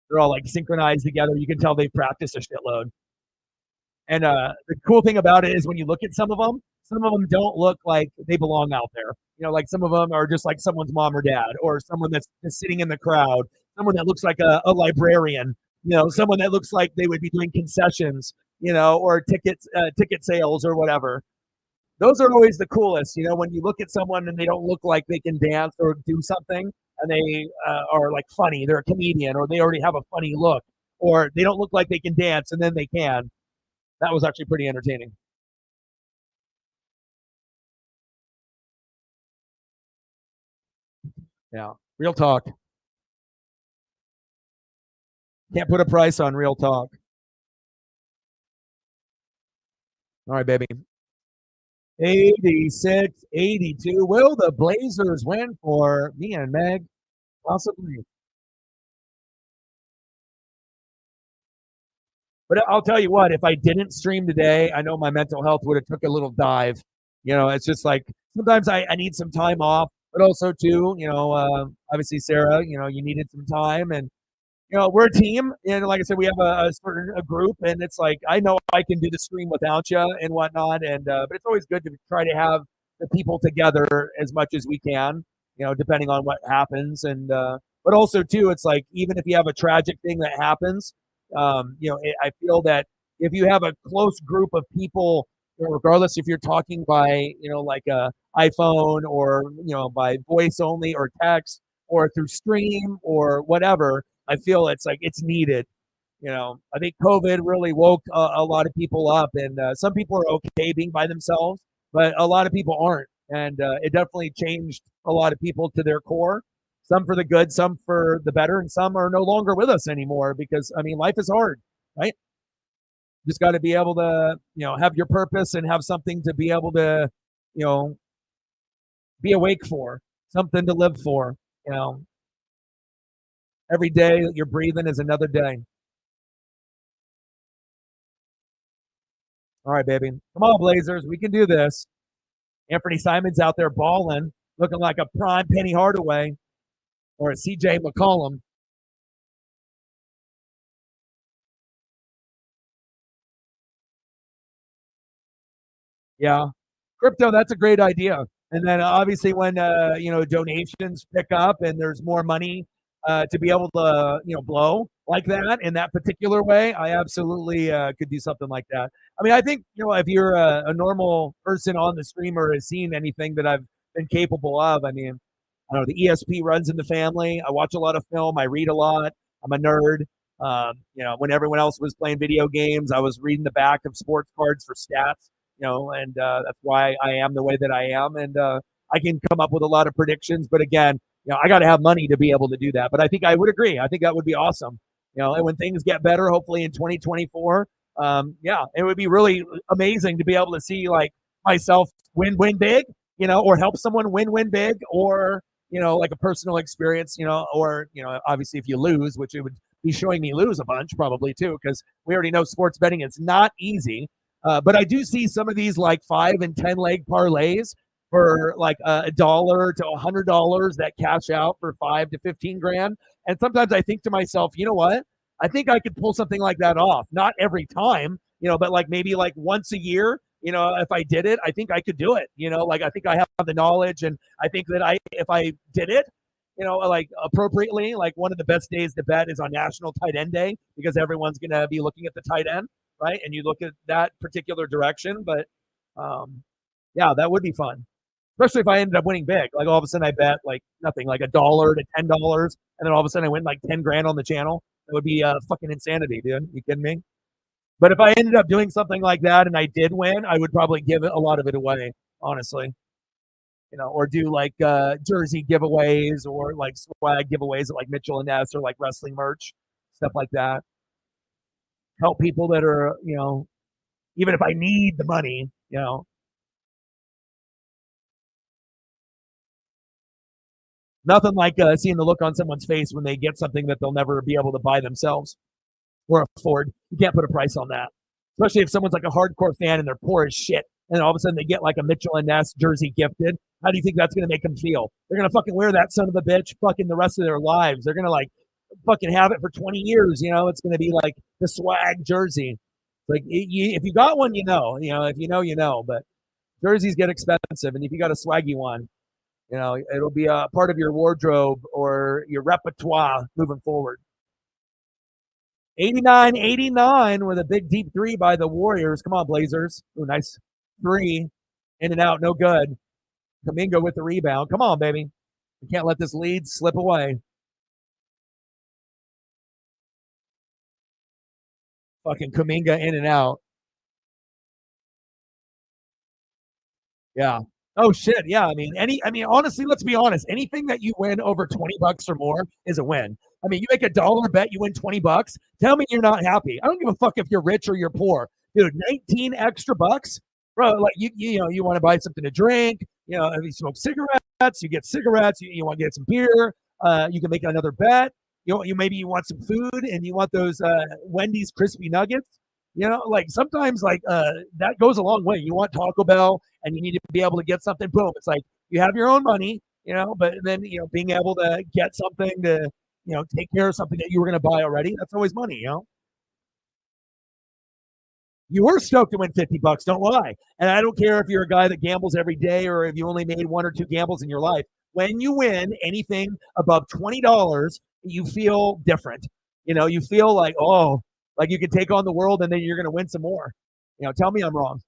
They're all like synchronized together. You can tell they practice a shitload. And the cool thing about it is when you look at some of them don't look like they belong out there. Like some of them are just like someone's mom or dad, or someone that's just sitting in the crowd, someone that looks like a librarian, someone that looks like they would be doing concessions, or ticket sales or whatever. Those are always the coolest, when you look at someone and they don't look like they can dance or do something, and they are like funny, they're a comedian, or they already have a funny look, or they don't look like they can dance and then they can. That was actually pretty entertaining. Yeah, real talk. Can't put a price on real talk. All right, baby. 86, 82. Will the Blazers win for me and Meg? Possibly. But I'll tell you what, if I didn't stream today, I know my mental health would have took a little dive. It's just like sometimes I need some time off, but also too, obviously Sarah, you needed some time, and we're a team, and like I said, we have a certain a group, and it's like I know I can do the stream without you and whatnot, and but it's always good to try to have the people together as much as we can, depending on what happens, and but also too, it's like even if you have a tragic thing that happens, I feel that if you have a close group of people, regardless if you're talking by like a iPhone or by voice only or text or through stream or whatever, I feel it's like it's needed. I think COVID really woke a lot of people up, and some people are okay being by themselves, but a lot of people aren't, and it definitely changed a lot of people to their core. Some for the good, some for the better, and some are no longer with us anymore because I mean, life is hard, right? Just got to be able to, have your purpose and have something to be able to, you know, be awake for, something to live for. You know, every day that you're breathing is another day. All right, baby. Come on, Blazers. We can do this. Anthony Simon's out there balling, looking like a prime Penny Hardaway or a CJ McCollum. Yeah. Crypto, that's a great idea. And then obviously when donations pick up and there's more money to be able to blow like that in that particular way, I absolutely could do something like that. I mean, I think if you're a normal person on the stream or has seen anything that I've been capable of, I mean, I don't know, the ESP runs in the family. I watch a lot of film. I read a lot. I'm a nerd. When everyone else was playing video games, I was reading the back of sports cards for stats. And that's why I am the way that I am. And I can come up with a lot of predictions. But again, I got to have money to be able to do that. But I think I would agree. I think that would be awesome. And when things get better, hopefully in 2024, yeah, it would be really amazing to be able to see like myself win big, or help someone win big, or like a personal experience, or obviously if you lose, which it would be showing me lose a bunch probably too, because we already know sports betting is not easy. But I do see some of these like 5 and 10 leg parlays for like $1 to $100 that cash out for 5 to 15 grand. And sometimes I think to myself, you know what? I think I could pull something like that off. Not every time, but like maybe like once a year. If I did it, I think I could do it. Like I think I have the knowledge, and I think that if I did it, like appropriately, like one of the best days to bet is on National Tight End Day, because everyone's going to be looking at the tight end, right? And you look at that particular direction. But yeah, that would be fun, especially if I ended up winning big. Like all of a sudden I bet like nothing, like $1 to $10, and then all of a sudden I win like 10 grand on the channel. That would be fucking insanity, dude. You kidding me? But if I ended up doing something like that and I did win, I would probably give a lot of it away, honestly. Or do like jersey giveaways, or like swag giveaways at like Mitchell and Ness, or like wrestling merch, stuff like that. Help people that are, even if I need the money, nothing like seeing the look on someone's face when they get something that they'll never be able to buy themselves or afford. You can't put a price on that, especially if someone's like a hardcore fan and they're poor as shit, and all of a sudden they get like a Mitchell and Ness jersey gifted. How do you think that's going to make them feel? They're going to fucking wear that son of a bitch fucking the rest of their lives. They're going to like fucking have it for 20 years. It's going to be like the swag jersey. Like if you got one, if you know, but jerseys get expensive. And if you got a swaggy one, it'll be a part of your wardrobe or your repertoire moving forward. 89-89 with a big deep three by the Warriors. Come on, Blazers. Ooh, nice three. In and out, no good. Kuminga with the rebound. Come on, baby. We can't let this lead slip away. Fucking Kuminga in and out. Yeah. Oh shit. Yeah. I mean, honestly, let's be honest. Anything that you win over $20 or more is a win. I mean, you make $1 bet, you win $20. Tell me you're not happy. I don't give a fuck if you're rich or you're poor, dude. 19 extra bucks, bro. Like you want to buy something to drink. If you smoke cigarettes, you get cigarettes. You want to get some beer. You can make another bet. Maybe you want some food and you want those Wendy's crispy nuggets. Like sometimes like that goes a long way. You want Taco Bell and you need to be able to get something. Boom. It's like you have your own money, but then, being able to get something to, take care of something that you were going to buy already. That's always money, You were stoked to win $50, don't lie. And I don't care if you're a guy that gambles every day or if you only made 1 or 2 gambles in your life. When you win anything above $20, you feel different. You feel like, oh, like you can take on the world and then you're going to win some more. Tell me I'm wrong.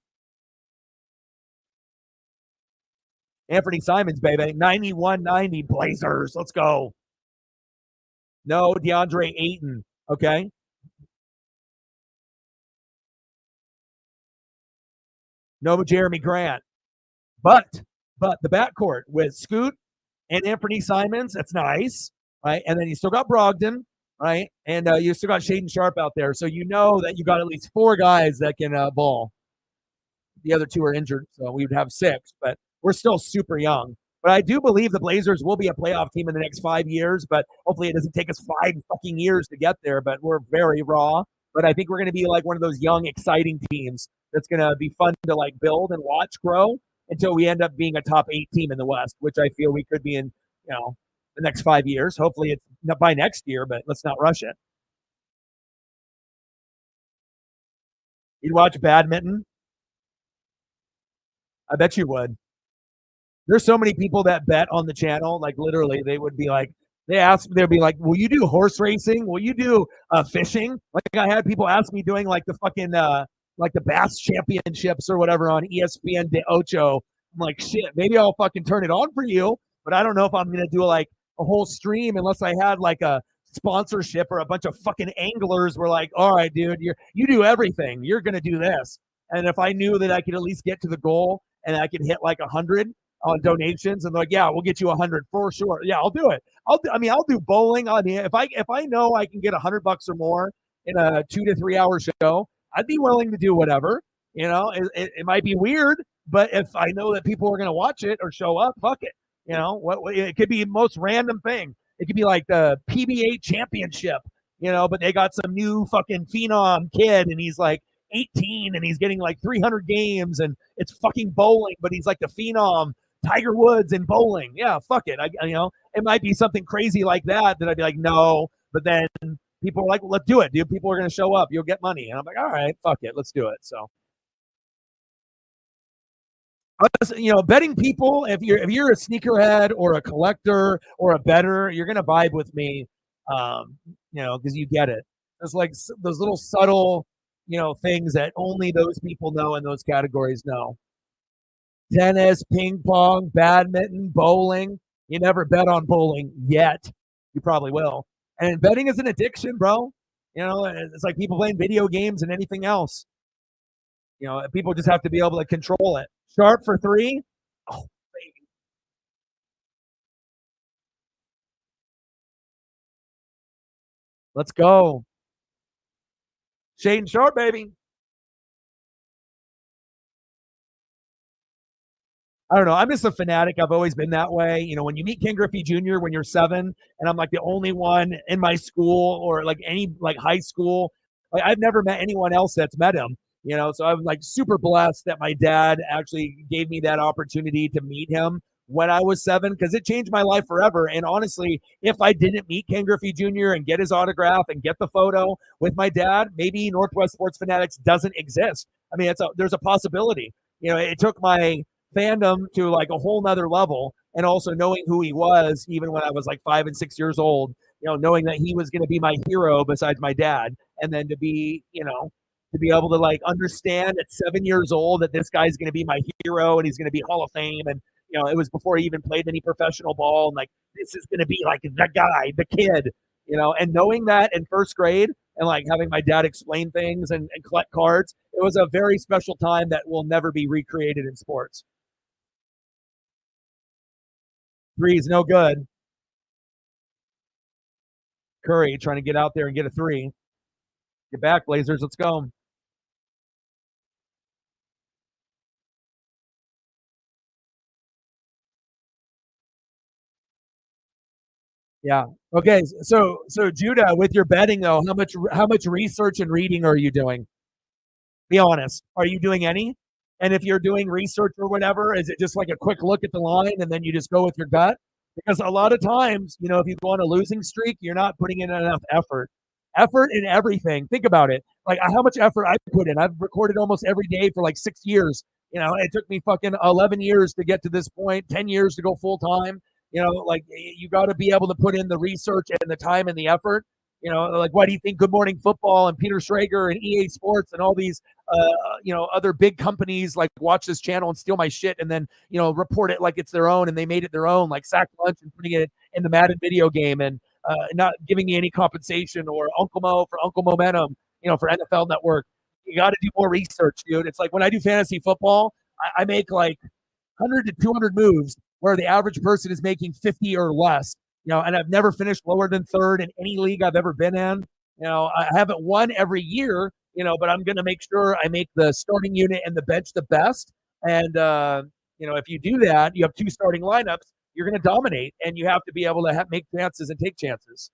Anthony Simons, baby. 91-90 Blazers. Let's go. No, DeAndre Ayton. Okay. No, Jeremy Grant. But the backcourt with Scoot and Anthony Simons, that's nice. Right. And then you still got Brogdon. Right. And you still got Shaden Sharp out there. So that you got at least 4 guys that can ball. The other 2 are injured. So we would have 6, but we're still super young. But I do believe the Blazers will be a playoff team in the next 5 years, but hopefully it doesn't take us 5 fucking years to get there, but we're very raw. But I think we're going to be like one of those young, exciting teams that's going to be fun to like build and watch grow until we end up being a top 8 team in the West, which I feel we could be in, the next 5 years. Hopefully it's not by next year, but let's not rush it. You'd watch badminton? I bet you would. There's so many people that bet on the channel. Like literally, they would be like, they'd be like, will you do horse racing? Will you do fishing? Like I had people ask me doing like the fucking like the bass championships or whatever on ESPN de Ocho. I'm like, shit, maybe I'll fucking turn it on for you, but I don't know if I'm gonna do like a whole stream unless I had like a sponsorship or a bunch of fucking anglers were like, all right, dude, you do everything. You're gonna do this. And if I knew that I could at least get to the goal and I could hit like 100, on donations, and they're like, yeah, we'll get you 100 for sure. Yeah, I'll do it. I'll do bowling. I mean, if I know I can get $100 or more in a 2 to 3 hour show, I'd be willing to do whatever. It might be weird, but if I know that people are going to watch it or show up, fuck it. What it could be the most random thing. It could be like the PBA championship, but they got some new fucking phenom kid, and he's like 18, and he's getting like 300 games, and it's fucking bowling, but he's like the phenom Tiger Woods in bowling. Yeah, fuck it. It might be something crazy like that I'd be like, no, but then people are like, well, let's do it, dude. People are going to show up. You'll get money. And I'm like, all right, fuck it. Let's do it. So, betting people, if you're a sneakerhead or a collector or a bettor, you're gonna vibe with me, because you get it. There's like those little subtle, things that only those people know in those categories know. Tennis, ping pong, badminton, bowling. You never bet on bowling yet. You probably will. And betting is an addiction, bro. It's like people playing video games and anything else. People just have to be able to control it. Sharp for three. Oh, baby. Let's go. Shane Sharp, baby. I don't know. I'm just a fanatic. I've always been that way. When you meet Ken Griffey Jr. when you're 7, and I'm like the only one in my school or like any like high school, like I've never met anyone else that's met him. So I'm like super blessed that my dad actually gave me that opportunity to meet him when I was 7, because it changed my life forever. And honestly, if I didn't meet Ken Griffey Jr. and get his autograph and get the photo with my dad, maybe Northwest Sports Fanatics doesn't exist. I mean, there's a possibility. It took my fandom to like a whole nother level, and also knowing who he was even when I was like 5 and 6 years old, knowing that he was going to be my hero besides my dad, and then to be able to like understand at 7 years old that this guy's going to be my hero and he's going to be Hall of Fame. And it was before he even played any professional ball, and like this is going to be like the guy, the kid, and knowing that in first grade, and like having my dad explain things and collect cards, it was a very special time that will never be recreated in sports. Three is no good. Curry trying to get out there and get a three. Get back, Blazers. Let's go. Yeah. Okay. So Judah, with your betting though, how much research and reading are you doing? Be honest. Are you doing any? And if you're doing research or whatever, is it just like a quick look at the line and then you just go with your gut? Because a lot of times, if you go on a losing streak, you're not putting in enough effort. Effort in everything. Think about it. Like how much effort I put in. I've recorded almost every day for like 6 years. It took me fucking 11 years to get to this point, 10 years to go full time. Like you got to be able to put in the research and the time and the effort. Like why do you think Good Morning Football and Peter Schrager and EA Sports and all these other big companies like watch this channel and steal my shit and then, report it like it's their own, and they made it their own, like Sack Lunch and putting it in the Madden video game, and not giving me any compensation, or Uncle Mo for Uncle Momentum, for NFL Network. You got to do more research, dude. It's like when I do fantasy football, I make like 100 to 200 moves where the average person is making 50 or less, and I've never finished lower than third in any league I've ever been in. I haven't won every year, but I'm going to make sure I make the starting unit and the bench the best. And, if you do that, you have two starting lineups, you're going to dominate, and you have to be able to make chances and take chances.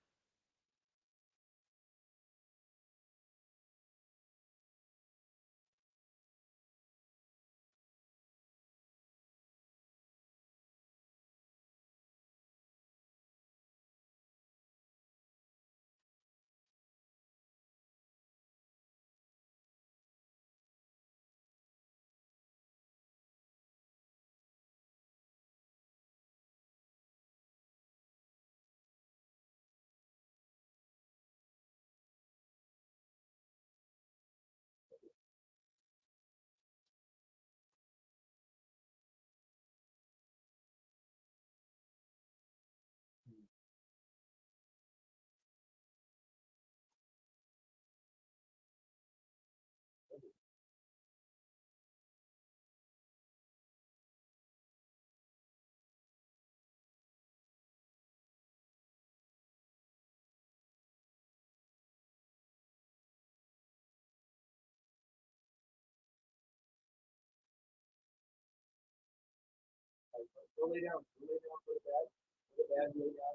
Go lay down. Go lay down for the bed. For the bed, lay down.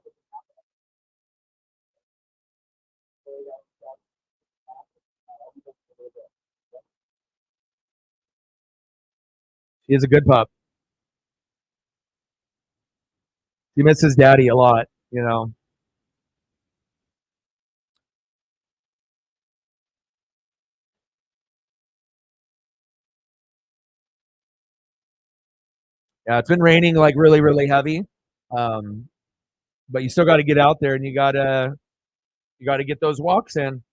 Lay down. She is a good pup. She misses daddy a lot, you know. Yeah, it's been raining like really, really heavy. Um, but you still got to get out there and you got to get those walks in.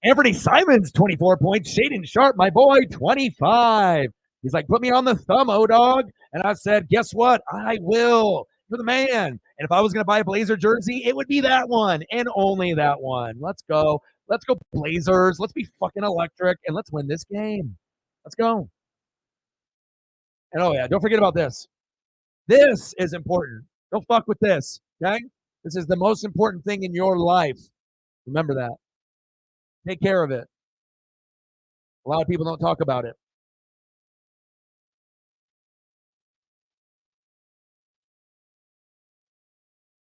Anthony Simons, 24 points. Shaden Sharp, my boy, 25. He's like, put me on the thumb, O-Dog. And I said, guess what? I will. You're the man. And if I was going to buy a Blazer jersey, it would be that one and only that one. Let's go. Let's go, Blazers. Let's be fucking electric and let's win this game. Let's go. And oh, yeah, don't forget about this. This is important. Don't fuck with this. Okay? This is the most important thing in your life. Remember that. Take care of it. A lot of people don't talk about it.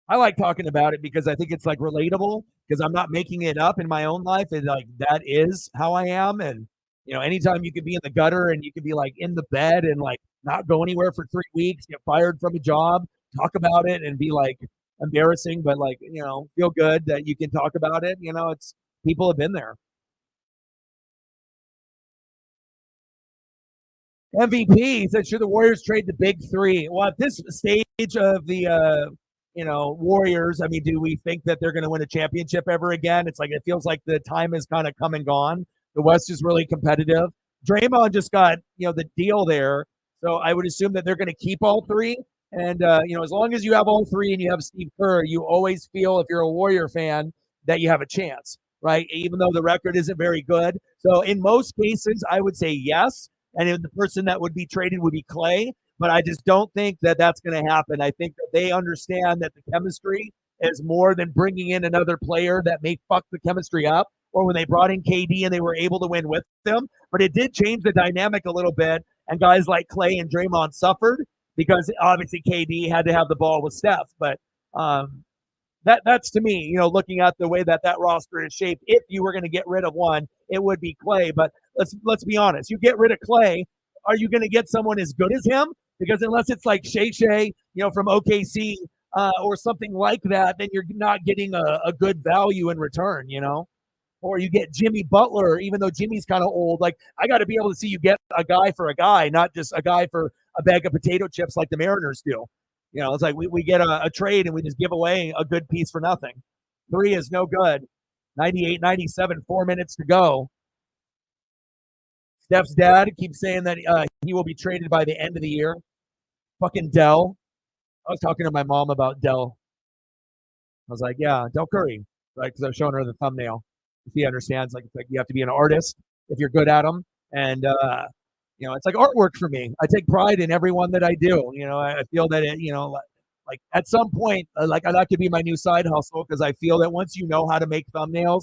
I like talking about it because I think it's like relatable because I'm not making it up in my own life. And like that is how I am. And anytime you could be in the gutter and you could be like in the bed and like not go anywhere for 3 weeks, get fired from a job, talk about it and be like embarrassing, but like, feel good that you can talk about it. It's people have been there. MVP said, should the Warriors trade the big three? Well, at this stage of the Warriors, I mean, do we think that they're going to win a championship ever again? It's like it feels like the time has kind of come and gone. The West is really competitive. Draymond just got the deal there, so I would assume that they're going to keep all three. And as long as you have all three and you have Steve Kerr, you always feel if you're a Warrior fan that you have a chance, right? Even though the record isn't very good. So in most cases, I would say yes. And the person that would be traded would be Clay. But I just don't think that that's going to happen. I think that they understand that the chemistry is more than bringing in another player that may fuck the chemistry up. Or when they brought in KD and they were able to win with them. But it did change the dynamic a little bit. And guys like Clay and Draymond suffered because obviously KD had to have the ball with Steph. But that's to me, looking at the way that roster is shaped. If you were going to get rid of one, it would be Clay. But let's be honest. You get rid of Clay, are you going to get someone as good as him? Because unless it's like Shea, from OKC or something like that, then you're not getting a good value in return, Or you get Jimmy Butler, even though Jimmy's kind of old. Like, I got to be able to see you get a guy for a guy, not just a guy for a bag of potato chips like the Mariners do. It's like we get a trade and we just give away a good piece for nothing. 3 is no good. 98, 97, 4 minutes to go. Steph's dad keeps saying that he will be traded by the end of the year. Fucking Dell. I was talking to my mom about Dell. I was like, yeah, Dell Curry. Right, because I was showing her the thumbnail. She understands, like, it's like you have to be an artist if you're good at them. And, it's like artwork for me. I take pride in everyone that I do. I feel that, like at some point, like that could be my new side hustle because I feel that once you know how to make thumbnails,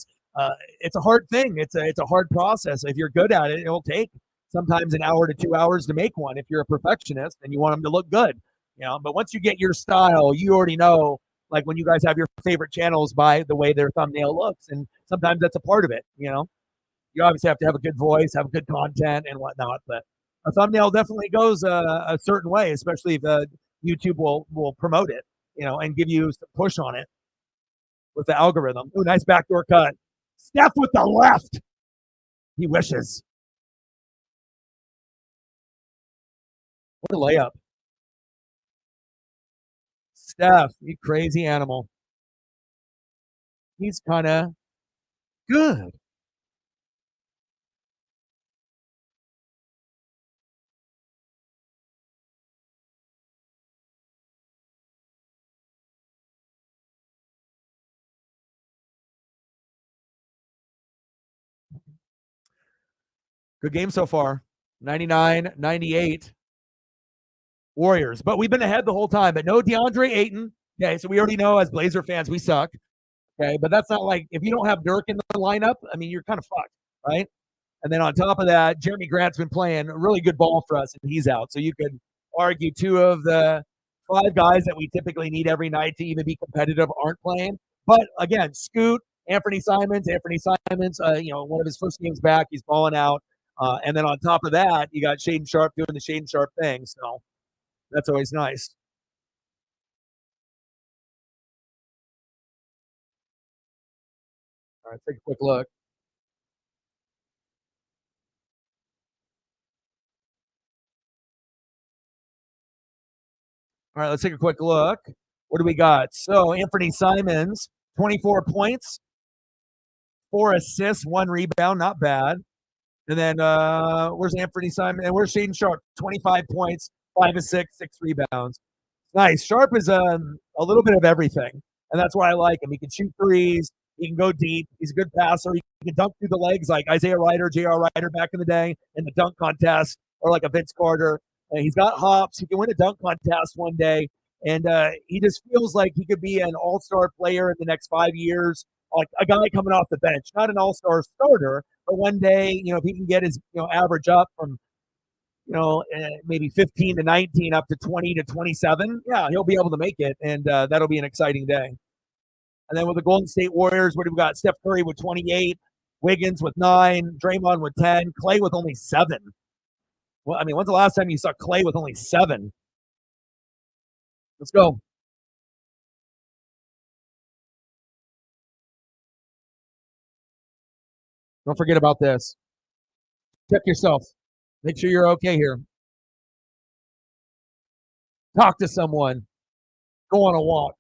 it's a hard thing. It's a hard process. If you're good at it, it'll take sometimes an hour to 2 hours to make one. If you're a perfectionist and you want them to look good, But once you get your style, you already know. Like when you guys have your favorite channels by the way their thumbnail looks, and sometimes that's a part of it. You obviously have to have a good voice, have good content, and whatnot. But a thumbnail definitely goes a certain way, especially if YouTube will promote it, and give you some push on it with the algorithm. Ooh, nice backdoor cut. Steph with the left. He wishes. What a layup. Steph, you crazy animal. He's kind of good. Good game so far. 99-98. Warriors. But we've been ahead the whole time. But no DeAndre Ayton. Okay, so we already know as Blazer fans, we suck. Okay, but that's not like if you don't have Dirk in the lineup, I mean, you're kind of fucked, right? And then on top of that, Jeremy Grant's been playing really good ball for us, and he's out. So you could argue two of the 5 guys that we typically need every night to even be competitive aren't playing. But again, Scoot, Anthony Simons, one of his first games back, he's balling out. And then on top of that, you got Shaden Sharp doing the Shaden Sharp thing. So that's always nice. All right, take a quick look. All right, let's take a quick look. What do we got? So Anthony Simons, 24 points, 4 assists, 1 rebound, not bad. And then where's Anthony Simon? And where's Shaden Sharp? 25 points, 5 of 6, 6 rebounds. Nice. Sharp is a little bit of everything, and that's why I like him. He can shoot threes. He can go deep. He's a good passer. He can dunk through the legs like Isaiah Ryder, J.R. Ryder back in the day in the dunk contest, or like a Vince Carter. He's got hops. He can win a dunk contest one day, and he just feels like he could be an all-star player in the next 5 years, like a guy coming off the bench, not an all-star starter, but one day, if he can get his average up from maybe 15 to 19 up to 20 to 27, yeah, he'll be able to make it, and that'll be an exciting day. And then with the Golden State Warriors, what do we got? Steph Curry with 28, Wiggins with 9, Draymond with 10, Clay with only 7. Well, I mean, when's the last time you saw Clay with only 7? Let's go. Don't forget about this. Check yourself. Make sure you're okay here. Talk to someone. Go on a walk.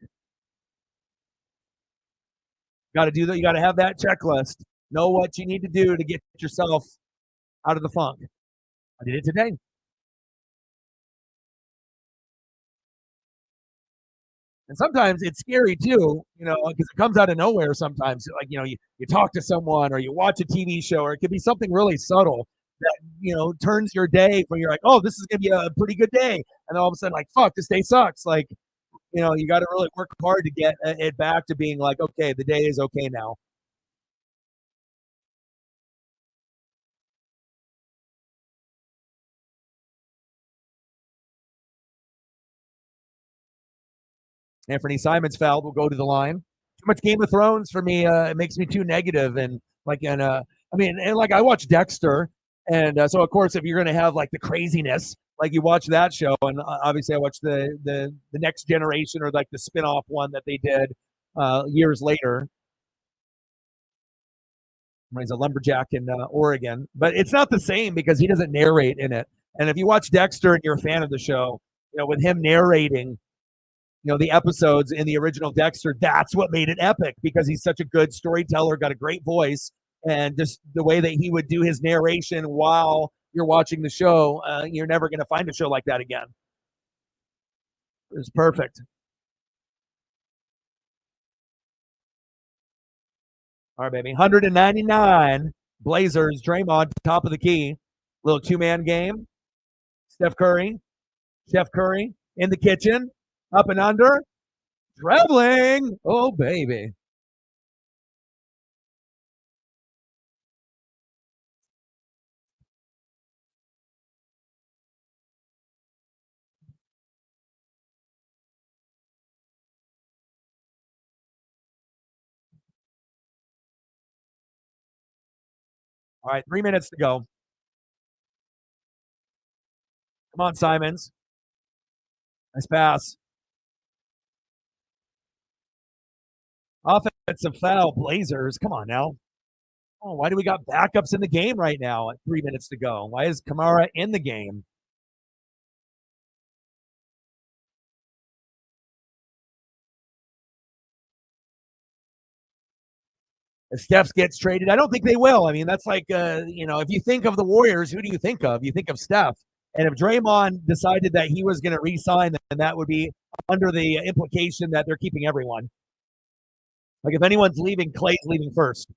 Got to do that. You got to have that checklist. Know what you need to do to get yourself out of the funk. I did it today. And sometimes it's scary too, because it comes out of nowhere sometimes. Like, you talk to someone or you watch a TV show, or it could be something really subtle that, turns your day when you're like, oh, this is going to be a pretty good day. And then all of a sudden, like, fuck, this day sucks. Like, you got to really work hard to get it back to being like, okay, the day is okay now. Anthony Simons fouled. Will go to the line. Too much Game of Thrones for me. It makes me too negative, and like I watch Dexter, and so of course if you're going to have like the craziness, like you watch that show, and obviously I watch the Next Generation, or like the spinoff one that they did years later. He's a lumberjack in Oregon, but it's not the same because he doesn't narrate in it. And if you watch Dexter and you're a fan of the show, with him narrating, the episodes in the original Dexter, that's what made it epic, because he's such a good storyteller, got a great voice, and just the way that he would do his narration while you're watching the show, you're never going to find a show like that again. It was perfect. All right, baby. 199 Blazers. Draymond, top of the key. Little two-man game. Steph Curry in the kitchen. Up and under. Traveling. Oh, baby. All right, 3 minutes to go. Come on, Simons. Nice pass. Offensive foul, Blazers. Come on now. Oh, why do we got backups in the game right now at 3 minutes to go? Why is Kamara in the game? If Steph gets traded, I don't think they will. I mean, that's like, if you think of the Warriors, who do you think of? You think of Steph. And if Draymond decided that he was going to re-sign, then that would be under the implication that they're keeping everyone. Like if anyone's leaving, Clay's leaving first.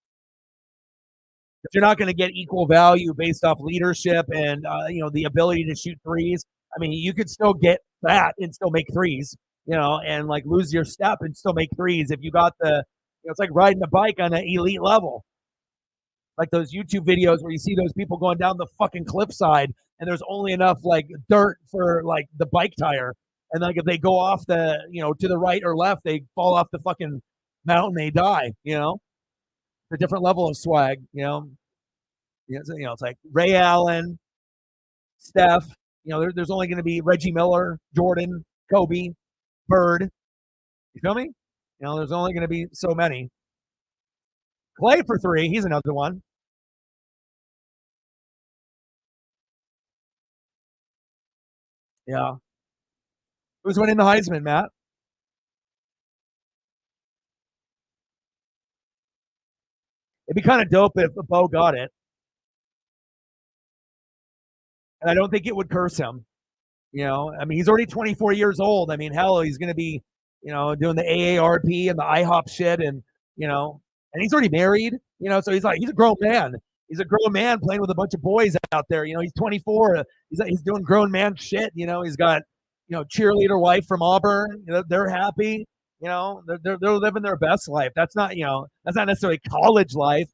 If you're not going to get equal value based off leadership and the ability to shoot threes, I mean, you could still get that and still make threes, and like lose your step and still make threes if you got it's like riding a bike on an elite level. Like those YouTube videos where you see those people going down the fucking cliffside and there's only enough like dirt for like the bike tire, And like if they go off the, to the right or left, they fall off the fucking mountain, they die. A different level of swag. It's like Ray Allen, Steph. There's only going to be Reggie Miller, Jordan, Kobe, Bird. You feel me? There's only going to be so many. Clay for three. He's another one. Yeah. Who's winning the Heisman, Matt? It'd be kind of dope if Bo got it. And I don't think it would curse him. He's already 24 years old. I mean, hell, he's going to be, doing the AARP and the IHOP shit, and and he's already married. So he's a grown man. He's a grown man playing with a bunch of boys out there. He's 24. He's doing grown man shit. He's got cheerleader wife from Auburn. They're happy. They're living their best life. That's not necessarily college life.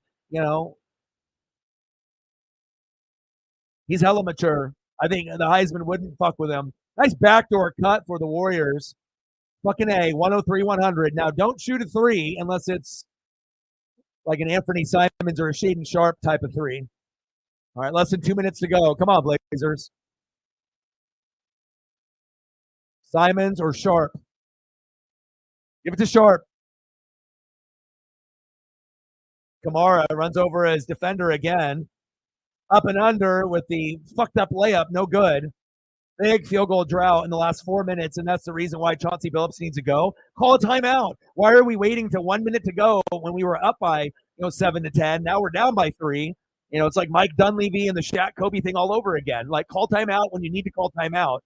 He's hella mature. I think the Heisman wouldn't fuck with him. Nice backdoor cut for the Warriors. Fucking A, 103, 100. Now, don't shoot a three unless it's like an Anthony Simons or a Shaden Sharp type of three. All right, less than 2 minutes to go. Come on, Blazers. Simons or Sharp? Give it to Sharp. Kamara runs over his defender again. Up and under with the fucked up layup. No good. Big field goal drought in the last 4 minutes, and that's the reason why Chauncey Billups needs to go. Call a timeout. Why are we waiting to 1 minute to go when we were up by 7-10? Now we're down by 3. It's like Mike Dunleavy and the Shaq Kobe thing all over again. Like, call timeout when you need to call timeout.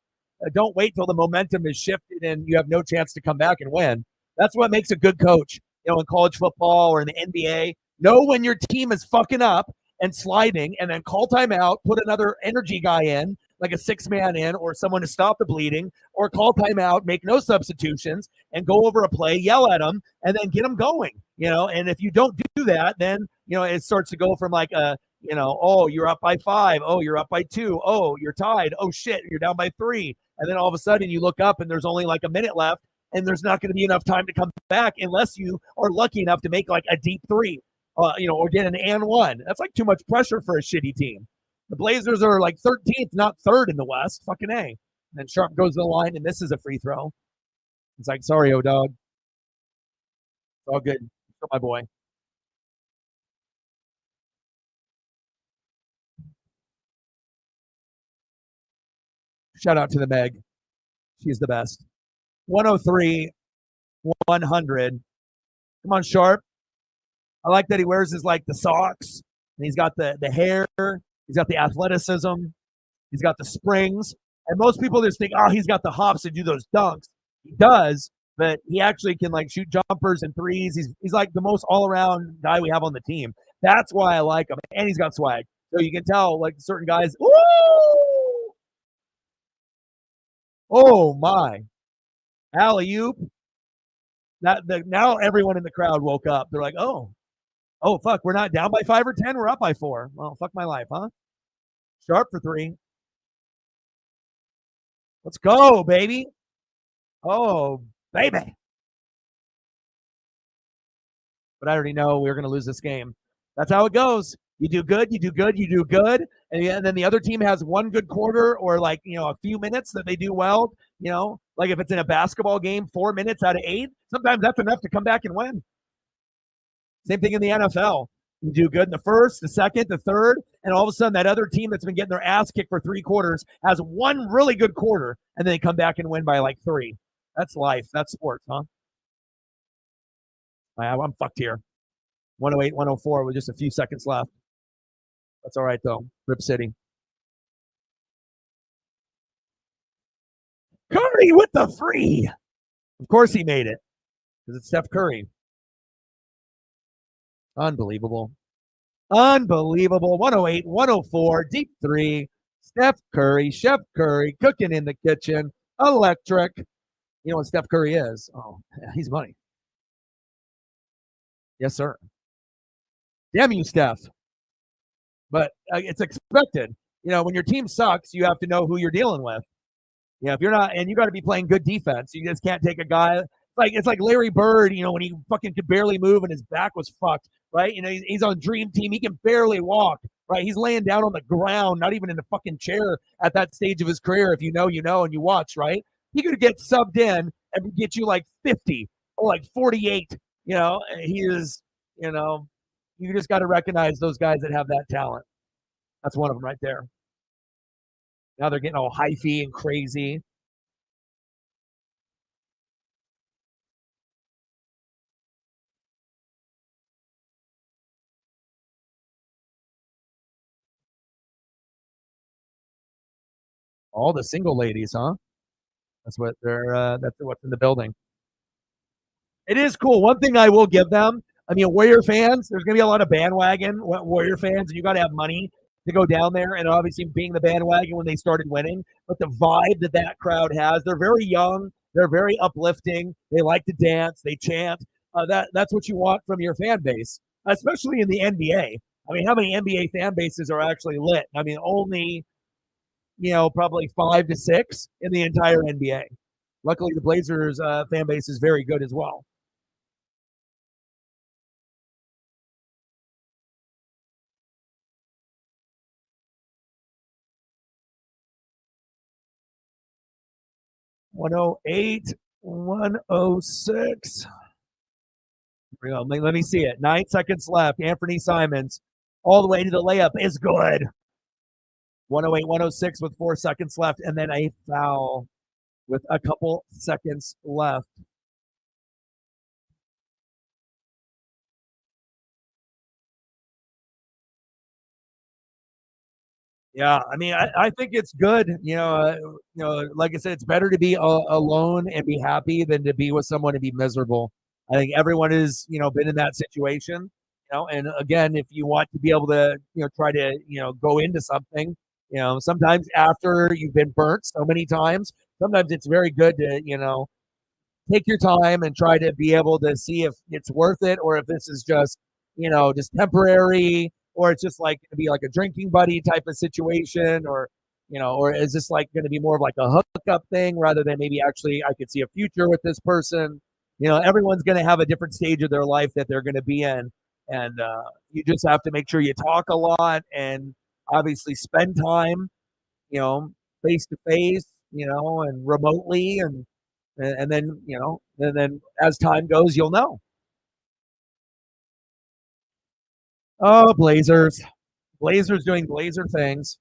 Don't wait till the momentum is shifted and you have no chance to come back and win. That's what makes a good coach. In college football or in the NBA, know when your team is fucking up and sliding, and then call timeout, put another energy guy in, like a 6-man in, or someone to stop the bleeding, or call timeout, make no substitutions, and go over a play, yell at them, and then get them going. And if you don't do that, then it starts to go from like a oh, you're up by 5, oh, you're up by 2, oh, you're tied, oh shit, you're down by 3, and then all of a sudden you look up and there's only like a minute left, and there's not going to be enough time to come back unless you are lucky enough to make like a deep 3. Or get an and one. That's like too much pressure for a shitty team. The Blazers are like 13th, not 3rd in the West. Fucking A. And then Sharp goes to the line and misses a free throw. It's like, sorry, O-Dog. It's all good. For my boy. Shout out to the Meg. She's the best. 103, 100. Come on, Sharp. I like that he wears his the socks, and he's got the hair, he's got the athleticism, he's got the springs. And most people just think, oh, he's got the hops to do those dunks. He does, but he actually can shoot jumpers and threes. He's like the most all-around guy we have on the team. That's why I like him. And he's got swag. So you can tell certain guys, ooh! Oh my. Alley-oop. Now everyone in the crowd woke up. They're like, oh, fuck, we're not down by 5 or 10. We're up by 4. Well, fuck my life, huh? Sharp for 3. Let's go, baby. Oh, baby. But I already know we're going to lose this game. That's how it goes. You do good, you do good, you do good. And then the other team has one good quarter or a few minutes that they do well. Like if it's in a basketball game, 4 minutes out of 8, sometimes that's enough to come back and win. Same thing in the NFL. You do good in the first, the second, the third, and all of a sudden that other team that's been getting their ass kicked for 3 quarters has one really good quarter, and then they come back and win by 3. That's life. That's sports, huh? I'm fucked here. 108, 104 with just a few seconds left. That's all right, though. Rip City. Curry with the free. Of course he made it because it's Steph Curry. Unbelievable. 108, 104, deep 3. Steph Curry, Chef Curry, cooking in the kitchen. Electric. You know what Steph Curry is? Oh, he's money. Yes, sir. Damn you, Steph. But it's expected. When your team sucks, you have to know who you're dealing with. If you're not, and you got to be playing good defense. You just can't take a guy like it's like Larry Bird. When he fucking could barely move and his back was fucked. Right? He's on Dream Team. He can barely walk. Right? He's laying down on the ground, not even in the fucking chair at that stage of his career. If you know, and you watch. Right? He could get subbed in and get you like 50 or like 48. He is. You just got to recognize those guys that have that talent. That's one of them right there. Now they're getting all hyphy and crazy. All the single ladies, huh? That's what they're. That's what's in the building. It is cool. One thing I will give them. I mean, Warrior fans. There's going to be a lot of bandwagon Warrior fans, and you got to have money to go down there. And obviously, being the bandwagon when they started winning, but the vibe that crowd has. They're very young. They're very uplifting. They like to dance. They chant. That's what you want from your fan base, especially in the NBA. I mean, how many NBA fan bases are actually lit? I mean, only probably 5 to 6 in the entire NBA. Luckily, the Blazers fan base is very good as well. $108, $106. Let me see it. 9 seconds left. Anthony Simons all the way to the layup is good. 108, 106 with 4 seconds left, and then a foul with a couple seconds left. Yeah, I mean, I think it's good. Like I said, it's better to be alone and be happy than to be with someone and be miserable. I think everyone has, been in that situation. And again, if you want to be able to, try to, go into something, sometimes after you've been burnt so many times, sometimes it's very good to, take your time and try to be able to see if it's worth it or if this is just temporary or it's just like going to be like a drinking buddy type of situation or is this like going to be more of like a hookup thing rather than maybe actually I could see a future with this person. Everyone's going to have a different stage of their life that they're going to be in. And you just have to make sure you talk a lot and obviously spend time, you know, face to face, and remotely and then and then as time goes, you'll know. Oh, Blazers doing Blazer things.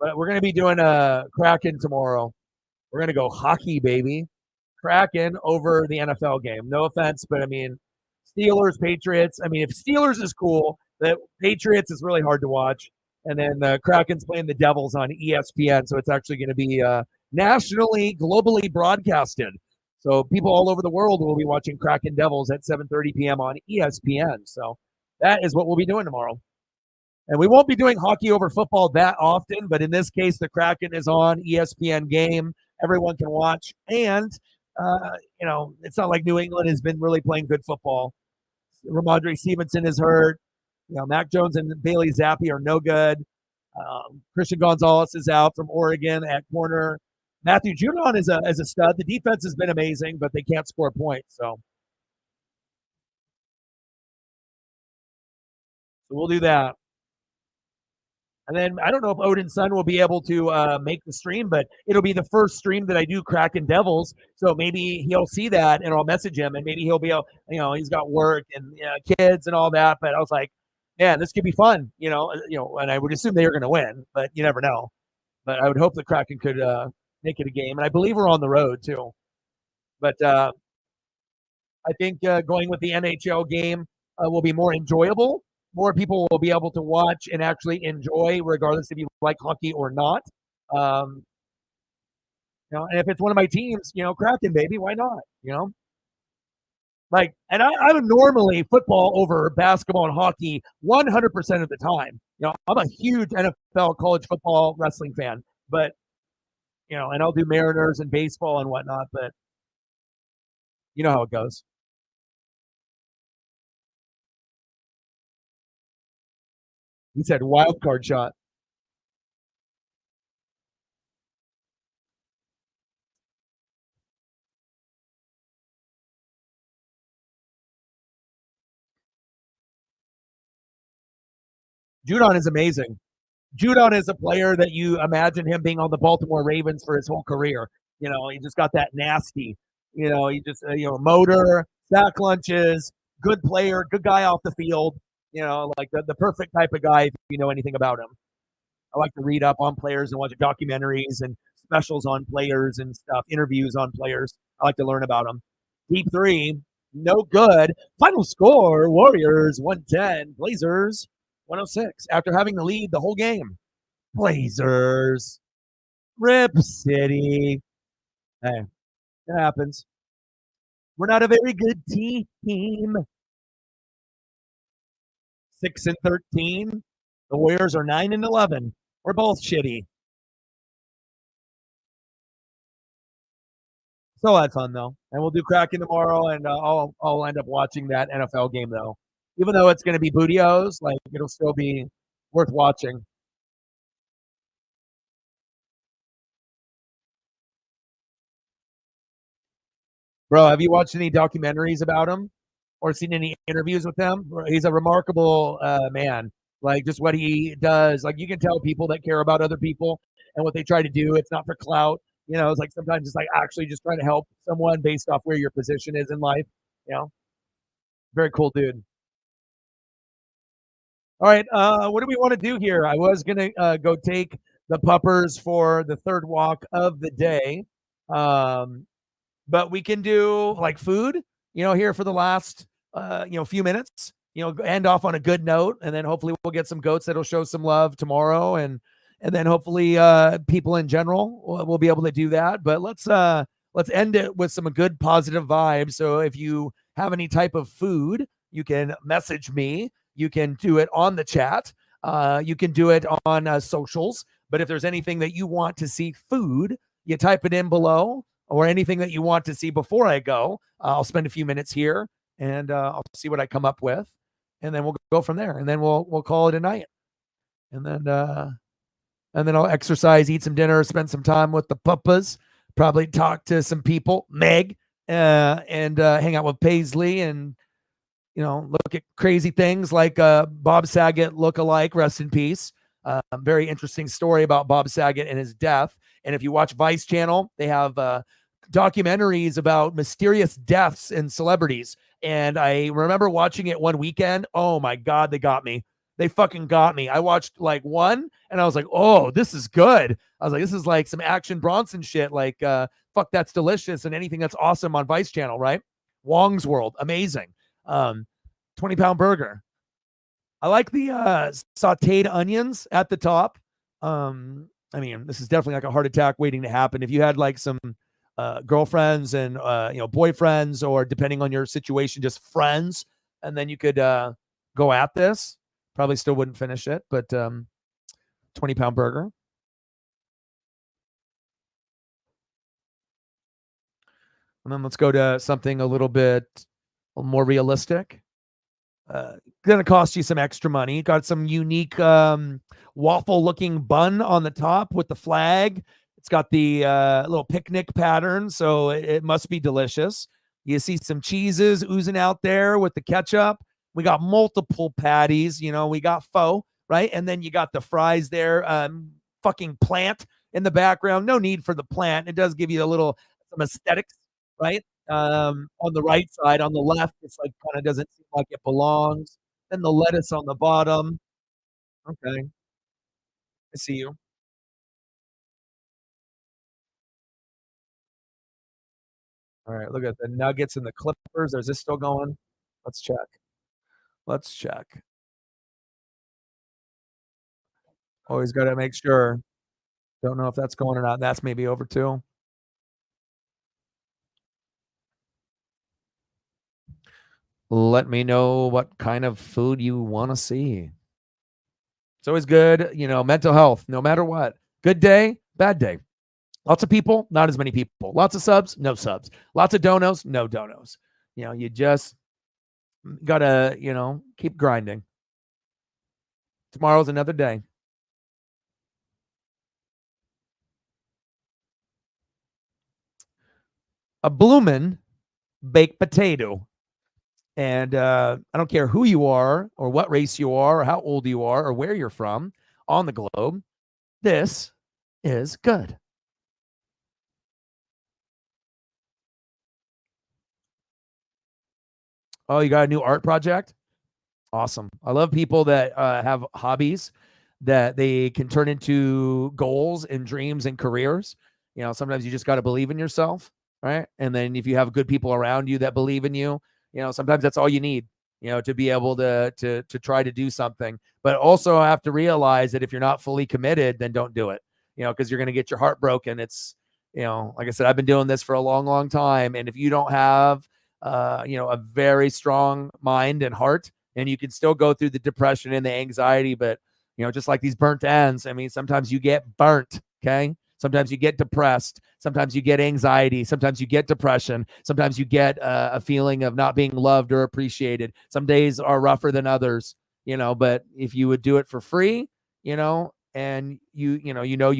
But we're gonna be doing a Kraken tomorrow. We're gonna go hockey, baby. Kraken over the NFL game. No offense, but I mean, Steelers, Patriots. I mean, if Steelers is cool, the Patriots is really hard to watch. And then the Kraken's playing the Devils on ESPN, so it's actually going to be nationally, globally broadcasted. So people all over the world will be watching Kraken Devils at 7:30 p.m. on ESPN. So that is what we'll be doing tomorrow. And we won't be doing hockey over football that often, but in this case, the Kraken is on ESPN game. Everyone can watch. And, it's not like New England has been really playing good football. Ramondre Stevenson is hurt. Mac Jones and Bailey Zappi are no good. Christian Gonzalez is out from Oregon at corner. Matthew Judon is a stud. The defense has been amazing, but they can't score points. So we'll do that. And then I don't know if Odin's son will be able to make the stream, but it'll be the first stream that I do Kraken Devils. So maybe he'll see that and I'll message him and maybe he'll be able, he's got work and kids and all that. But I was like, man, this could be fun, and I would assume they are going to win, but you never know. But I would hope the Kraken could make it a game. And I believe we're on the road too. But I think going with the NHL game will be more enjoyable. More people will be able to watch and actually enjoy, regardless if you like hockey or not. Um, and if it's one of my teams, Kraken, baby, why not? And I'm normally football over basketball and hockey 100% of the time. I'm a huge NFL, college football, wrestling fan, but and I'll do Mariners and baseball and whatnot, but you know how it goes. He said wild card shot. Judon is amazing. Judon is a player that you imagine him being on the Baltimore Ravens for his whole career. You know, he just got that nasty. You know, he just motor, sack lunches, good player, good guy off the field. You know, like the perfect type of guy if you know anything about him. I like to read up on players and watch documentaries and specials on players and stuff, interviews on players. I like to learn about them. Deep three, no good. Final score: Warriors 110, Blazers 106. After having the lead the whole game, Blazers, Rip City. Hey, it happens. We're not a very good team. 6-13. The Warriors are 9-11. We're both shitty. Still had fun though, and we'll do Kraken tomorrow, and I'll end up watching that NFL game though, even though it's going to be bootios. Like it'll still be worth watching. Bro, have you watched any documentaries about him or seen any interviews with him? He's a remarkable man. Like just what he does. Like you can tell people that care about other people and what they try to do. It's not for clout. You know, it's like sometimes it's like actually just trying to help someone based off where your position is in life. You know, very cool dude. All right, what do we want to do here? I was gonna go take the puppers for the third walk of the day, um, but we can do like food, here for the last few minutes. End off on a good note, and then hopefully we'll get some goats that'll show some love tomorrow, and then hopefully people in general will be able to do that. But let's end it with some good positive vibes. So if you have any type of food, you can message me. You can do it on the chat. You can do it on socials. But if there's anything that you want to see food, you type it in below, or anything that you want to see before I go. I'll spend a few minutes here and I'll see what I come up with, and then we'll go from there. And then we'll call it a night. And then I'll exercise, eat some dinner, spend some time with the puppas, probably talk to some people, Meg, and hang out with Paisley, and look at crazy things like Bob Saget look-alike, rest in peace. Very interesting story about Bob Saget and his death. And if you watch Vice Channel, they have documentaries about mysterious deaths and celebrities. And I remember watching it one weekend. Oh my God, they got me. They fucking got me. I watched like one and I was like, oh, this is good. I was like, this is like some Action Bronson shit. Like, fuck, that's delicious. And anything that's awesome on Vice Channel, right? Wong's World, amazing. 20-pound burger. I like the sauteed onions at the top. I mean, this is definitely like a heart attack waiting to happen. If you had like some girlfriends and boyfriends, or depending on your situation, just friends, and then you could go at this. Probably still wouldn't finish it, but 20-pound burger. And then let's go to something a little bit more realistic. Going to cost you some extra money. Got some unique waffle looking bun on the top with the flag. It's got the little picnic pattern, so it must be delicious. You see some cheeses oozing out there with the ketchup. We got multiple patties. We got pho, right? And then you got the fries there. Fucking plant in the background. No need for the plant. It does give you some aesthetics, right? On the right side. On the left, it's like kind of doesn't seem like it belongs. Then the lettuce on the bottom. Okay, I see you. All right, look at the Nuggets and the Clippers. Is this still going? Let's check. Let's check. Always got to make sure. Don't know if that's going or not. That's maybe over too. Let me know what kind of food you want to see. It's always good, mental health, no matter what. Good day, bad day. Lots of people, not as many people. Lots of subs, no subs. Lots of donos, no donos. You just got to, keep grinding. Tomorrow's another day. A bloomin' baked potato. And I don't care who you are or what race you are or how old you are or where you're from on the globe. This is good. Oh, you got a new art project? Awesome. I love people that have hobbies that they can turn into goals and dreams and careers. Sometimes you just got to believe in yourself, right? And then if you have good people around you that believe in you, sometimes that's all you need, to be able to try to do something. But also I have to realize that if you're not fully committed, then don't do it, because you're going to get your heart broken. It's, like I said, I've been doing this for a long, long time. And if you don't have, a very strong mind and heart, and you can still go through the depression and the anxiety, but just like these burnt ends, I mean, sometimes you get burnt. Okay. Sometimes you get depressed. Sometimes you get anxiety. Sometimes you get depression. Sometimes you get a feeling of not being loved or appreciated. Some days are rougher than others, but if you would do it for free, and you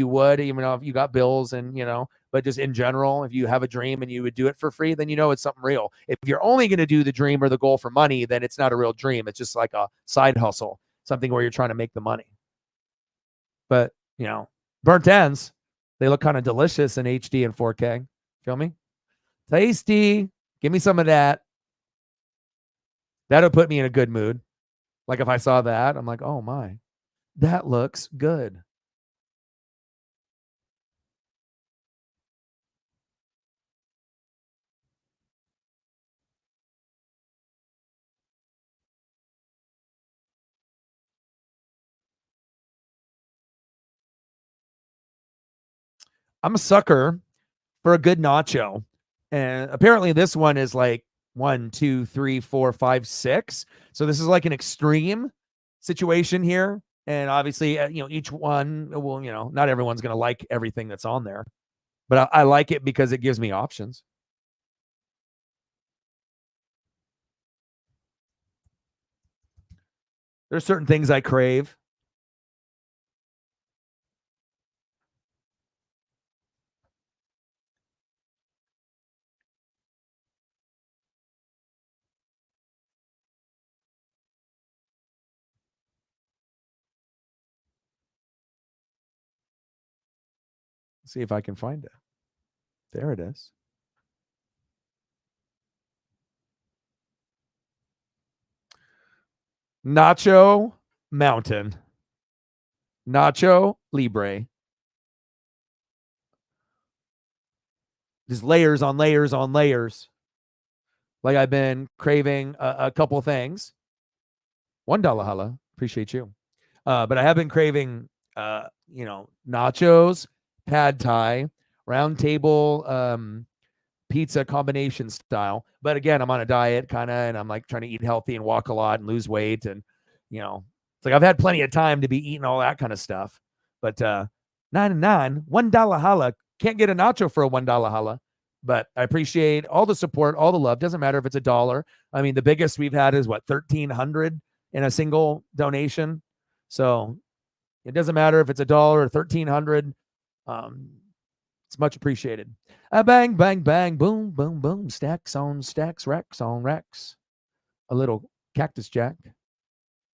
would, even if you got bills and, but just in general, if you have a dream and you would do it for free, then it's something real. If you're only going to do the dream or the goal for money, then it's not a real dream. It's just like a side hustle, something where you're trying to make the money. But, burnt ends, they look kind of delicious in HD and 4K. Feel me? Tasty. Give me some of that. That'll put me in a good mood. Like if I saw that, I'm like, oh my, that looks good. I'm a sucker for a good nacho. And apparently this one is like 1, 2, 3, 4, 5, 6. So this is like an extreme situation here. And obviously, each one will, not everyone's going to like everything that's on there, but I like it because it gives me options. There's certain things I crave. Let's see if I can find it. There it is. Nacho Mountain. Nacho Libre. Just layers on layers on layers. Like I've been craving a couple things. $1 holla. Appreciate you. But I have been craving, nachos, pad thai, round table, pizza combination style. But again, I'm on a diet kind of, and I'm like trying to eat healthy and walk a lot and lose weight. And, it's like I've had plenty of time to be eating all that kind of stuff. But 99, $1 holla. Can't get a nacho for a $1 holla. But I appreciate all the support, all the love. Doesn't matter if it's $1. I mean, the biggest we've had is what, 1,300 in a single donation. So it doesn't matter if it's $1 or 1,300. It's much appreciated. Bang, bang, bang, boom, boom, boom. Stacks on stacks, racks on racks. A little Cactus Jack.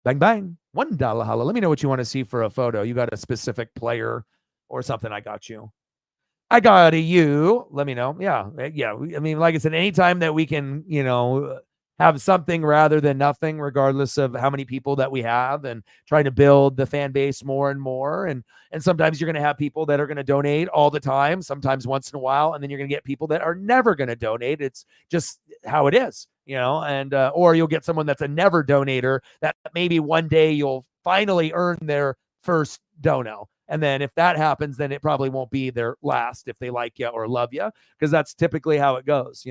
Bang, bang. $1 holla. Let me know what you want to see for a photo. You got a specific player or something? I got you. I got you. Let me know. Yeah. Yeah. I mean, like I said, anytime that we can, have something rather than nothing, regardless of how many people that we have, and trying to build the fan base more and more. And sometimes you're going to have people that are going to donate all the time, sometimes once in a while, and then you're going to get people that are never going to donate. It's just how it is, and or you'll get someone that's a never donator that maybe one day you'll finally earn their first dono. And then if that happens, then it probably won't be their last if they like you or love you, because that's typically how it goes.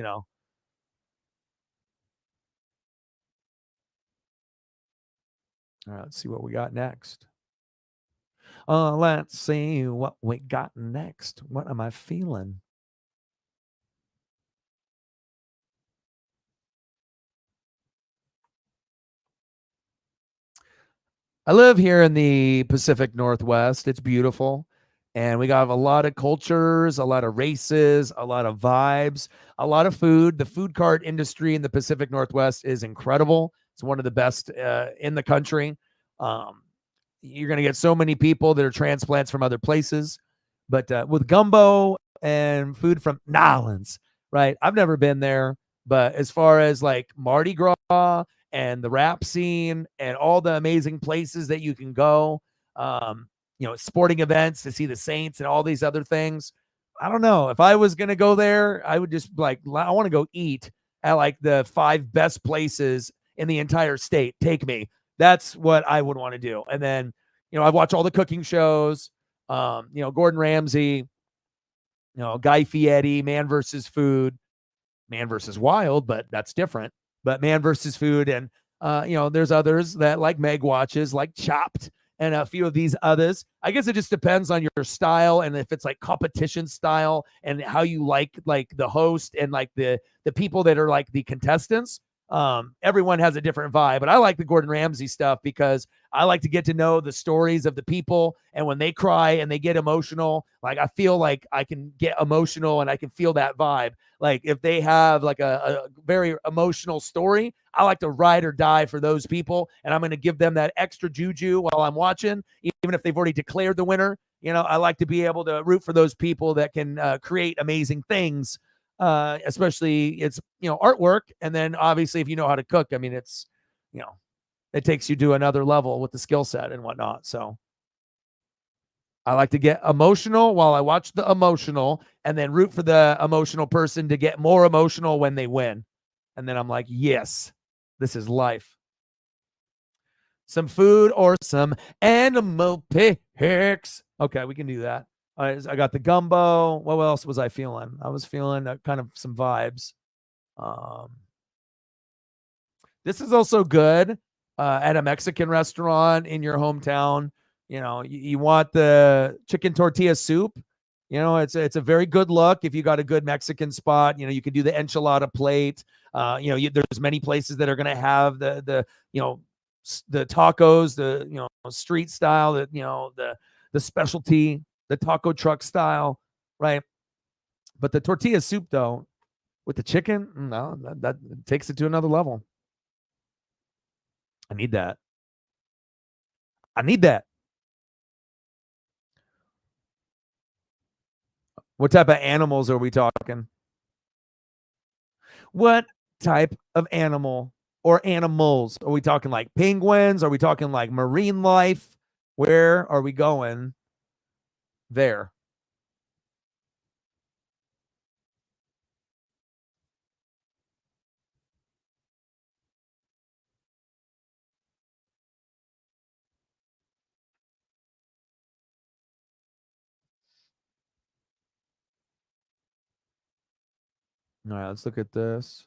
All right, let's see what we got next. Let's see what we got next. What am I feeling? I live here in the Pacific Northwest. It's beautiful. And we got a lot of cultures, a lot of races, a lot of vibes, a lot of food. The food cart industry in the Pacific Northwest is incredible. It's one of the best in the country. Um, you're going to get so many people that are transplants from other places. But with gumbo and food from Nolans, right? I've never been there. But as far as like Mardi Gras and the rap scene and all the amazing places that you can go, sporting events to see the Saints and all these other things. I don't know. If I was going to go there, I would just like, I want to go eat at like the 5 best places in the entire state. Take me. That's what I would want to do. And then, I've watched all the cooking shows, Gordon Ramsay, Guy Fieri, Man versus Food, Man versus Wild, but that's different. But Man versus Food, and there's others that like Meg watches, like Chopped, and a few of these others. I guess it just depends on your style and if it's like competition style and how you like the host and like the people that are like the contestants. Everyone has a different vibe, but I like the Gordon Ramsay stuff because I like to get to know the stories of the people, and when they cry and they get emotional, like I feel like I can get emotional and I can feel that vibe. Like if they have like a very emotional story, I like to ride or die for those people, and I'm going to give them that extra juju while I'm watching, even if they've already declared the winner. I like to be able to root for those people that can create amazing things, especially it's artwork, and then obviously if you know how to cook, I mean it's it takes you to another level with the skill set and whatnot. So I like to get emotional while I watch the emotional, and then root for the emotional person to get more emotional when they win. And then I'm like, yes, this is life. Some food or some animal pics. Okay, we can do that. I got the gumbo. What else was I feeling? I was feeling kind of some vibes. This is also good at a Mexican restaurant in your hometown. You want the chicken tortilla soup. It's a very good look if you got a good Mexican spot. You can do the enchilada plate. There's many places that are going to have the tacos, the street style, the specialty, the taco truck style, right? But the tortilla soup though, with the chicken, no, that takes it to another level. I need that. What type of animals are we talking? What type of animal or animals are we talking? Like penguins? Are we talking like marine life? Where are we going there? All right, let's look at this.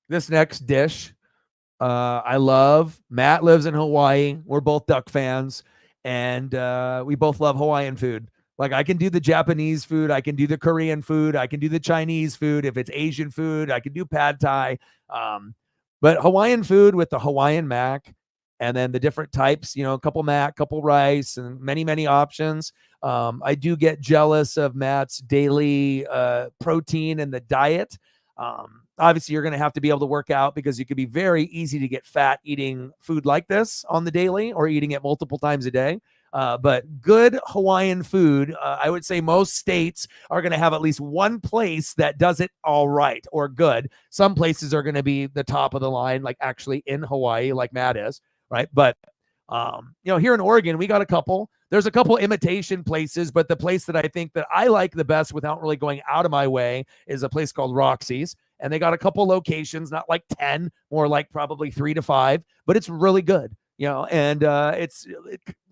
This next dish, I love. Matt lives in Hawaii. We're both duck fans, and we both love Hawaiian food. Like I can do the Japanese food, I can do the Korean food, I can do the Chinese food. If it's Asian food, I can do pad thai. But Hawaiian food with the Hawaiian mac, and then the different types, a couple mac, couple rice, and many, many options. I do get jealous of Matt's daily protein in the diet. Obviously, you're going to have to be able to work out because you could be very easy to get fat eating food like this on the daily or eating it multiple times a day. But good Hawaiian food, I would say most states are going to have at least one place that does it all right or good. Some places are going to be the top of the line, like actually in Hawaii, like Matt is, right? But here in Oregon, we got a couple. There's a couple imitation places, but the place that I think that I like the best without really going out of my way is a place called Roxy's. And they got a couple locations, not like 10, more like probably 3 to 5, but it's really good, and it's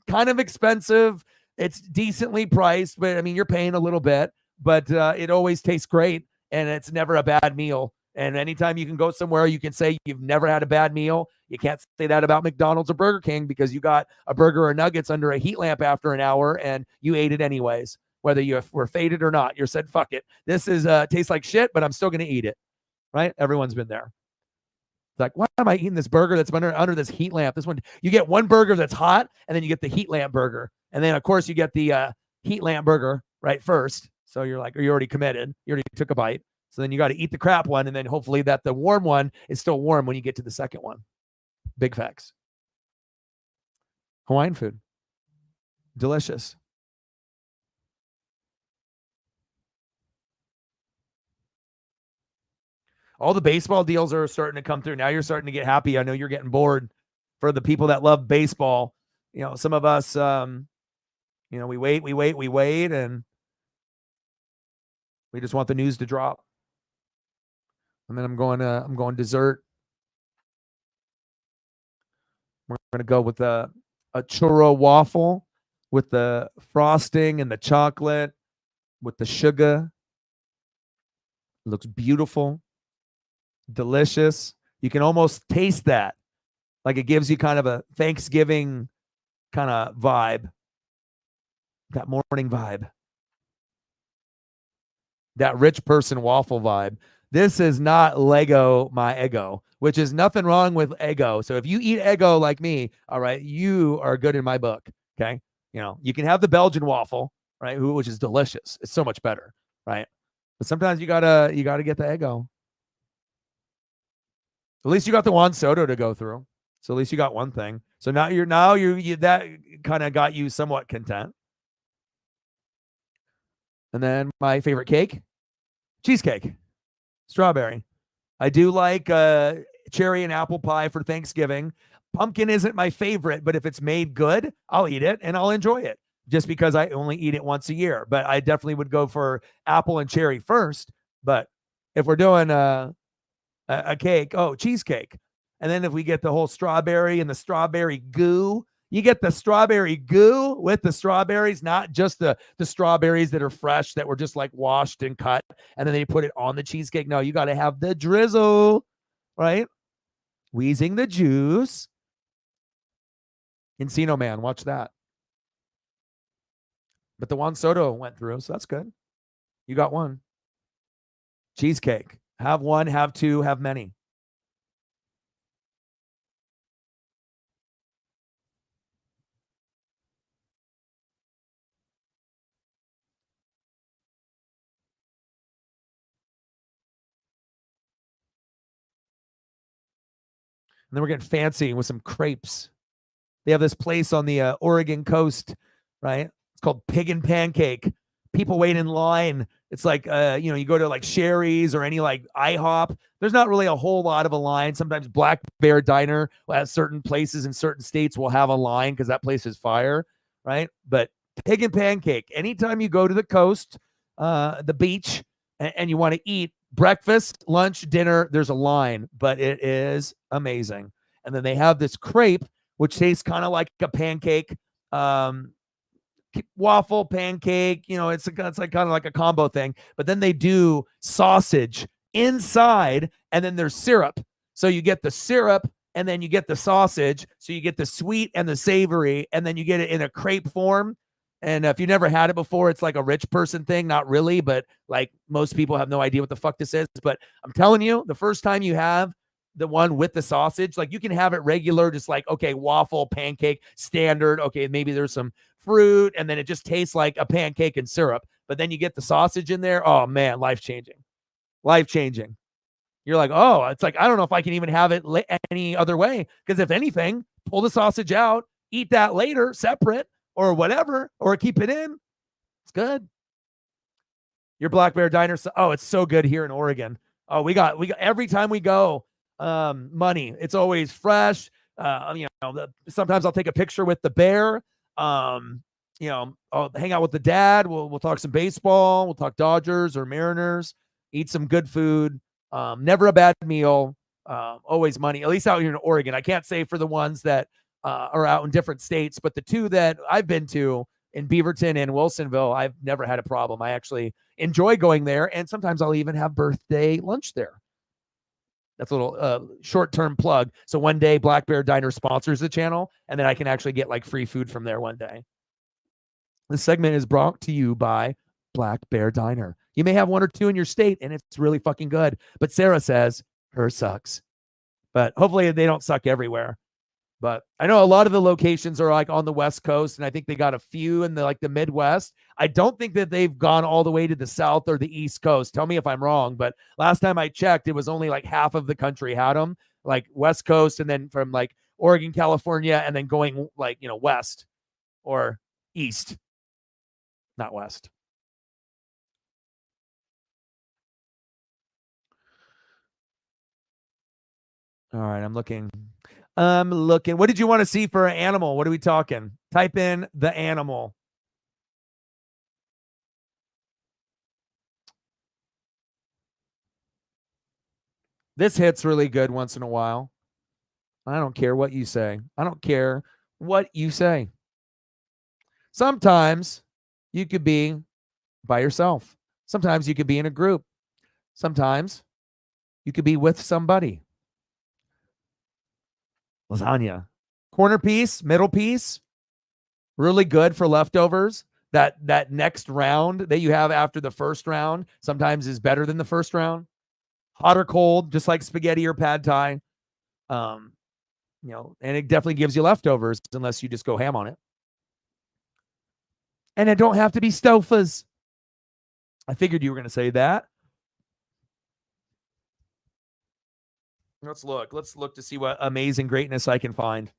kind of expensive. It's decently priced, but I mean, you're paying a little bit, but it always tastes great, and it's never a bad meal. And anytime you can go somewhere, you can say you've never had a bad meal. You can't say that about McDonald's or Burger King because you got a burger or nuggets under a heat lamp after an hour and you ate it anyways. Whether you were faded or not, you said, fuck it. This is tastes like shit, but I'm still going to eat it. Right? Everyone's been there. It's like, why am I eating this burger that's under this heat lamp? This one, you get one burger that's hot, and then you get the heat lamp burger. And then, of course, you get the heat lamp burger right first. So you're like, you're already committed. You already took a bite. So then you got to eat the crap one, and then hopefully that the warm one is still warm when you get to the second one. Big facts. Hawaiian food. Delicious. All the baseball deals are starting to come through. Now you're starting to get happy. I know you're getting bored. For the people that love baseball, some of us, we wait, and we just want the news to drop. And then I'm going dessert. We're going to go with a churro waffle with the frosting and the chocolate with the sugar. It looks beautiful, delicious. You can almost taste that. Like it gives you kind of a Thanksgiving kind of vibe. That morning vibe. That rich person waffle vibe. This is not Lego my Eggo, which is nothing wrong with Eggo. So if you eat Eggo like me, all right, you are good in my book. Okay. You can have the Belgian waffle, right? Which is delicious. It's so much better, right? But sometimes you gotta get the Eggo. At least you got the Juan Soto to go through. So at least you got one thing. So now you that kind of got you somewhat content. And then my favorite cake, cheesecake, strawberry. I do like cherry and apple pie for Thanksgiving. Pumpkin isn't my favorite, but if it's made good, I'll eat it and I'll enjoy it just because I only eat it once a year. But I definitely would go for apple and cherry first. But if we're doing a cake, cheesecake. And then if we get the whole strawberry and the strawberry goo, you get the strawberry goo with the strawberries, not just the strawberries that are fresh that were just like washed and cut, and then they put it on the cheesecake. No, you got to have the drizzle, right? Wheezing the juice. Encino Man, watch that. But the Juan Soto went through, so that's good. You got one. Cheesecake. Have one, have two, have many. And then we're getting fancy with some crepes. They have this place on the Oregon coast, right? It's called Pig and Pancake. People wait in line. It's like, you go to like Sherry's or any like IHOP. There's not really a whole lot of a line. Sometimes Black Bear Diner at certain places in certain states will have a line because that place is fire, right? But Pig and Pancake, anytime you go to the coast, the beach, and you want to eat breakfast, lunch, dinner, there's a line, but it is amazing. And then they have this crepe, which tastes kind of like a pancake, waffle pancake. It's like kind of like a combo thing. But then they do sausage inside, and then there's syrup. So you get the syrup, and then you get the sausage. So you get the sweet and the savory, and then you get it in a crepe form. And if you never had it before, it's like a rich person thing. Not really, but like most people have no idea what the fuck this is. But I'm telling you, the first time you have the one with the sausage, like you can have it regular, just like, okay, waffle, pancake, standard. Okay, maybe there's some fruit, and then it just tastes like a pancake and syrup. But then you get the sausage in there. Oh man, life-changing. Life-changing. You're like, oh, it's like, I don't know if I can even have it any other way. Because if anything, pull the sausage out, eat that later, separate, or whatever, or keep it in. It's good. Your Black Bear Diner. Oh, it's so good here in Oregon. Oh, we got every time we go, money. It's always fresh. Sometimes I'll take a picture with the bear. I'll hang out with the dad. We'll talk some baseball. We'll talk Dodgers or Mariners. Eat some good food. Never a bad meal. Always money. At least out here in Oregon. I can't say for the ones that are out in different states, but the two that I've been to in Beaverton and Wilsonville, I've never had a problem. I actually enjoy going there, and sometimes I'll even have birthday lunch there. That's a little short-term plug. So one day Black Bear Diner sponsors the channel, and then I can actually get like free food from there one day. This segment is brought to you by Black Bear Diner. You may have one or two in your state, and it's really fucking good. But Sarah says her sucks. But hopefully they don't suck everywhere. But I know a lot of the locations are like on the West Coast, and I think they got a few in the Midwest. I don't think that they've gone all the way to the South or the East Coast. Tell me if I'm wrong, but last time I checked, it was only like half of the country had them, like West Coast, and then from like Oregon, California, and then going like west or east, not west. All right, I'm looking. I'm looking. What did you want to see for an animal? What are we talking? Type in the animal. This hits really good once in a while. I don't care what you say. I don't care what you say. Sometimes you could be by yourself. Sometimes you could be in a group. Sometimes you could be with somebody. Lasagna. Corner piece, middle piece, really good for leftovers. That next round that you have after the first round sometimes is better than the first round. Hot or cold, just like spaghetti or pad thai. Um, and it definitely gives you leftovers unless you just go ham on it. And it don't have to be stofas. I figured you were going to say that. Let's look. Let's look to see what amazing greatness I can find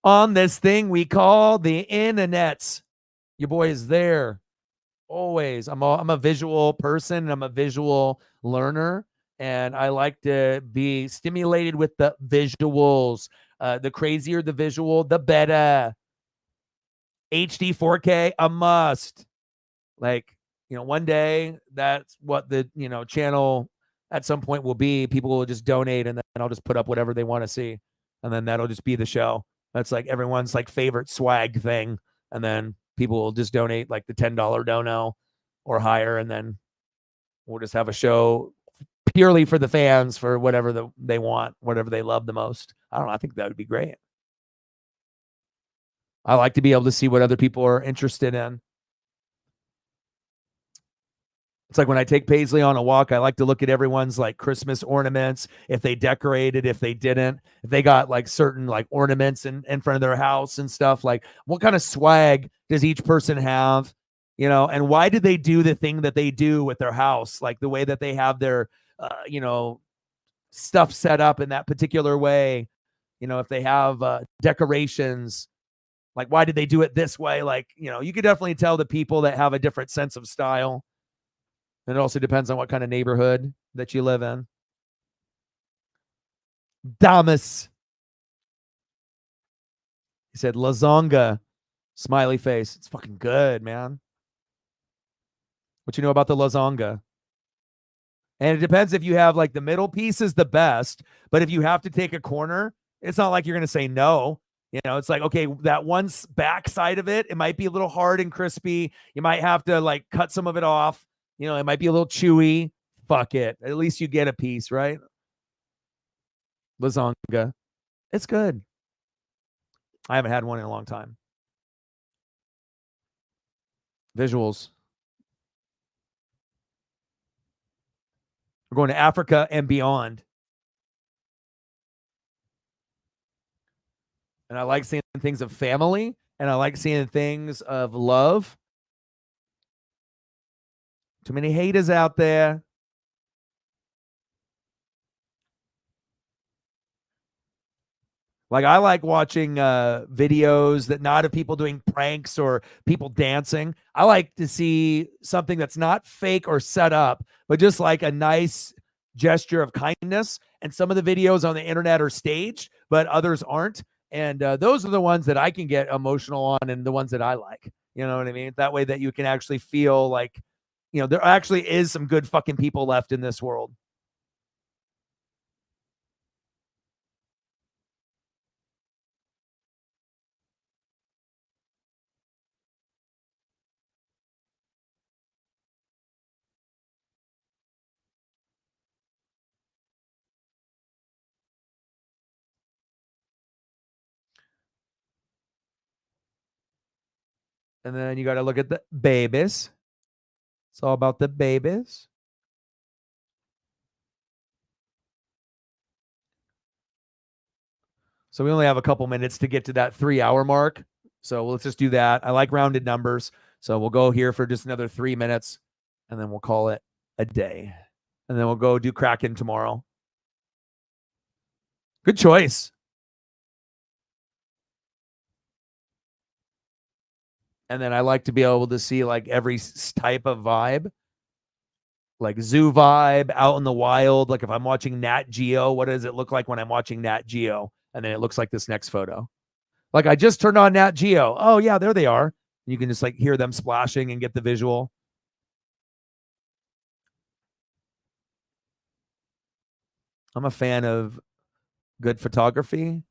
on this thing we call the internets. Your boy is there always. I'm a visual person. I'm a visual learner, and I like to be stimulated with the visuals. The crazier the visual, the better. HD 4K, a must. Like, one day that's what the, channel at some point will be. People will just donate, and then I'll just put up whatever they want to see. And then that'll just be the show. That's like everyone's like favorite swag thing. And then people will just donate like the $10 dono or higher. And then we'll just have a show purely for the fans for whatever they want, whatever they love the most. I don't know. I think that would be great. I like to be able to see what other people are interested in. It's like when I take Paisley on a walk, I like to look at everyone's like Christmas ornaments, if they decorated, if they didn't, if they got like certain like ornaments in front of their house and stuff. Like, what kind of swag does each person have? And why did they do the thing that they do with their house? Like the way that they have their, stuff set up in that particular way. If they have decorations, like why did they do it this way? Like, you could definitely tell the people that have a different sense of style. And it also depends on what kind of neighborhood that you live in. Damas. He said lasagna. Smiley face. It's fucking good, man. What you know about the lasagna? And it depends if you have like the middle piece is the best, but if you have to take a corner, it's not like you're going to say no. It's like, okay, that one back side of it might be a little hard and crispy. You might have to like cut some of it off. It might be a little chewy. Fuck it. At least you get a piece, right? Lasagna. It's good. I haven't had one in a long time. Visuals. We're going to Africa and beyond. And I like seeing things of family, and I like seeing things of love. Too many haters out there. Like, I like watching videos that not of people doing pranks or people dancing. I like to see something that's not fake or set up, but just like a nice gesture of kindness. And some of the videos on the internet are staged, but others aren't. And those are the ones that I can get emotional on, and the ones that I like. You know what I mean? That way that you can actually feel like, there actually is some good fucking people left in this world. And then you got to look at the babies. It's all about the babies. So we only have a couple minutes to get to that 3-hour mark. So let's just do that. I like rounded numbers. So we'll go here for just another 3 minutes and then we'll call it a day. And then we'll go do Kraken tomorrow. Good choice. And then I like to be able to see like every type of vibe, like zoo vibe, out in the wild. Like if I'm watching Nat Geo, what does it look like when I'm watching Nat Geo? And then it looks like this next photo. Like I just turned on Nat Geo. Oh yeah, there they are. You can just like hear them splashing and get the visual. I'm a fan of good photography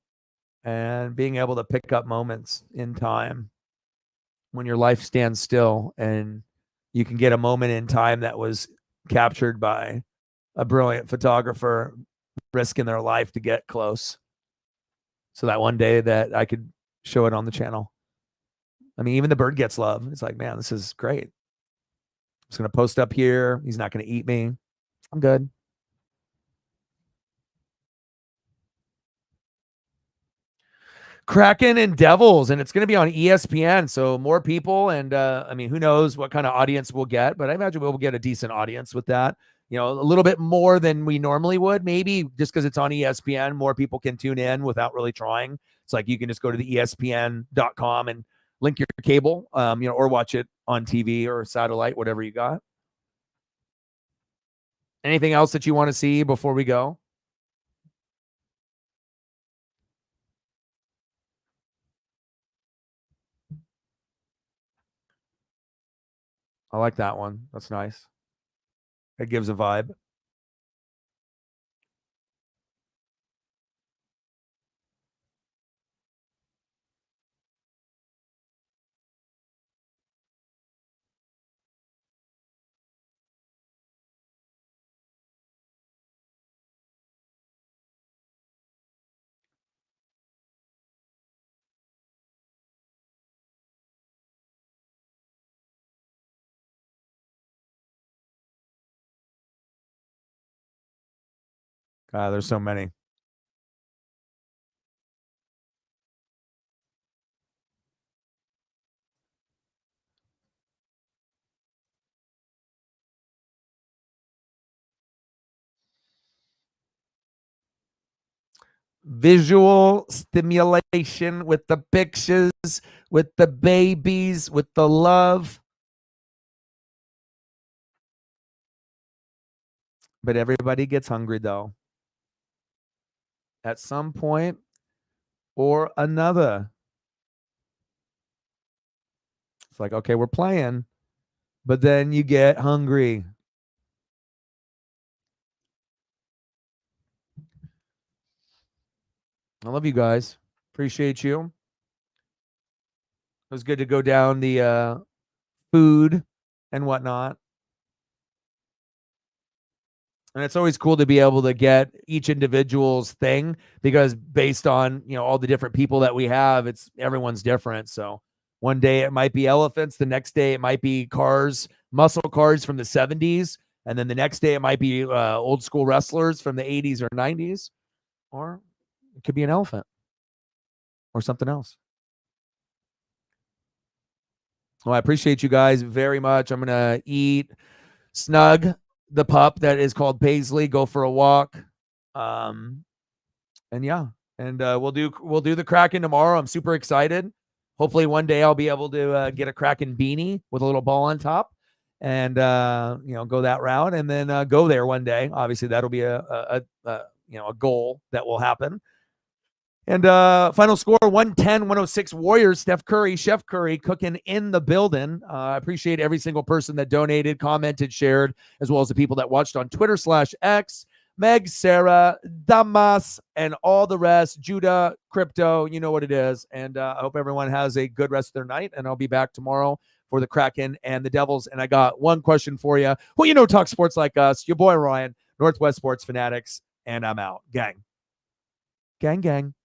and being able to pick up moments in time when your life stands still and you can get a moment in time that was captured by a brilliant photographer risking their life to get close. So that one day that I could show it on the channel. I mean, even the bird gets love. It's like, man, this is great. I'm just going to post up here. He's not going to eat me. I'm good. Kraken and Devils, and it's going to be on ESPN. So more people, and I mean, who knows what kind of audience we'll get, but I imagine we'll get a decent audience with that. You know, a little bit more than we normally would, maybe just because it's on ESPN, more people can tune in without really trying. It's like you can just go to the ESPN.com and link your cable, or watch it on TV or satellite, whatever you got. Anything else that you want to see before we go? I like that one. That's nice. It gives a vibe. There's so many. Visual stimulation with the pictures, with the babies, with the love. But everybody gets hungry though. At some point or another. It's like, okay, we're playing, but then you get hungry. I love you guys. Appreciate you. It was good to go down the food and whatnot. And it's always cool to be able to get each individual's thing because based on, all the different people that we have, it's everyone's different. So one day it might be elephants. The next day it might be cars, muscle cars from the 70s. And then the next day it might be old school wrestlers from the 80s or 90s. Or it could be an elephant or something else. Well, I appreciate you guys very much. I'm going to eat Snug, the pup that is called Paisley, go for a walk. And yeah, and we'll do the Kraken tomorrow. I'm super excited. Hopefully one day I'll be able to get a Kraken beanie with a little ball on top and go that route and then go there one day. Obviously that'll be a goal that will happen. And final score 110-106 Warriors. Steph Curry, Chef Curry cooking in the building. I appreciate every single person that donated, commented, shared, as well as the people that watched on Twitter/X. Meg, Sarah, Damas, and all the rest. Judah, Crypto, you know what it is. And I hope everyone has a good rest of their night. And I'll be back tomorrow for the Kraken and the Devils. And I got one question for you. Who talk sports like us? Your boy Ryan, Northwest Sports Fanatics. And I'm out. Gang. Gang, gang.